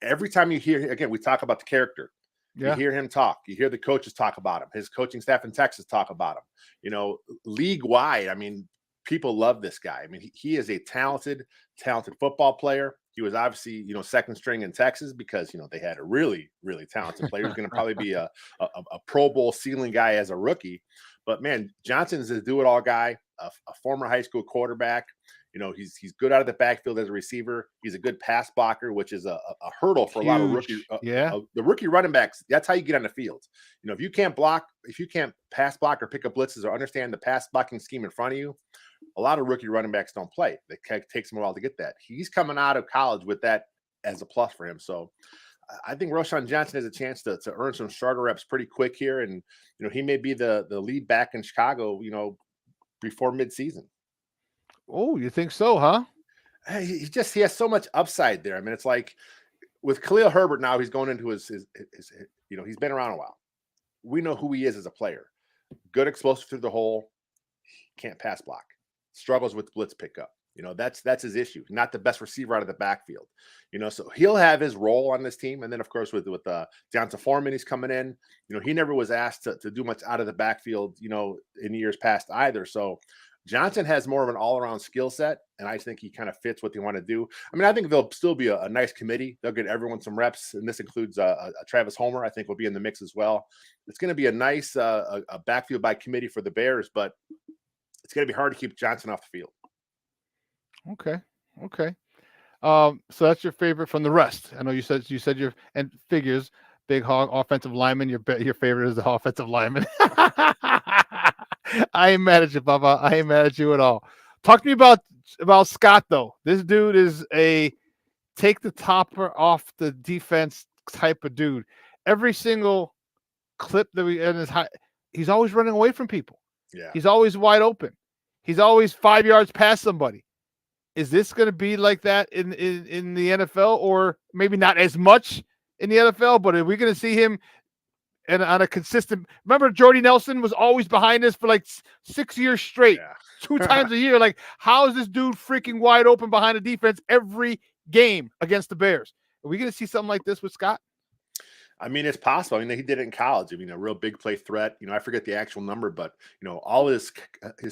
Speaker 10: every time you hear, again, we talk about the character. Yeah. You hear him talk. You hear the coaches talk about him. His coaching staff in Texas talk about him. You know, league wide, I mean, people love this guy. I mean, he is a talented football player. He was obviously, you know, 2nd string in Texas because, you know, they had a really, really talented player. He's going to probably be a Pro Bowl ceiling guy as a rookie. But man, Johnson's a do-it-all guy, a former high school quarterback. You know, he's good out of the backfield as a receiver. He's a good pass blocker, which is a hurdle for a lot of rookie. The rookie running backs. That's how you get on the field. You know, if you can't pass block or pick up blitzes or understand the pass blocking scheme in front of you, a lot of rookie running backs don't play. It takes them a while to get that. He's coming out of college with that as a plus for him. So I think Roschon Johnson has a chance to earn some starter reps pretty quick here. And, you know, he may be the lead back in Chicago, you know, before midseason.
Speaker 5: Oh, you think so, huh?
Speaker 10: He has so much upside there. I mean, it's like with Khalil Herbert now, he's going into his you know, he's been around a while. We know who he is as a player. Good explosive through the hole. Can't pass block. Struggles with blitz pickup. You know, that's his issue. Not the best receiver out of the backfield. You know, so he'll have his role on this team. And then, of course, with Deonta Foreman, he's coming in. You know, he never was asked to do much out of the backfield, you know, in years past either. So Johnson has more of an all-around skill set, and I think he kind of fits what they want to do. I mean, I think there'll still be a nice committee. They'll get everyone some reps, and this includes a Travis Homer, I think, will be in the mix as well. It's going to be a nice a backfield by committee for the Bears, but it's going to be hard to keep Johnson off the field.
Speaker 5: Okay. So that's your favorite from the rest. I know you said your and figures big hog offensive lineman. Your favorite is the offensive lineman. I ain't mad at you, Bubba. I ain't mad at you at all. Talk to me about Scott though. This dude is a take the topper off the defense type of dude. Every single clip that we in his he's always running away from people.
Speaker 10: Yeah,
Speaker 5: he's always wide open. He's always 5 yards past somebody. Is this going to be like that in the NFL, or maybe not as much in the NFL? But are we going to see him on a consistent? Remember, Jordy Nelson was always behind us for like 6 years straight, 2 times a year. Like, how is this dude freaking wide open behind the defense every game against the Bears? Are we going to see something like this with Scott?
Speaker 10: I mean, it's possible. I mean, he did it in college. I mean, a real big play threat. You know, I forget the actual number, but, you know, all his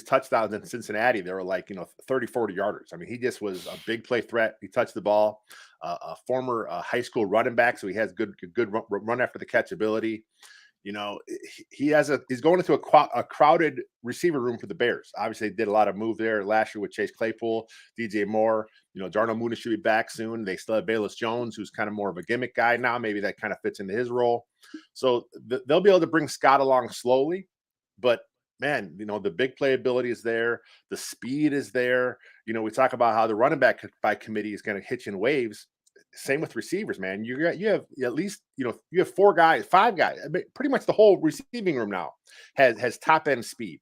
Speaker 10: touchdowns in Cincinnati, they were like, you know, 30, 40 yarders. I mean, he just was a big play threat. He touched the ball. A former high school running back, so he has good run after the catch ability. You know, he's going into a crowded receiver room for the Bears. Obviously, they did a lot of move there last year with Chase Claypool, DJ Moore. You know, Darnell Mooney should be back soon. They still have Bayless Jones, who's kind of more of a gimmick guy now. Maybe that kind of fits into his role. So they'll be able to bring Scott along slowly. But, man, you know, the big playability is there. The speed is there. You know, we talk about how the running back by committee is going to hitch in waves. same with receivers, man. You have at least, you have 5 guys. I mean, pretty much the whole receiving room now has top end speed.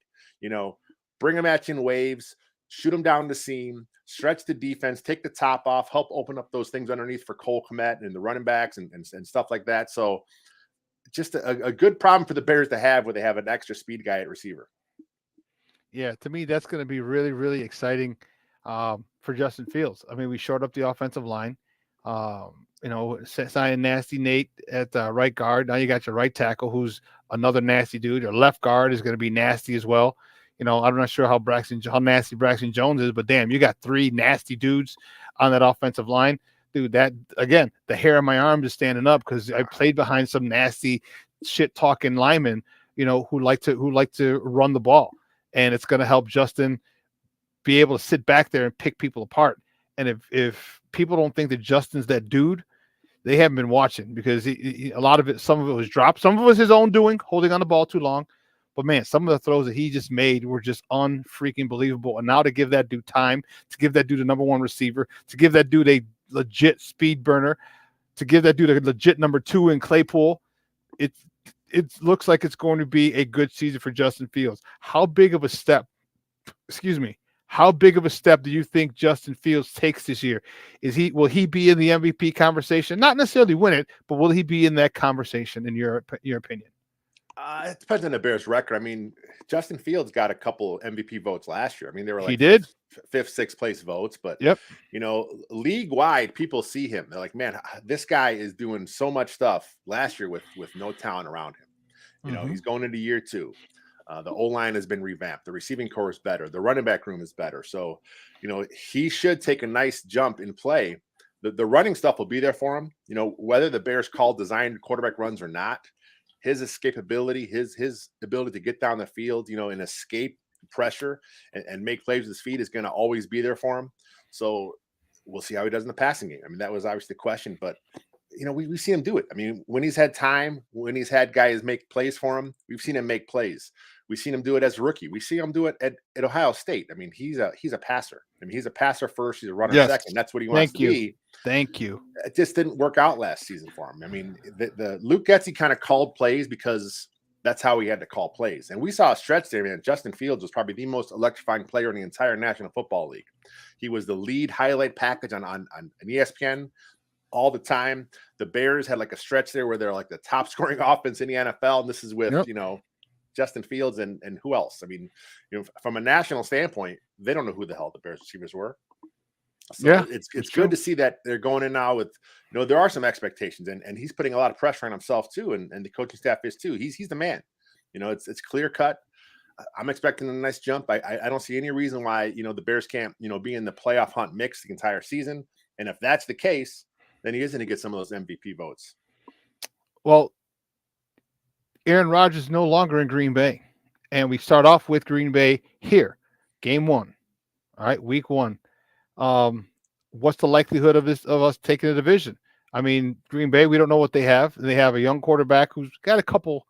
Speaker 10: Bring them at you in waves, shoot them down the seam, stretch the defense, take the top off, help open up those things underneath for Cole Kmet and the running backs and stuff like that. So just a good problem for the Bears to have where they have an extra speed guy at receiver.
Speaker 5: Yeah, to me, that's going to be really, really exciting for Justin Fields. I mean, we shored up the offensive line. Signing Nasty Nate at right guard. Now you got your right tackle, who's another nasty dude. Your left guard is going to be nasty as well. I'm not sure how nasty Braxton Jones is, but damn, you got 3 nasty dudes on that offensive line. Dude, that, again, the hair on my arm is standing up because I played behind some nasty shit talking linemen, who like to run the ball. And it's going to help Justin be able to sit back there and pick people apart. And if people don't think that Justin's that dude, they haven't been watching, because some of it was dropped. Some of it was his own doing, holding on the ball too long. But, man, some of the throws that he just made were just unfreaking believable. And now to give that dude time, to give that dude a number 1 receiver, to give that dude a legit speed burner, to give that dude a legit number 2 in Claypool, it looks like it's going to be a good season for Justin Fields. How big of a step do you think Justin Fields takes this year? Will he be in the MVP conversation? Not necessarily win it, but will he be in that conversation in your opinion?
Speaker 10: It depends on the Bears' record. I mean, Justin Fields got a couple MVP votes last year. I mean, they were like fifth, sixth place votes, but league wide, people see him. They're like, man, this guy is doing so much stuff last year with no talent around him. He's going into year 2. The O-line has been revamped. The receiving core is better. The running back room is better. So, he should take a nice jump in play. The running stuff will be there for him. Whether the Bears call designed quarterback runs or not, his escapability, his ability to get down the field, and escape pressure and make plays with his feet is going to always be there for him. So we'll see how he does in the passing game. I mean, that was obviously the question, but we see him do it. I mean, when he's had time, when he's had guys make plays for him, we've seen him make plays. We've seen him do it as a rookie. We see him do it at Ohio State. I mean, he's a passer. I mean, he's a passer first. He's a runner second. That's what he wants to be.
Speaker 5: Thank you.
Speaker 10: It just didn't work out last season for him. I mean, the Luke Getsy kind of called plays because that's how he had to call plays. And we saw a stretch there, man. Justin Fields was probably the most electrifying player in the entire National Football League. He was the lead highlight package on ESPN all the time. The Bears had like a stretch there where they're like the top scoring offense in the NFL. And this is with, Justin Fields and who else? I mean, from a national standpoint, they don't know who the hell the Bears receivers were. So it's good to see that they're going in now with, there are some expectations, and he's putting a lot of pressure on himself too. And the coaching staff is too. He's the man, it's clear cut. I'm expecting a nice jump. I don't see any reason why, the Bears can't, be in the playoff hunt mix the entire season. And if that's the case, then he is going to get some of those MVP votes.
Speaker 5: Well, Aaron Rodgers is no longer in Green Bay. And we start off with Green Bay here. Game 1. All right, week 1. What's the likelihood of us taking the division? I mean, Green Bay, we don't know what they have. They have a young quarterback who's got a couple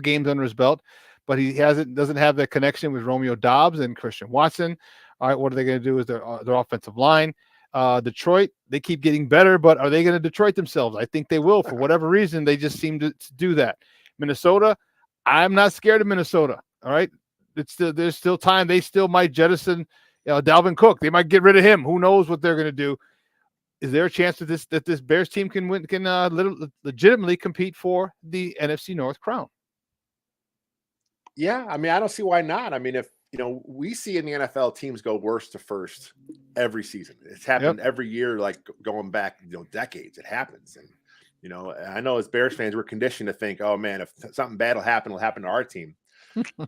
Speaker 5: games under his belt, but he doesn't have that connection with Romeo Doubs and Christian Watson. All right, what are they going to do with their offensive line? Detroit, they keep getting better, but are they going to Detroit themselves? I think they will. For whatever reason, they just seem to do that. Minnesota, I'm not scared of Minnesota. All right, there's still time. They still might jettison Dalvin Cook. They might get rid of him. Who knows what they're going to do? Is there a chance that this Bears team can legitimately compete for the NFC North crown?
Speaker 10: Yeah, I mean, I don't see why not. I mean, if we see in the NFL teams go worst to first every season. It's happened every year, like going back, decades. It happens. And, I know as Bears fans, we're conditioned to think, oh man, if something bad will happen to our team.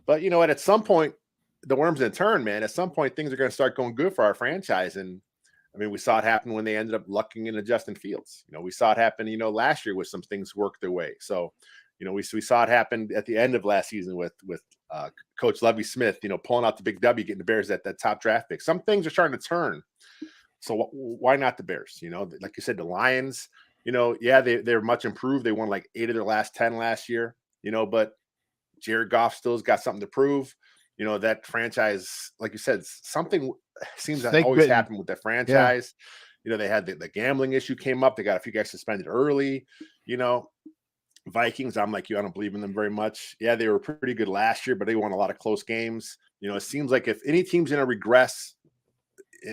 Speaker 10: But, at some point, the worm's in turn, man. At some point, things are going to start going good for our franchise. And I mean, we saw it happen when they ended up lucking into Justin Fields. We saw it happen, last year with some things worked their way. So, we saw it happen at the end of last season with Coach Lovie Smith, pulling out the big W, getting the Bears at that top draft pick. Some things are starting to turn. So why not the Bears? Like you said, the Lions, they're much improved. They won like 8 of their last 10 last year, but Jared Goff still's got something to prove. That franchise, like you said, something seems to always happen with the franchise. They had the gambling issue came up. They got a few guys suspended early. Vikings, I'm like you, I don't believe in them very much. Yeah, they were pretty good last year, but they won a lot of close games. It seems like if any team's going to regress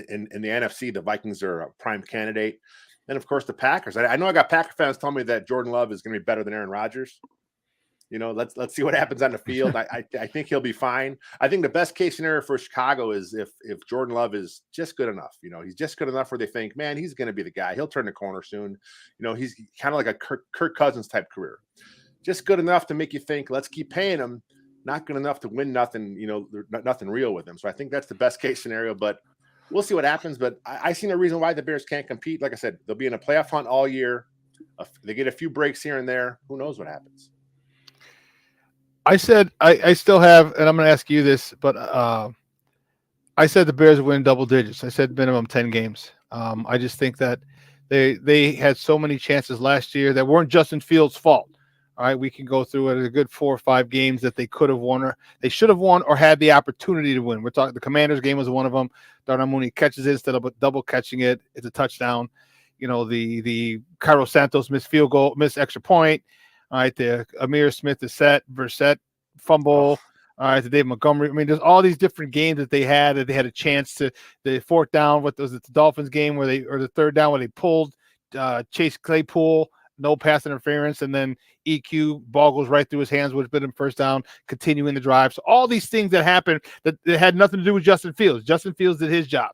Speaker 10: in the NFC, the Vikings are a prime candidate. And of course, the Packers. I know I got Packer fans telling me that Jordan Love is going to be better than Aaron Rodgers. Let's see what happens on the field. I think he'll be fine. I think the best case scenario for Chicago is if Jordan Love is just good enough. He's just good enough where they think, man, he's going to be the guy. He'll turn the corner soon. He's kind of like a Kirk Cousins type career. Just good enough to make you think, let's keep paying him. Not good enough to win nothing, nothing real with him. So I think that's the best case scenario, but we'll see what happens. But I see no reason why the Bears can't compete. Like I said, they'll be in a playoff hunt all year. They get a few breaks here and there. Who knows what happens?
Speaker 5: I said I still have, and I'm going to ask you this, but I said the Bears win double digits. I said minimum 10 games. I just think that they had so many chances last year that weren't Justin Fields' fault. All right, we can go through it. A good 4 or 5 games that they could have won, or they should have won, or had the opportunity to win. We're talking the Commanders game was one of them. Darnell Mooney catches it instead of double catching it. It's a touchdown. The Carlos Santos missed field goal, missed extra point. All right, the Amir Smith is set, Brissett fumble. All right, the Dave Montgomery. I mean, there's all these different games that they had a chance to the fourth down. What was it, the Dolphins game or the third down where they pulled Chase Claypool, no pass interference, and then EQ ball goes right through his hands, would have been first down, continuing the drive. So all these things that happened that had nothing to do with Justin Fields. Justin Fields did his job.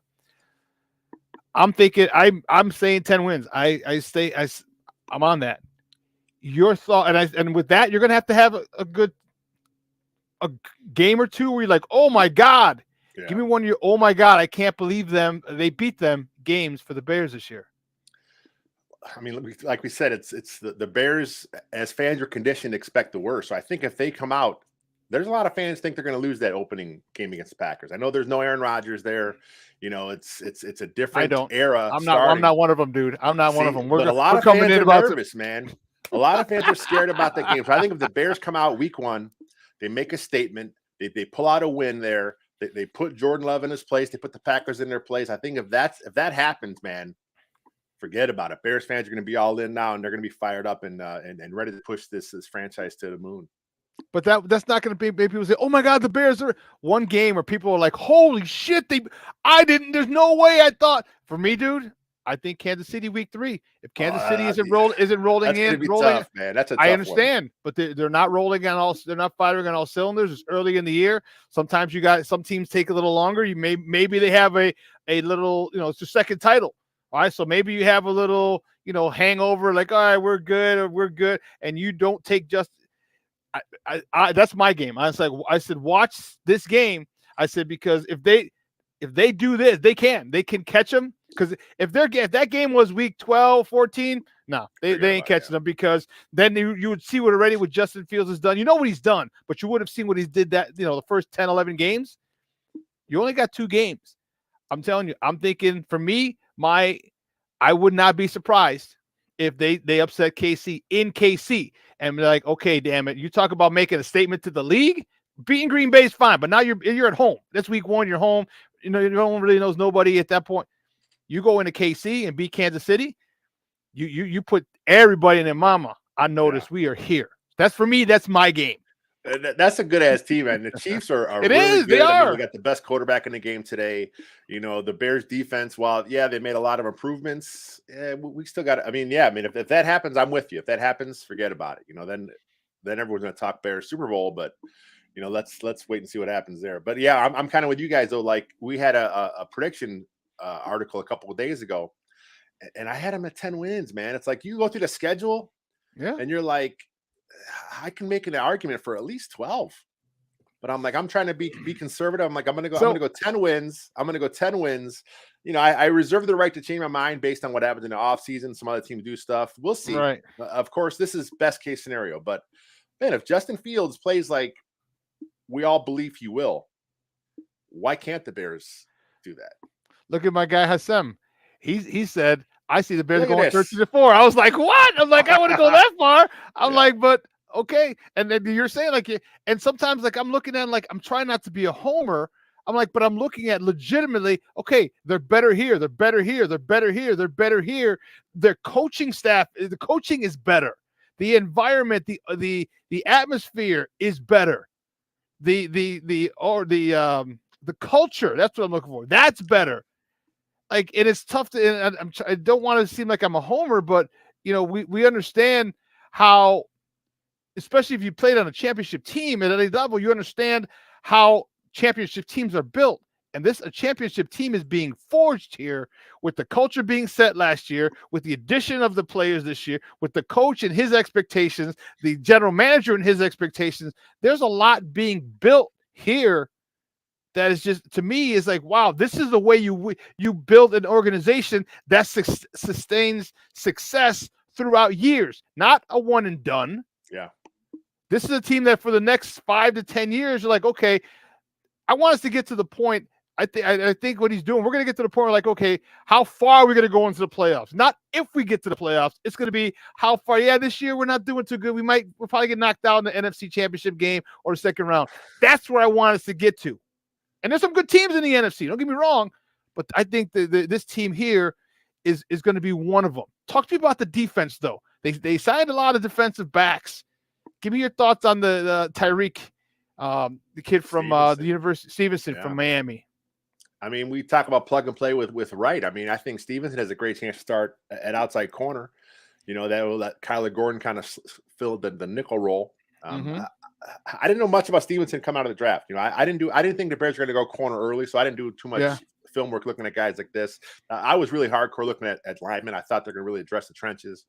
Speaker 5: I'm thinking I'm saying 10 wins. I'm on that. Your thought, and with that, you're going to have a good game or two where you're like, oh my God, give me one of your, oh my God, I can't believe they beat them games for the Bears this year.
Speaker 10: I mean, like we said, it's the Bears, as fans are conditioned to expect the worst. So I think if they come out, there's a lot of fans think they're going to lose that opening game against the Packers. I know there's no Aaron Rodgers there. It's a different era.
Speaker 5: I'm not one of them, dude. I'm not one of them.
Speaker 10: A lot of fans are nervous, man. A lot of fans are scared about that game. So I think if the Bears come out week 1, they make a statement, they pull out a win there, they put Jordan Love in his place, they put the Packers in their place. I think if that happens, man, forget about it. Bears fans are going to be all in now, and they're going to be fired up and ready to push this franchise to the moon.
Speaker 5: But that's not going to be. Maybe people say, "Oh my God, the Bears are one game," where people are like, "Holy shit!" There's no way I thought. For me, dude, I think Kansas City week 3. If Kansas City isn't rolling
Speaker 10: that's
Speaker 5: in,
Speaker 10: tough, man. That's a tough
Speaker 5: I understand,
Speaker 10: one.
Speaker 5: but they're not rolling on all. They're not firing on all cylinders. It's early in the year. Sometimes some teams take a little longer. Maybe they have a little. It's their second title. All right, so maybe you have a little hangover. Like, all right, we're good, and you don't take just. That's my game. I said, watch this game. I said, because if they do this, they can catch them. Because if that game was week 12, 14, no, they ain't catching them, because then you would see what Justin Fields has done. You know what he's done, but you would have seen what he did the first 10, 11 games. You only got 2 games. I'm telling you, I'm thinking for me, I would not be surprised if they upset KC in KC and be like, okay, damn it. You talk about making a statement to the league. Beating Green Bay is fine, but now you're at home. That's week 1. You're home. No one really knows nobody at that point. You go into KC and beat Kansas City. You put everybody in their mama. I notice we are here. That's for me. That's my game.
Speaker 10: That's a good ass team, man. The Chiefs are
Speaker 5: it
Speaker 10: really
Speaker 5: is.
Speaker 10: Good.
Speaker 5: They are.
Speaker 10: We got the best quarterback in the game today. The Bears defense, while they made a lot of improvements, we still got. If that happens, I'm with you. If that happens, forget about it. Then everyone's going to talk Bears Super Bowl, but let's wait and see what happens there. But yeah, I'm kind of with you guys though. Like, we had a prediction article a couple of days ago, and I had them at 10 wins, man. It's like you go through the schedule, and you're like, I can make an argument for at least 12, but I'm trying to be conservative. I'm going to go 10 wins. I'm going to go 10 wins. I reserve the right to change my mind based on what happens in the offseason. Some other teams do stuff. We'll see.
Speaker 5: Right.
Speaker 10: Of course, this is best case scenario, but man, if Justin Fields plays like we all believe he will, why can't the Bears do that?
Speaker 5: Look at my guy Hassem. He said, I see the Bears going 13-4. I was like, what? I'm like, I wouldn't go that far. I'm like, but okay. And then you're saying and sometimes I'm looking at I'm trying not to be a homer. I'm like, but I'm looking at legitimately, okay, they're better here. They're better here. They're better here. They're better here. Their coaching staff, the coaching is better. The environment, the atmosphere is better. The culture, that's what I'm looking for. That's better. Like, and it's tough to, and I don't want to seem like I'm a homer, but we understand how, especially if you played on a championship team at any level, you understand how championship teams are built. And a championship team is being forged here with the culture being set last year, with the addition of the players this year, with the coach and his expectations, the general manager and his expectations. There's a lot being built here that is just, to me, is like, wow, this is the way you build an organization that sustains success throughout years, not a one and done.
Speaker 10: Yeah.
Speaker 5: This is a team that for the next 5 to 10 years, you're like, okay, I want us to get to the point. I think what he's doing, we're going to get to the point where, like, okay, how far are we going to go into the playoffs? Not if we get to the playoffs. It's going to be how far. Yeah, this year we're not doing too good. We'll probably get knocked out in the NFC Championship game or the second round. That's where I want us to get to. And there's some good teams in the NFC. Don't get me wrong, but I think this team here is going to be one of them. Talk to me about the defense, though. They signed a lot of defensive backs. Give me your thoughts on the Tyreek, the kid from the University, Stevenson from Miami.
Speaker 10: I mean, we talk about plug and play with Wright. I mean, I think Stevenson has a great chance to start at outside corner. That will let Kyler Gordon kind of fill the nickel role. I didn't know much about Stevenson come out of the draft. I didn't think the Bears were going to go corner early, so I didn't do too much film work looking at guys like this. I was really hardcore looking at linemen. I thought they're going to really address the trenches.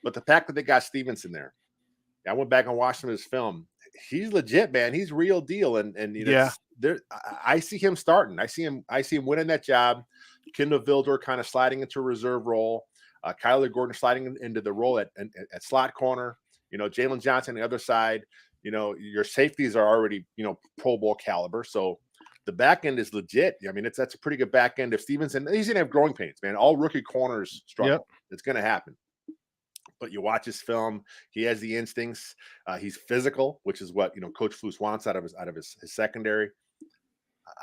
Speaker 10: But the fact that they got Stevenson there, I went back and watched his film. He's legit, man. He's real deal, and I see him starting. I see him winning that job. Kendall Vildor kind of sliding into a reserve role. Kyler Gordon sliding into the role at slot corner. Jalen Johnson on the other side. Your safeties are already Pro Bowl caliber, so the back end is legit. I mean, that's a pretty good back end. If Stevenson, he's gonna have growing pains, man. All rookie corners struggle. Yep. It's gonna happen. But you watch his film, he has the instincts. He's physical, which is what Coach Flus wants out of his secondary.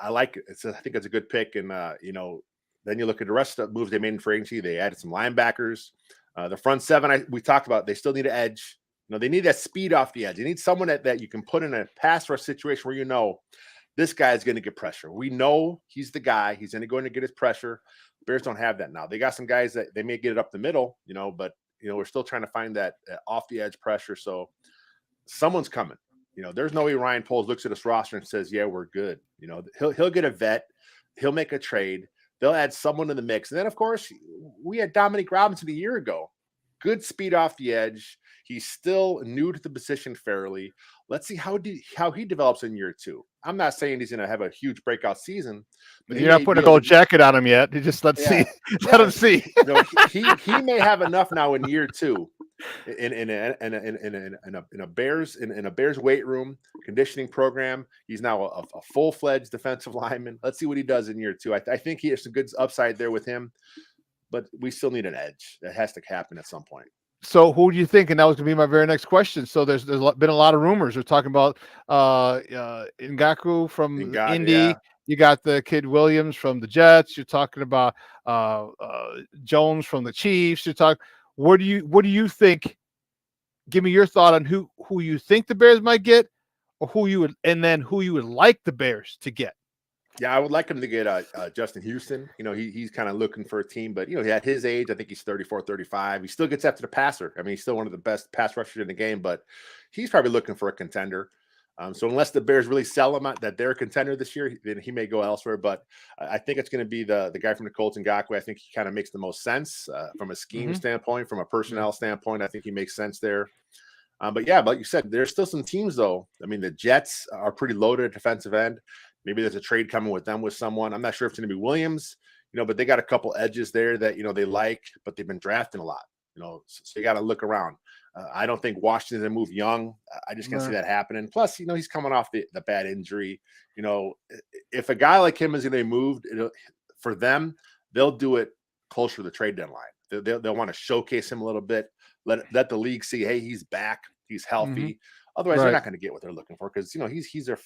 Speaker 10: I like it. I think it's a good pick. And then you look at the rest of the moves they made in free agency. They added some linebackers. The front seven we talked about. They still need an edge. They need that speed off the edge. They need someone that you can put in a pass rush situation where this guy is going to get pressure. We know he's the guy. He's going to get his pressure. Bears don't have that now. They got some guys that they may get it up the middle, but we're still trying to find that off the edge pressure. So someone's coming. There's no way Ryan Poles looks at this roster and says, "Yeah, we're good." He'll get a vet. He'll make a trade. They'll add someone to the mix. And then, of course, we had Dominique Robinson a year ago. Good speed off the edge. He's still new to the position fairly. Let's see how he develops in year 2. I'm not saying he's going to have a huge breakout season. But
Speaker 5: you're not putting a gold jacket on him yet. Let him see.
Speaker 10: He may have enough now in year 2 in a Bears weight room conditioning program. He's now a full-fledged defensive lineman. Let's see what he does in year 2. I think he has some good upside there with him, but we still need an edge. That has to happen at some point.
Speaker 5: So who do you think? And that was going to be my very next question. So there's been a lot of rumors. We're talking about Ngakoue from Indy. Yeah. You got the kid Williams from the Jets. You're talking about Jones from the Chiefs. You're talking. What do you think? Give me your thought on who you think the Bears might get, or who you would like the Bears to get.
Speaker 10: Yeah, I would like him to get Justin Houston. He's kind of looking for a team, but at his age, I think he's 34, 35. He still gets after the passer. I mean, he's still one of the best pass rushers in the game, but he's probably looking for a contender. So unless the Bears really sell him that they're a contender this year, then he may go elsewhere. But I think it's going to be the guy from the Colts, Ngakoue. I think he kind of makes the most sense from a scheme standpoint, from a personnel standpoint. I think he makes sense there. But yeah, like you said, there's still some teams though. I mean, the Jets are pretty loaded at defensive end. Maybe there's a trade coming with someone. I'm not sure if it's going to be Williams, but they got a couple edges there that, they like, but they've been drafting a lot, so you got to look around. I don't think Washington's going to move Young. I just can't see that happening. Plus, he's coming off the bad injury. If a guy like him is going to be moved, for them, they'll do it closer to the trade deadline. They'll want to showcase him a little bit, let the league see, hey, he's back. He's healthy. Otherwise, they're not going to get what they're looking for because he's a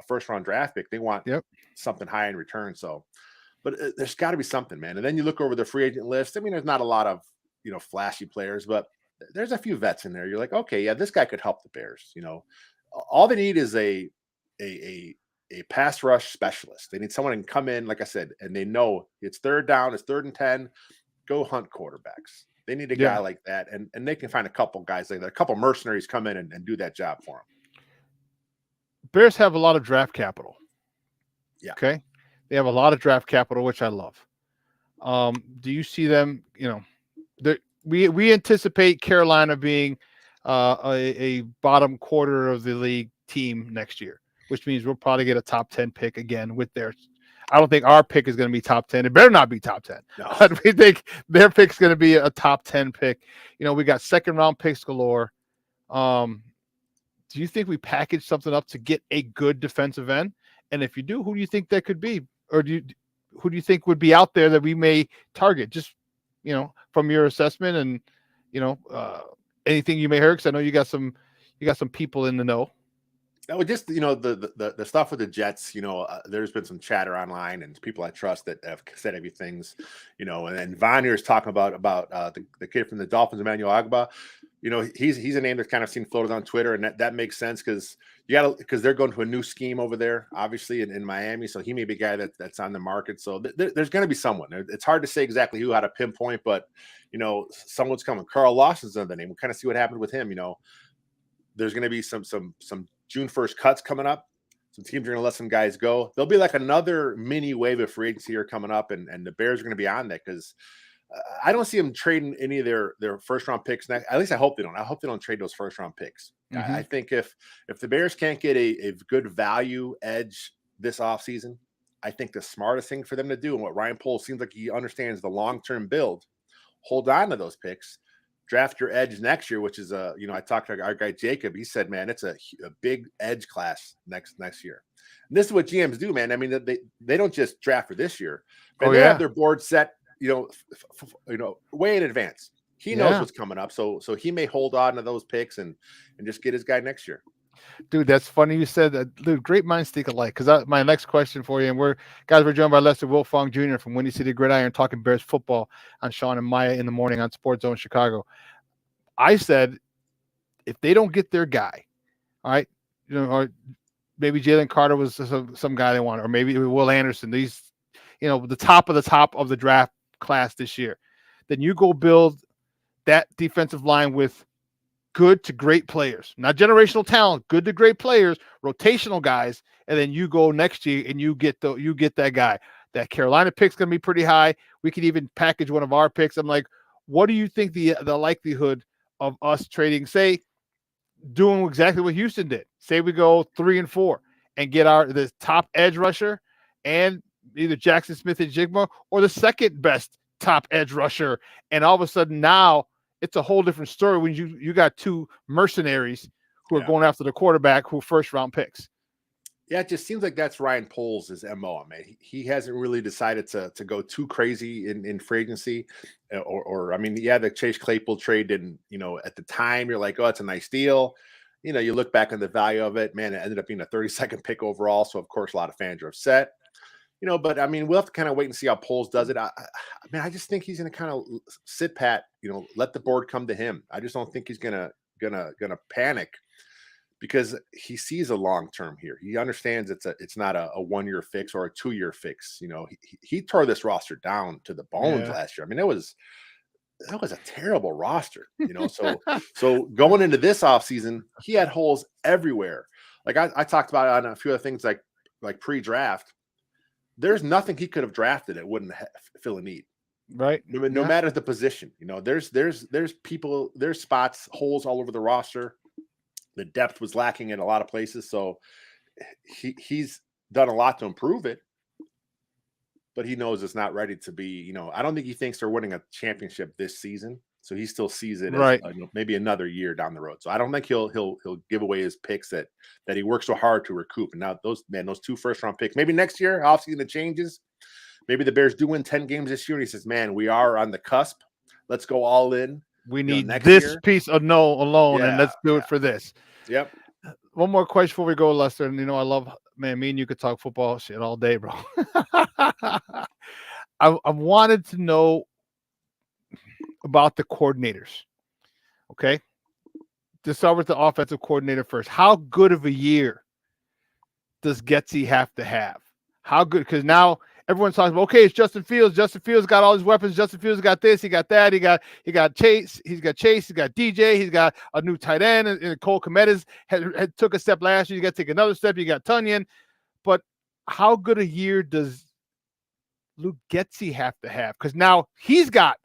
Speaker 10: first round draft pick. They want something high in return. So, but there's got to be something, man. And then you look over the free agent list. I mean, there's not a lot of flashy players, but there's a few vets in there. You're like, okay, yeah, this guy could help the Bears. All they need is a pass rush specialist. They need someone who can come in, like I said, and they know it's third down, it's 3rd and 10. Go hunt quarterbacks. They need a guy like that, and they can find a couple guys like that. A couple mercenaries come in and do that job for them.
Speaker 5: Bears have a lot of draft capital.
Speaker 10: Yeah.
Speaker 5: Okay. They have a lot of draft capital, which I love. Do you see them? We anticipate Carolina being a bottom quarter of the league team next year, which means we'll probably get a top 10 pick again with theirs. I don't think our pick is going to be top 10. It better not be top 10.
Speaker 10: No.
Speaker 5: But we think their pick is going to be a top 10 pick. We got 2nd round picks galore. Do you think we package something up to get a good defensive end? And if you do, who do you think that could be? Or who do you think would be out there that we may target? Just, from your assessment and, anything you may hear, because I know you got some people in the know.
Speaker 10: No, just the stuff with the Jets. There's been some chatter online and people I trust that have said a few things. And then Von is talking about the kid from the Dolphins, Emmanuel Agba. He's a name that's kind of seen floated on Twitter, and that makes sense because they're going to a new scheme over there, obviously in Miami. So he may be a guy that's on the market. So there's going to be someone. It's hard to say exactly who, how to pinpoint, but someone's coming. Carl Lawson's another name. We'll kind of see what happened with him. There's going to be some June 1st cuts coming up. Some teams are going to let some guys go. There'll be like another mini wave of free agency here coming up, and the Bears are going to be on that because I don't see them trading any of their first round picks next. At least I hope they don't. I hope they don't trade those first round picks.
Speaker 5: Mm-hmm.
Speaker 10: I think if the Bears can't get a good value edge this offseason, I think the smartest thing for them to do, and what Ryan Poles seems like he understands the long-term build, hold on to those picks. Draft your edge next year, which is I talked to our guy Jacob. He said, man, it's a big edge class next year. And this is what GMs do, man. I mean, they don't just draft for this year, but they have their board set, way in advance. He knows what's coming up, so he may hold on to those picks and just get his guy next year.
Speaker 5: Dude, that's funny you said that. Dude, great minds think alike. Because my next question for you, and we're joined by Lester Wilfong Jr. from Windy City Gridiron talking Bears football on Shawn and Maya in the morning on Sports Zone Chicago. I said, if they don't get their guy, all right, or maybe Jalen Carter was some guy they wanted, or maybe Will Anderson, these, the top of the draft class this year, then you go build that defensive line with good to great players, not generational talent, good to great players, rotational guys, and then you go next year and you get that guy. That Carolina pick's going to be pretty high. We could even package one of our picks. I'm like, what do you think the likelihood of us trading, say, doing exactly what Houston did? Say we go 3-4 and get the top edge rusher and either Jackson Smith-Njigba or the second best top edge rusher, and all of a sudden now it's a whole different story when you got 2 mercenaries who are going after the quarterback who first round picks.
Speaker 10: Yeah, it just seems like that's Ryan Poles' MO. I mean, he hasn't really decided to go too crazy in free agency, or I mean, the Chase Claypool trade didn't. At the time you're like, oh, it's a nice deal. You look back on the value of it. Man, it ended up being a 32nd pick overall. So of course, a lot of fans are upset. But I mean, we'll have to kind of wait and see how Poles does it. I mean, I just think he's going to kind of sit pat. Let the board come to him. I just don't think he's gonna panic because he sees a long term here. He understands it's not a 1-year fix or a 2-year fix. He tore this roster down to the bones last year. I mean, that was a terrible roster. So going into this offseason, he had holes everywhere. Like I talked about it on a few other things like pre-draft. There's nothing he could have drafted that wouldn't fill a need,
Speaker 5: right?
Speaker 10: No matter the position. There's people, there's spots, holes all over the roster. The depth was lacking in a lot of places, so he's done a lot to improve it. But he knows it's not ready to be. I don't think he thinks they're winning a championship this season, so he still sees it as maybe another year down the road. So I don't think he'll give away his picks that he worked so hard to recoup. And now those 2 first-round picks, maybe next year, offseason it changes. Maybe the Bears do win 10 games this year, and he says, "Man, we are on the cusp. Let's go all in.
Speaker 5: We need this piece of alone, and let's do it for this."
Speaker 10: Yep.
Speaker 5: one more question before we go, Lester. And I love, man, me and you could talk football shit all day, bro. I wanted to know about the coordinators. Okay. To start with the offensive coordinator first. How good of a year does Getsy have to have? How good? Because now everyone's talking about, okay, it's Justin Fields. Justin Fields got all his weapons. Justin Fields got this. He got that. He got Chase. He's got DJ. He's got a new tight end. And Cole Kmet had took a step last year. You got to take another step. You got Tunyon. But how good a year does Luke Getsy have to have? Because now he's got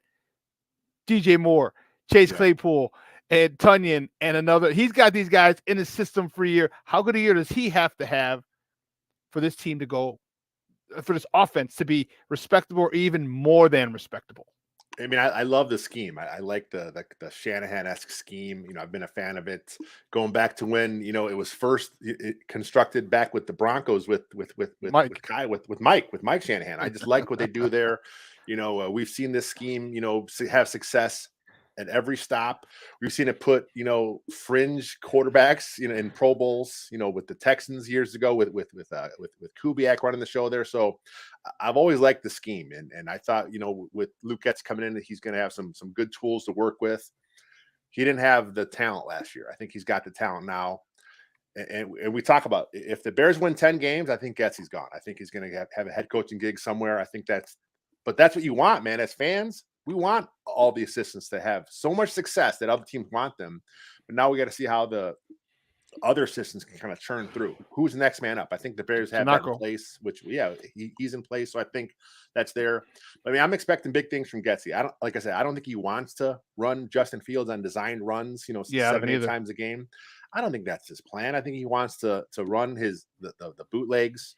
Speaker 5: DJ Moore, Chase Claypool, and Tunyon, and another. He's got these guys in his system for a year. How good a year does he have to have for this team to go, for this offense to be respectable or even more than respectable?
Speaker 10: I mean, I love the scheme. I like the Shanahan-esque scheme. I've been a fan of it going back to when it was first constructed back with the Broncos with Mike Shanahan. I just like what they do there. We've seen this scheme have success at every stop. We've seen it put fringe quarterbacks in Pro Bowls. With the Texans years ago with Kubiak running the show there. So I've always liked the scheme, and I thought with Luke Getsy coming in, he's going to have some good tools to work with. He didn't have the talent last year. I think he's got the talent now. And we talk about, if the Bears win 10 games, I think Getsy's gone. I think he's going to have a head coaching gig somewhere. I think that's what you want, man. As fans, we want all the assistants to have so much success that other teams want them. But now we got to see how the other assistants can kind of churn through. Who's the next man up? I think the Bears have that in place, which he's in place. So I think that's there. I mean, I'm expecting big things from Getsy. Like I said, I don't think he wants to run Justin Fields on designed runs, 7-8 times a game. I don't think that's his plan. I think he wants to run the bootlegs.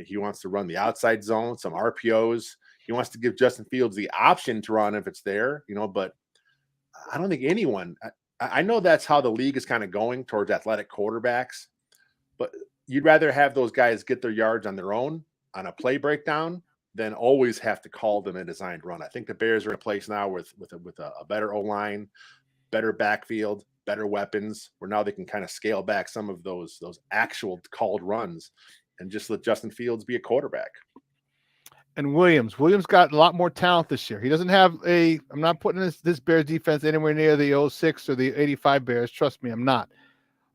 Speaker 10: He wants to run the outside zone, some RPOs. He wants to give Justin Fields the option to run if it's there, but I don't think anyone – I know that's how the league is kind of going towards athletic quarterbacks, but you'd rather have those guys get their yards on their own on a play breakdown than always have to call them a designed run. I think the Bears are in a place now with a better O-line, better backfield, better weapons, where now they can kind of scale back some of those actual called runs and just let Justin Fields be a quarterback.
Speaker 5: And Williams got a lot more talent this year. He doesn't have I'm not putting this Bears defense anywhere near the 06 or the 85 Bears. Trust me, I'm not.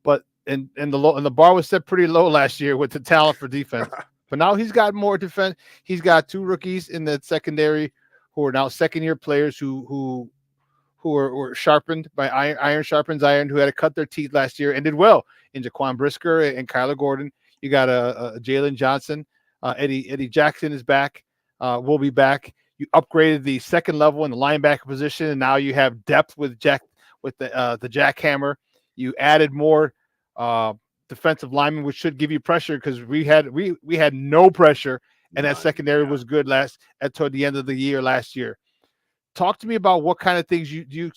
Speaker 5: But and the bar was set pretty low last year with the talent for defense. But now he's got more defense. He's got 2 rookies in the secondary who are now second-year players who were sharpened by iron sharpens iron, who had to cut their teeth last year and did well in Jaquan Brisker and Kyler Gordon. You got a Jalen Johnson. Eddie Jackson is back. Will be back. You upgraded the second level in the linebacker position, and now you have depth with the jackhammer. You added more defensive linemen, which should give you pressure, because we had no pressure, and that secondary was good toward the end of the year last year. Talk to me about what kind of things you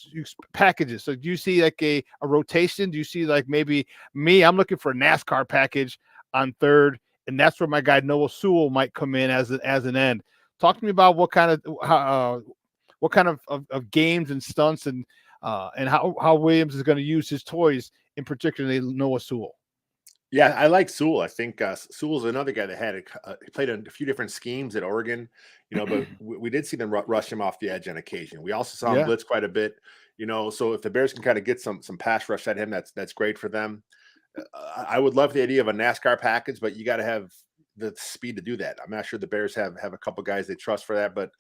Speaker 5: packages. So do you see like a rotation? Do you see like maybe me? I'm looking for a NASCAR package on third. And that's where my guy Noah Sewell might come in as an end. Talk to me about what kind of games and stunts and how Williams is going to use his toys, in particularly Noah Sewell.
Speaker 10: Yeah, I like Sewell. I think Sewell's another guy that played a few different schemes at Oregon, but we did see them rush him off the edge on occasion. We also saw him blitz quite a bit, so if the Bears can kind of get some pass rush at him, that's great for them. I would love the idea of a NASCAR package, but you got to have the speed to do that. I'm not sure the Bears have a couple guys they trust for that, but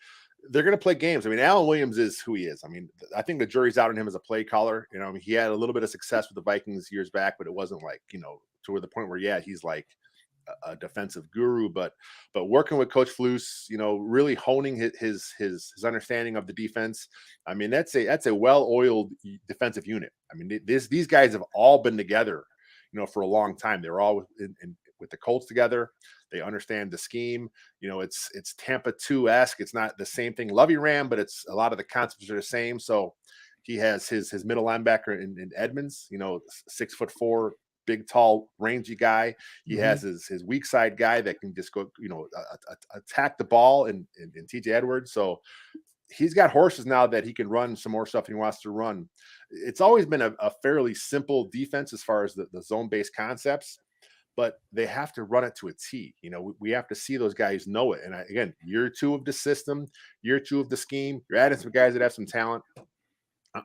Speaker 10: they're going to play games. I mean, Alan Williams is who he is. I mean, I think the jury's out on him as a play caller. He had a little bit of success with the Vikings years back, but it wasn't like, to the point where, he's like a defensive guru, but working with Coach Flus, really honing his understanding of the defense. I mean, that's a well-oiled defensive unit. I mean, these guys have all been together for a long time. They were all with the Colts together. They understand the scheme. It's Tampa 2-esque. It's not the same thing Lovey ran, but it's a lot of the concepts are the same. So he has his middle linebacker in Edmonds, 6'4", big, tall, rangy guy. He has his weak side guy that can just go, attack the ball in TJ Edwards. So he's got horses now that he can run some more stuff he wants to run. It's always been a fairly simple defense as far as the zone-based concepts, but they have to run it to a T. You know, we have to see those guys know it. And again, year 2 of the system, year 2 of the scheme, you're adding some guys that have some talent.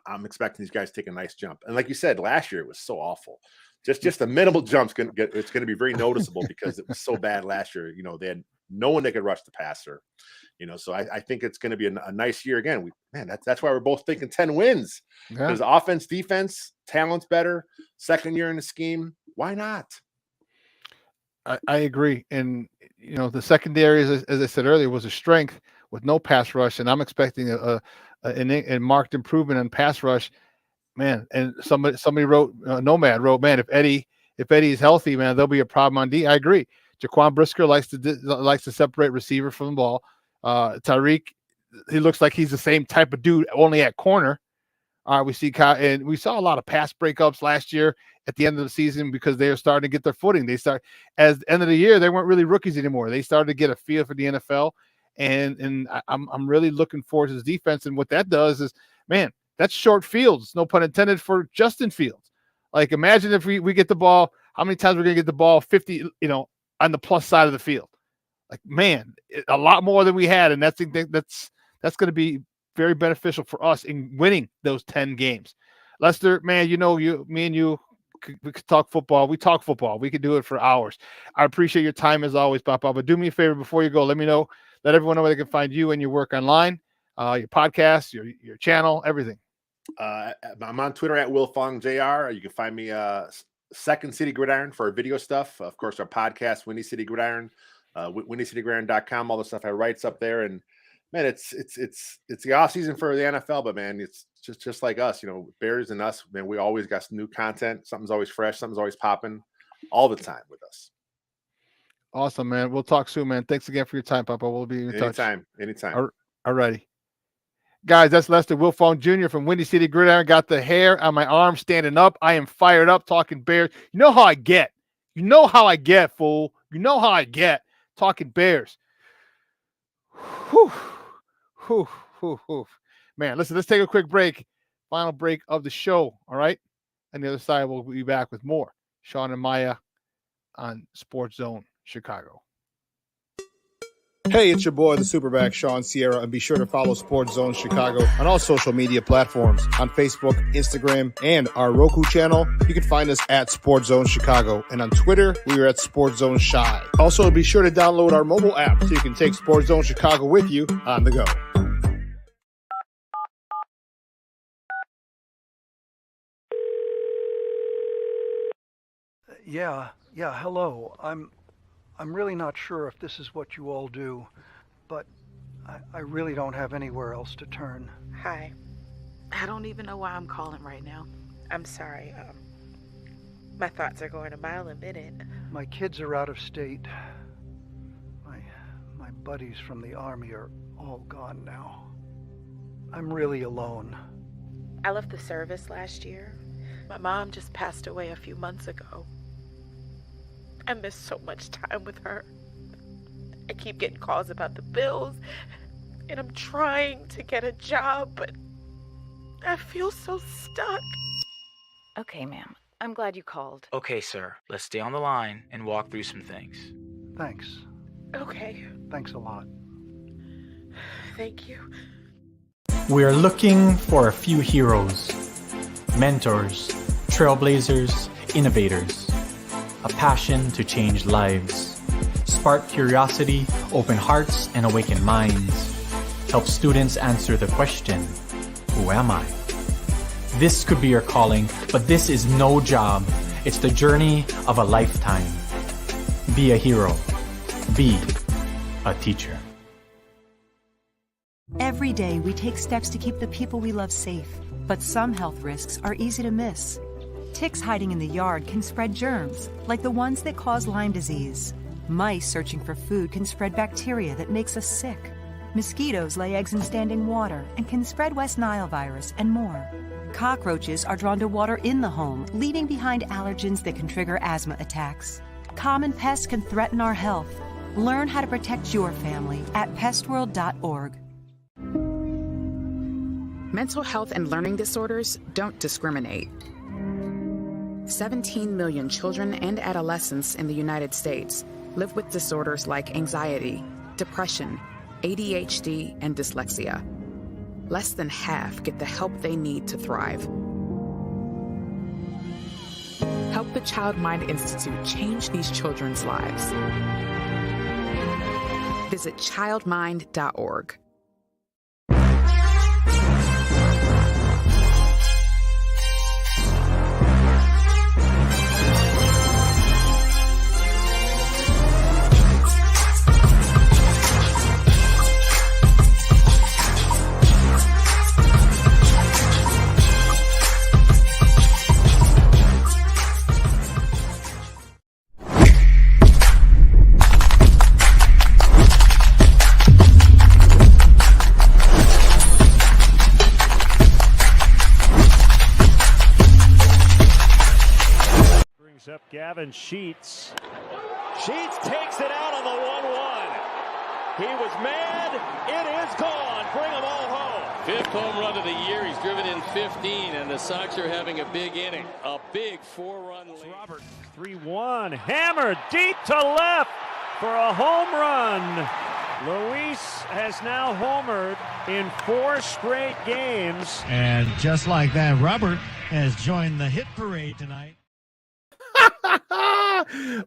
Speaker 10: I'm expecting these guys to take a nice jump. And like you said, last year it was so awful. Just a minimal jump's it's going to be very noticeable because it was so bad last year. You know, they had no one that could rush the passer. You know, so I think it's going to be a nice year again. That's why we're both thinking 10 wins because offense, defense, talent's better. Second year in the scheme, why not?
Speaker 5: I agree. And, you know, the secondary, as I said earlier, was a strength with no pass rush. And I'm expecting a marked improvement in pass rush, man. And somebody wrote, Nomad wrote, man, if Eddie is healthy, man, there'll be a problem on D. I agree. Jaquan Brisker likes to separate receiver from the ball. Tyreek, he looks like he's the same type of dude, only at corner. We see and we saw a lot of pass breakups last year at the end of the season because they were starting to get their footing. As the end of the year, they weren't really rookies anymore. They started to get a feel for the NFL, and I'm really looking forward to his defense. And what that does is, man, that's short fields, no pun intended, for Justin Fields. Like, imagine if we get the ball, how many times we're going to get the ball 50, you know, on the plus side of the field. Like, man, a lot more than we had, and that's going to be very beneficial for us in winning those 10 games. Lester, man, you know, me and you, we could talk football. We talk football. We could do it for hours. I appreciate your time as always, Papa. But do me a favor before you go. Let everyone know where they can find you and your work online, your podcast, your channel, everything.
Speaker 10: I'm on Twitter at WillFongJR. You can find me Second City Gridiron for our video stuff. Of course, our podcast, Windy City Gridiron, WindyCityGridiron.com. All the stuff I write's up there. And man, it's the off season for the NFL, but man, it's just like us, you know, Bears and us, man, we always got some new content. Something's always fresh. Something's always popping all the time with us.
Speaker 5: Awesome, man. We'll talk soon, man. Thanks again for your time, Papa. We'll be in touch.
Speaker 10: Anytime.
Speaker 5: All righty. Guys, that's Lester Wilfong Jr. from Windy City Gridiron. Got the hair on my arm standing up. I am fired up talking Bears. You know how I get. You know how I get, fool. You know how I get talking Bears. Whew. Whew, whew, whew. Man, listen, let's take a quick break. Final break of the show, all right? On the other side, we'll be back with more Shawn and Maya on Sports Zone Chicago.
Speaker 13: Hey, it's your boy, the SuperBack, Shawn Sierra, and be sure to follow Sports Zone Chicago on all social media platforms, on Facebook, Instagram, and our Roku channel. You can find us at Sports Zone Chicago, and on Twitter, we are at Sports Zone Shy. Also, be sure to download our mobile app so you can take Sports Zone Chicago with you on the go.
Speaker 9: Yeah, hello. I'm really not sure if this is what you all do, but I really don't have anywhere else to turn.
Speaker 11: Hi. I don't even know why I'm calling right now. I'm sorry. My thoughts are going a mile a minute.
Speaker 9: My kids are out of state. My buddies from the Army are all gone now. I'm really alone.
Speaker 11: I left the service last year. My mom just passed away a few months ago. I miss so much time with her. I keep getting calls about the bills, and I'm trying to get a job, but I feel so stuck.
Speaker 12: Okay, ma'am. I'm glad you called.
Speaker 18: Okay, sir. Let's stay on the line and walk through some things.
Speaker 9: Thanks.
Speaker 11: Okay.
Speaker 9: Thanks a lot.
Speaker 11: Thank you.
Speaker 19: We're looking for a few heroes, mentors, trailblazers, innovators. A passion to change lives, spark curiosity, open hearts, and awaken minds. Help students answer the question, who am I? This could be your calling, but this is no job. It's the journey of a lifetime. Be a hero. Be a teacher.
Speaker 15: Every day we take steps to keep the people we love safe, but some health risks are easy to miss. Ticks hiding in the yard can spread germs, like the ones that cause Lyme disease. Mice searching for food can spread bacteria that makes us sick. Mosquitoes lay eggs in standing water and can spread West Nile virus and more. Cockroaches are drawn to water in the home, leaving behind allergens that can trigger asthma attacks. Common pests can threaten our health. Learn how to protect your family at pestworld.org.
Speaker 20: Mental health and learning disorders don't discriminate. 17 million children and adolescents in the United States live with disorders like anxiety, depression, ADHD, and dyslexia. Less than half get the help they need to thrive. Help the Child Mind Institute change these children's lives. Visit childmind.org.
Speaker 2: Up Gavin Sheets. Sheets takes it out on the 1-1. He was mad. It is gone. Bring them all home.
Speaker 21: Fifth home run of the year. He's driven in 15, and the Sox are having a big inning. A big 4-run lead.
Speaker 2: Robert, 3-1. Hammered deep to left for a home run. Luis has now homered in 4 straight games.
Speaker 23: And just like that, Robert has joined the hit parade tonight.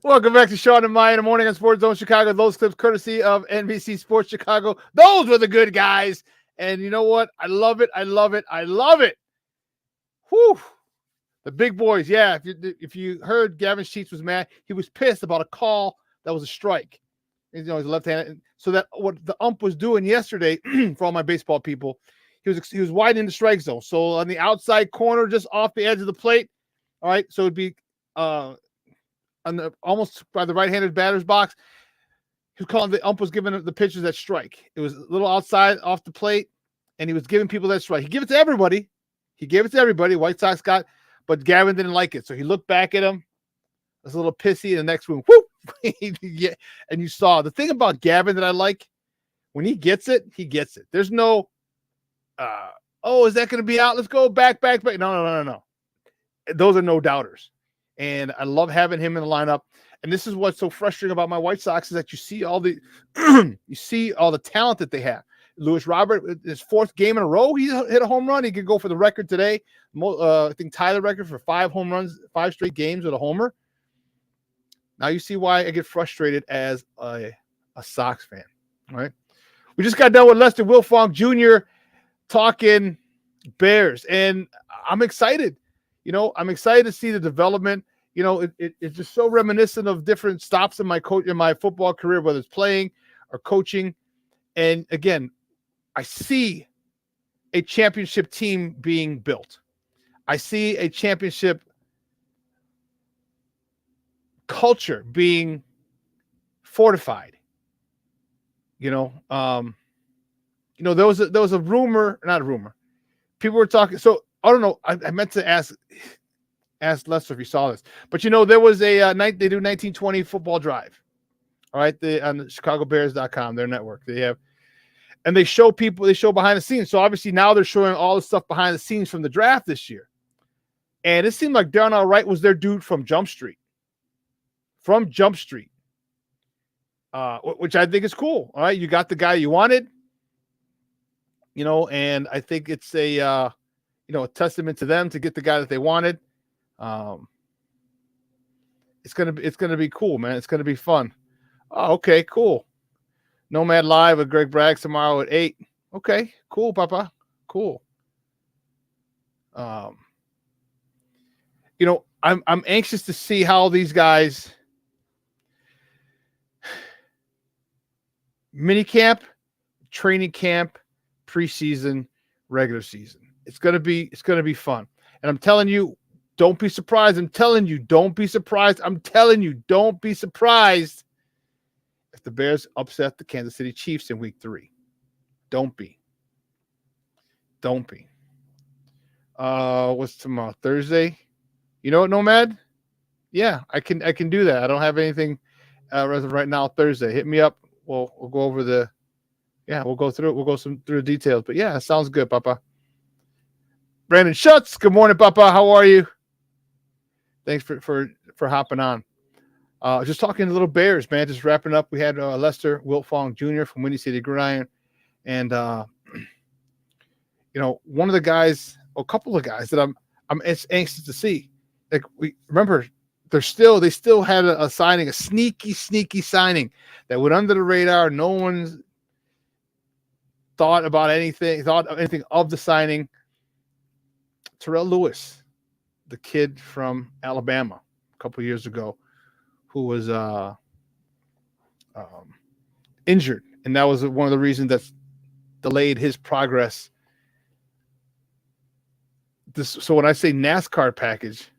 Speaker 5: Welcome back to Shawn and Maya in the morning on Sports Zone Chicago. Those clips courtesy of NBC Sports Chicago. Those were the good guys. And you know what? I love it. Whew. The big boys. Yeah, if you heard Gavin Sheets was mad, he was pissed about a call that was a strike. You know, he's left-handed. So that what the ump was doing yesterday, for all my baseball people, he was widening the strike zone. So on the outside corner, just off the edge of the plate. All right, so it'd be almost by the right-handed batter's box. He was calling, the ump was giving the pitchers that strike. It was a little outside off the plate, and he was giving people that strike. He gave it to everybody. White Sox got, but Gavin didn't like it. So he looked back at him. It was a little pissy. The next one, whoop. Yeah. And you saw the thing about Gavin that I like, when he gets it, he gets it. There's no, is that going to be out? Let's go back. No. Those are no doubters. And I love having him in the lineup. And this is what's so frustrating about my White Sox is that you see all the talent that they have. Luis Robert, his 4th game in a row, he hit a home run. He could go for the record today. I think tie the record for 5 home runs, 5 straight games with a homer. Now you see why I get frustrated as a Sox fan. All right. We just got done with Lester Wilfong Jr. talking Bears, and I'm excited. You know, I'm excited to see the development. You know, it's just so reminiscent of different stops in my football career, whether it's playing or coaching. And again, I see a championship team being built. I see a championship culture being fortified. There was a rumor, not a rumor. People were talking. So I don't know. I meant to ask Lester if you saw this, but there was a they do 1920 football drive. All right, on ChicagoBears.com, their network, and they show behind the scenes. So obviously now they're showing all the stuff behind the scenes from the draft this year, and it seemed like Darnell Wright was their dude from Jump Street. Which I think is cool. All right, you got the guy you wanted, and I think it's a testament to them to get the guy that they wanted. It's gonna be cool, man. It's gonna be fun. Oh, okay, cool. Nomad Live with Greg Braggs tomorrow at 8. Okay, cool, Papa. Cool. I'm anxious to see how these guys mini camp, training camp, preseason, regular season. It's gonna be fun. And I'm telling you, don't be surprised. I'm telling you, don't be surprised if the Bears upset the Kansas City Chiefs in week 3. Don't be. What's tomorrow? Thursday? You know what, Nomad? Yeah, I can do that. I don't have anything as of right now. Thursday. Hit me up. We'll go over we'll go through it. We'll go through the details. But yeah, sounds good, Papa. Brandon Schutz, good morning, Papa. How are you? Thanks for hopping on. Just talking to little Bears, man. Just wrapping up. We had Lester Wiltfong Jr. from Windy City Gridiron, and one of the guys, a couple of guys that I'm anxious to see. Like we remember, they still had a signing, a sneaky signing that went under the radar. No one's thought of anything of the signing. Terrell Lewis, the kid from Alabama a couple of years ago, who was injured, and that was one of the reasons that delayed his progress. So when I say NASCAR package,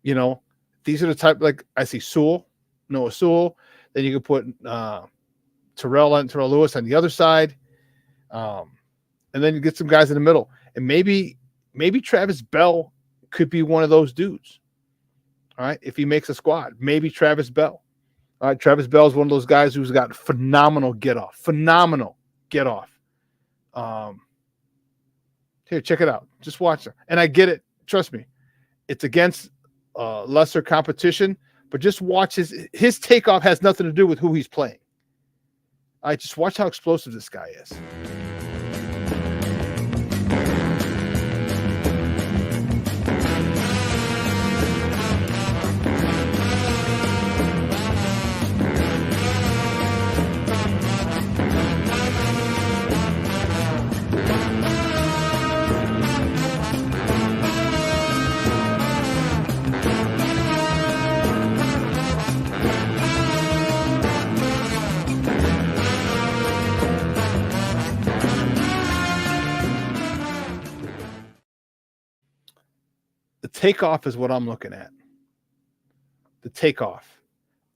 Speaker 5: these are the type, like I see Noah Sewell, then you can put Terrell Lewis on the other side, and then you get some guys in the middle, and maybe Travis Bell could be one of those dudes. All right, if he makes a squad, maybe Travis Bell. All right, Travis Bell is one of those guys who's got phenomenal get off. Here, check it out. Just watch it, and I get it. Trust me, it's against lesser competition, but just watch his takeoff has nothing to do with who he's playing. All right, just watch how explosive this guy is. Takeoff is what I'm looking at. The takeoff.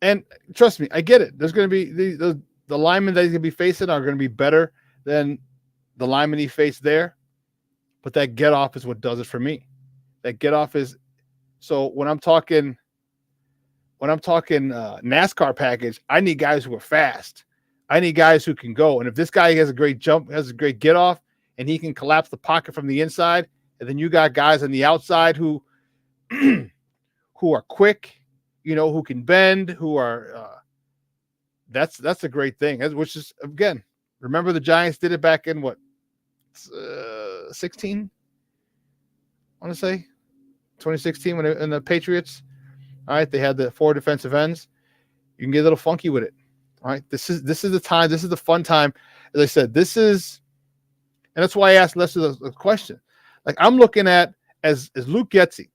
Speaker 5: And trust me, I get it. There's going to be the linemen that he's going to be facing are going to be better than the linemen he faced there. But that get off is what does it for me. That get off is, so when I'm talking NASCAR package, I need guys who are fast. I need guys who can go. And if this guy has a great jump, has a great get off, and he can collapse the pocket from the inside, and then you got guys on the outside who are quick, who can bend, who are that's a great thing. Which is, again, remember the Giants did it back in 16? I want to say 2016 in the Patriots. All right, they had the 4 defensive ends. You can get a little funky with it. All right, this is the time. This is the fun time. As I said, and that's why I asked Lester the question. Like I'm looking at as Luke Getsy.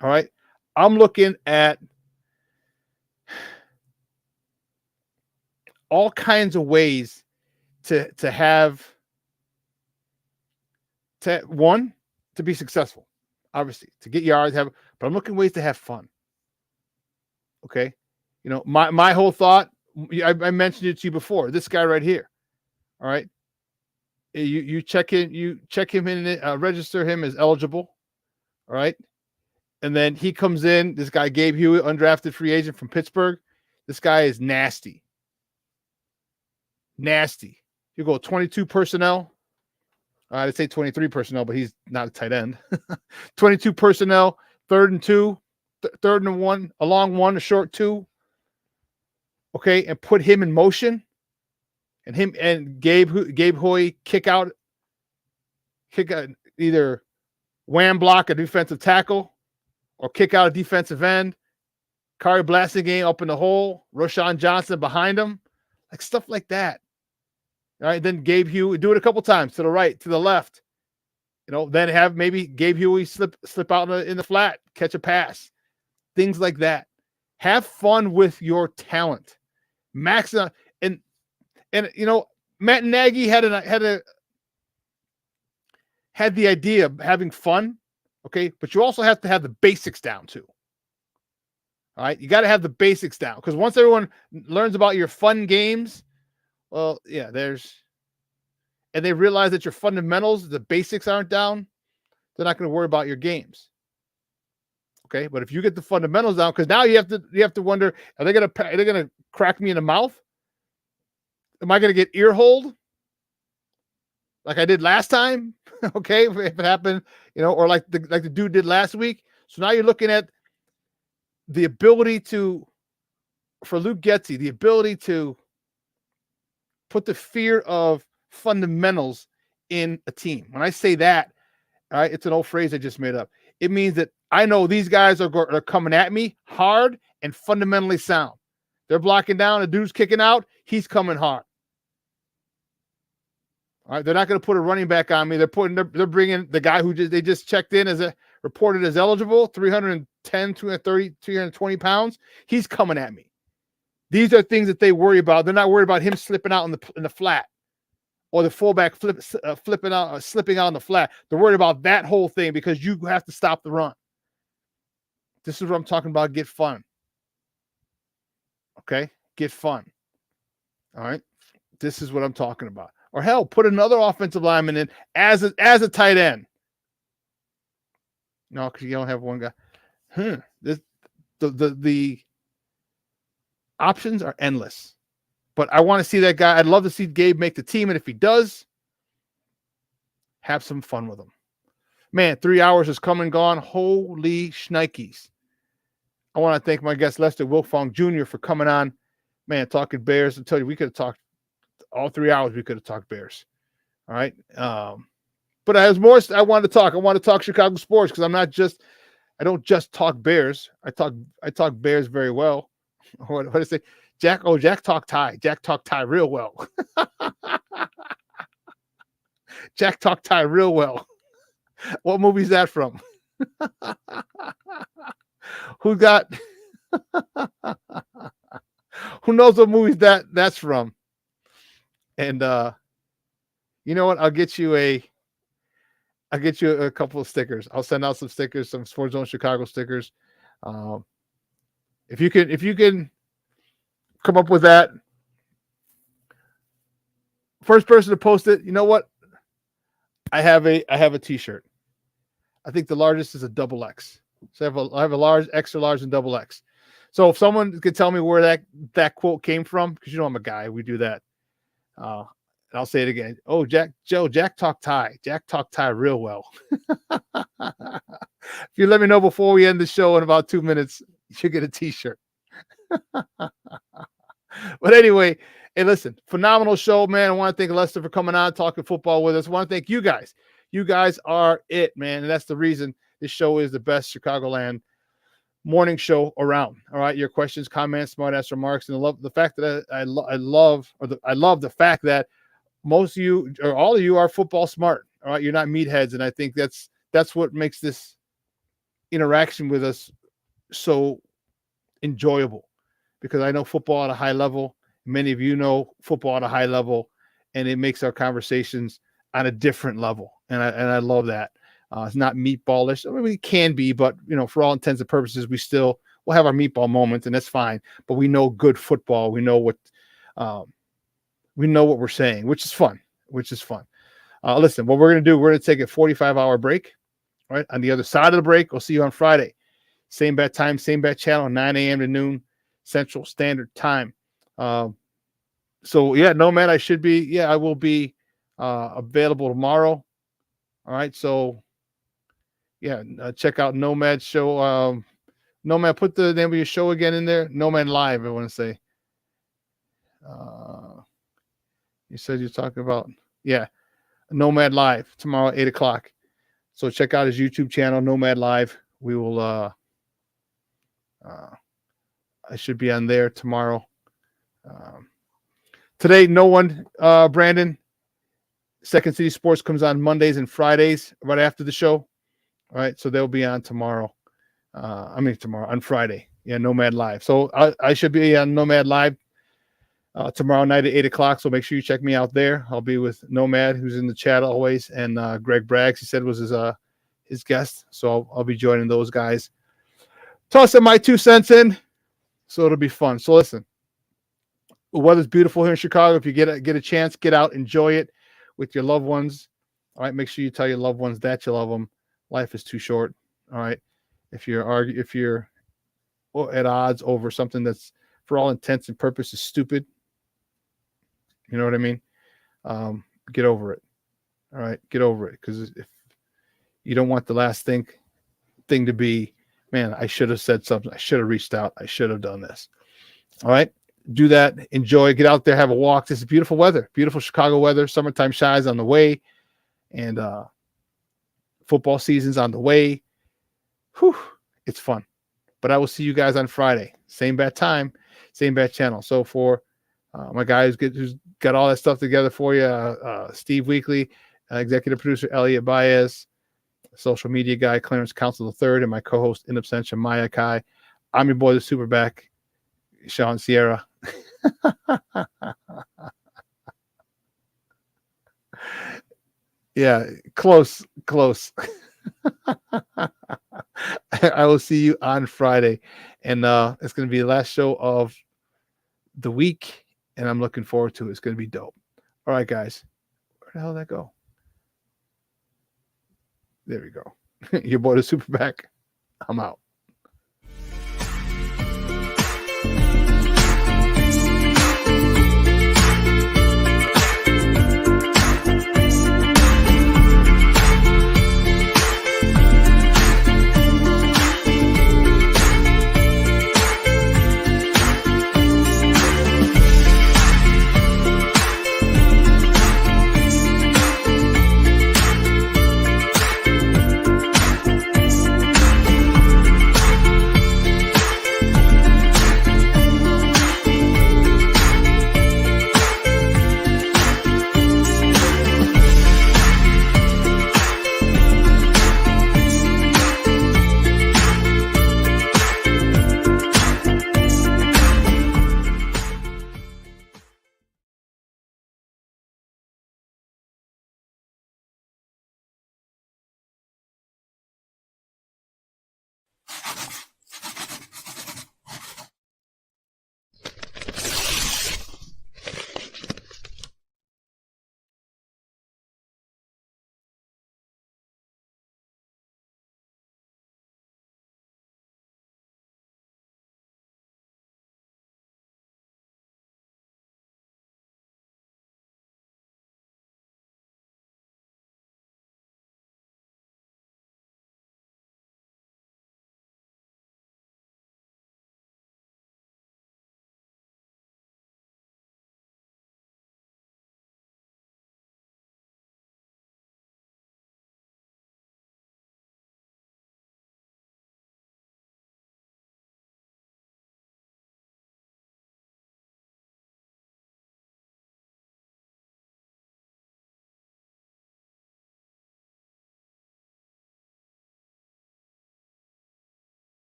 Speaker 5: All right, I'm looking at all kinds of ways to be successful, obviously, to get yards, but I'm looking at ways to have fun. Okay, my whole thought, I mentioned it to you before. This guy right here. All right, you check him in, register him as eligible. All right. And then he comes in. This guy, Gabe Hewitt, undrafted free agent from Pittsburgh. This guy is nasty. You go 22 personnel. I'd say 23 personnel, but he's not a tight end. 22 personnel, 3rd and 2, 3rd and 1, a long 1, a short 2. Okay, and put him in motion. And him and Gabe Hoy kick out either wham block a defensive tackle or kick out a defensive end. Kari Blasingame up in the hole. Roshan Johnson behind him. Like stuff like that. All right, then Gabe Huey, do it a couple times to the right, to the left. Then have maybe Gabe Huey slip out in the flat, catch a pass. Things like that. Have fun with your talent. Max and Matt Nagy had the idea of having fun. Okay, but you also have to have the basics down too. All right, you got to have the basics down because once everyone learns about your fun games, well, yeah, and they realize that your fundamentals, the basics aren't down, they're not going to worry about your games. Okay, but if you get the fundamentals down, because now you have to wonder, are they going to crack me in the mouth? Am I going to get ear hold? like I did last time. Okay, if it happened, or like the dude did last week. So now you're looking at the ability for Luke Getsy, the ability to put the fear of fundamentals in a team. When I say that, all right, it's an old phrase I just made up. It means that I know these guys are coming at me hard and fundamentally sound. They're blocking down, the dude's kicking out, he's coming hard. All right, they're not going to put a running back on me. They're bringing the guy who they just checked in reported as eligible, 310, 230, 320 pounds. He's coming at me. These are things that they worry about. They're not worried about him slipping out in the flat, or the fullback slipping out in the flat. They're worried about that whole thing because you have to stop the run. This is what I'm talking about. Get fun. Okay, get fun. All right, this is what I'm talking about. Or hell, put another offensive lineman in as a tight end. No, because you don't have one guy. The options are endless. But I want to see that guy. I'd love to see Gabe make the team, and if he does, have some fun with him. Man, 3 hours has come and gone. Holy shnikes. I want to thank my guest Lester Wilfong Jr. for coming on. Man, talking Bears. I tell you, we could have talked all 3 hours. We could have talked Bears. All right. But I have more I want to talk. I want to talk Chicago sports because I don't just talk Bears. I talk Bears very well. What did I say? Jack talked Thai. Jack talked Thai real well. Jack talked Thai real well. What movie is that from? Who knows what movies that's from? And you know what? I'll get you a couple of stickers. I'll send out some stickers, some Sports Zone Chicago stickers. If you can come up with that, first person to post it, you know what? I have a t-shirt. I think the largest is a double X. So I have a large, extra large, and double X. So if someone could tell me where that quote came from, because I'm a guy, we do that. And I'll say it again. Oh, Jack talked Thai. Jack talked Thai real well. If you let me know before we end the show in about 2 minutes, you get a t-shirt. But anyway, hey, listen, phenomenal show, man. I want to thank Lester for coming on, talking football with us. I want to thank you guys. You guys are it, man. And that's the reason this show is the best Chicagoland morning show around. All right. Your questions, comments, smart ass remarks. And I love the fact that I love the fact that most of you or all of you are football smart. All right. You're not meatheads. And I think that's what makes this interaction with us so enjoyable, because I know football at a high level. Many of you know football at a high level, and it makes our conversations on a different level. And I love that. It's not meatballish. I mean, we can be, but for all intents and purposes, we'll have our meatball moments, and that's fine. But we know good football. We know what we're saying, which is fun. Listen, what we're going to do, we're going to take a 45-hour break. All right. On the other side of the break, we'll see you on Friday. Same bat time, same bat channel, 9 a.m. to noon Central Standard Time. So yeah, Nomad, I will be available tomorrow. All right. So yeah, check out Nomad show. Nomad, put the name of your show again in there. Nomad Live, I want to say. You said you're talking about, Nomad Live tomorrow, 8 o'clock. So check out his YouTube channel, Nomad Live. We will, I should be on there tomorrow. Today, no one, Brandon. Second City Sports comes on Mondays and Fridays right after the show. All right, so they'll be on tomorrow. Tomorrow on Friday. Yeah, Nomad Live. So I should be on Nomad Live tomorrow night at 8 o'clock. So make sure you check me out there. I'll be with Nomad, who's in the chat always, and Greg Braggs. He said was his guest. So I'll be joining those guys. Tossing my 2 cents in, so it'll be fun. So listen, the weather's beautiful here in Chicago. If you get a chance, get out, enjoy it with your loved ones. All right, make sure you tell your loved ones that you love them. Life is too short. All right, if you're at odds over something that's for all intents and purposes stupid, you know what I mean? Get over it. All right, get over it, because if you don't want the last thing to be, man, I should have said something. I should have reached out. I should have done this. All right, do that. Enjoy. Get out there. Have a walk. This is beautiful weather. Beautiful Chicago weather. Summertime shines on the way, and football season's on the way. Whew, it's fun. But I will see you guys on Friday. Same bad time, same bad channel. So for my guy who's got all that stuff together for you, Steve Weekly, executive producer Elliot Baez, social media guy Clarence Council III, and my co-host in absentia Maya Kai. I'm your boy, the Superback, Shawn Sierra. Yeah, close. I will see you on Friday, and it's going to be the last show of the week, and I'm looking forward to it. It's going to be dope. All right, guys, where the hell did that go? There we go. Your boy, the Superback. I'm out.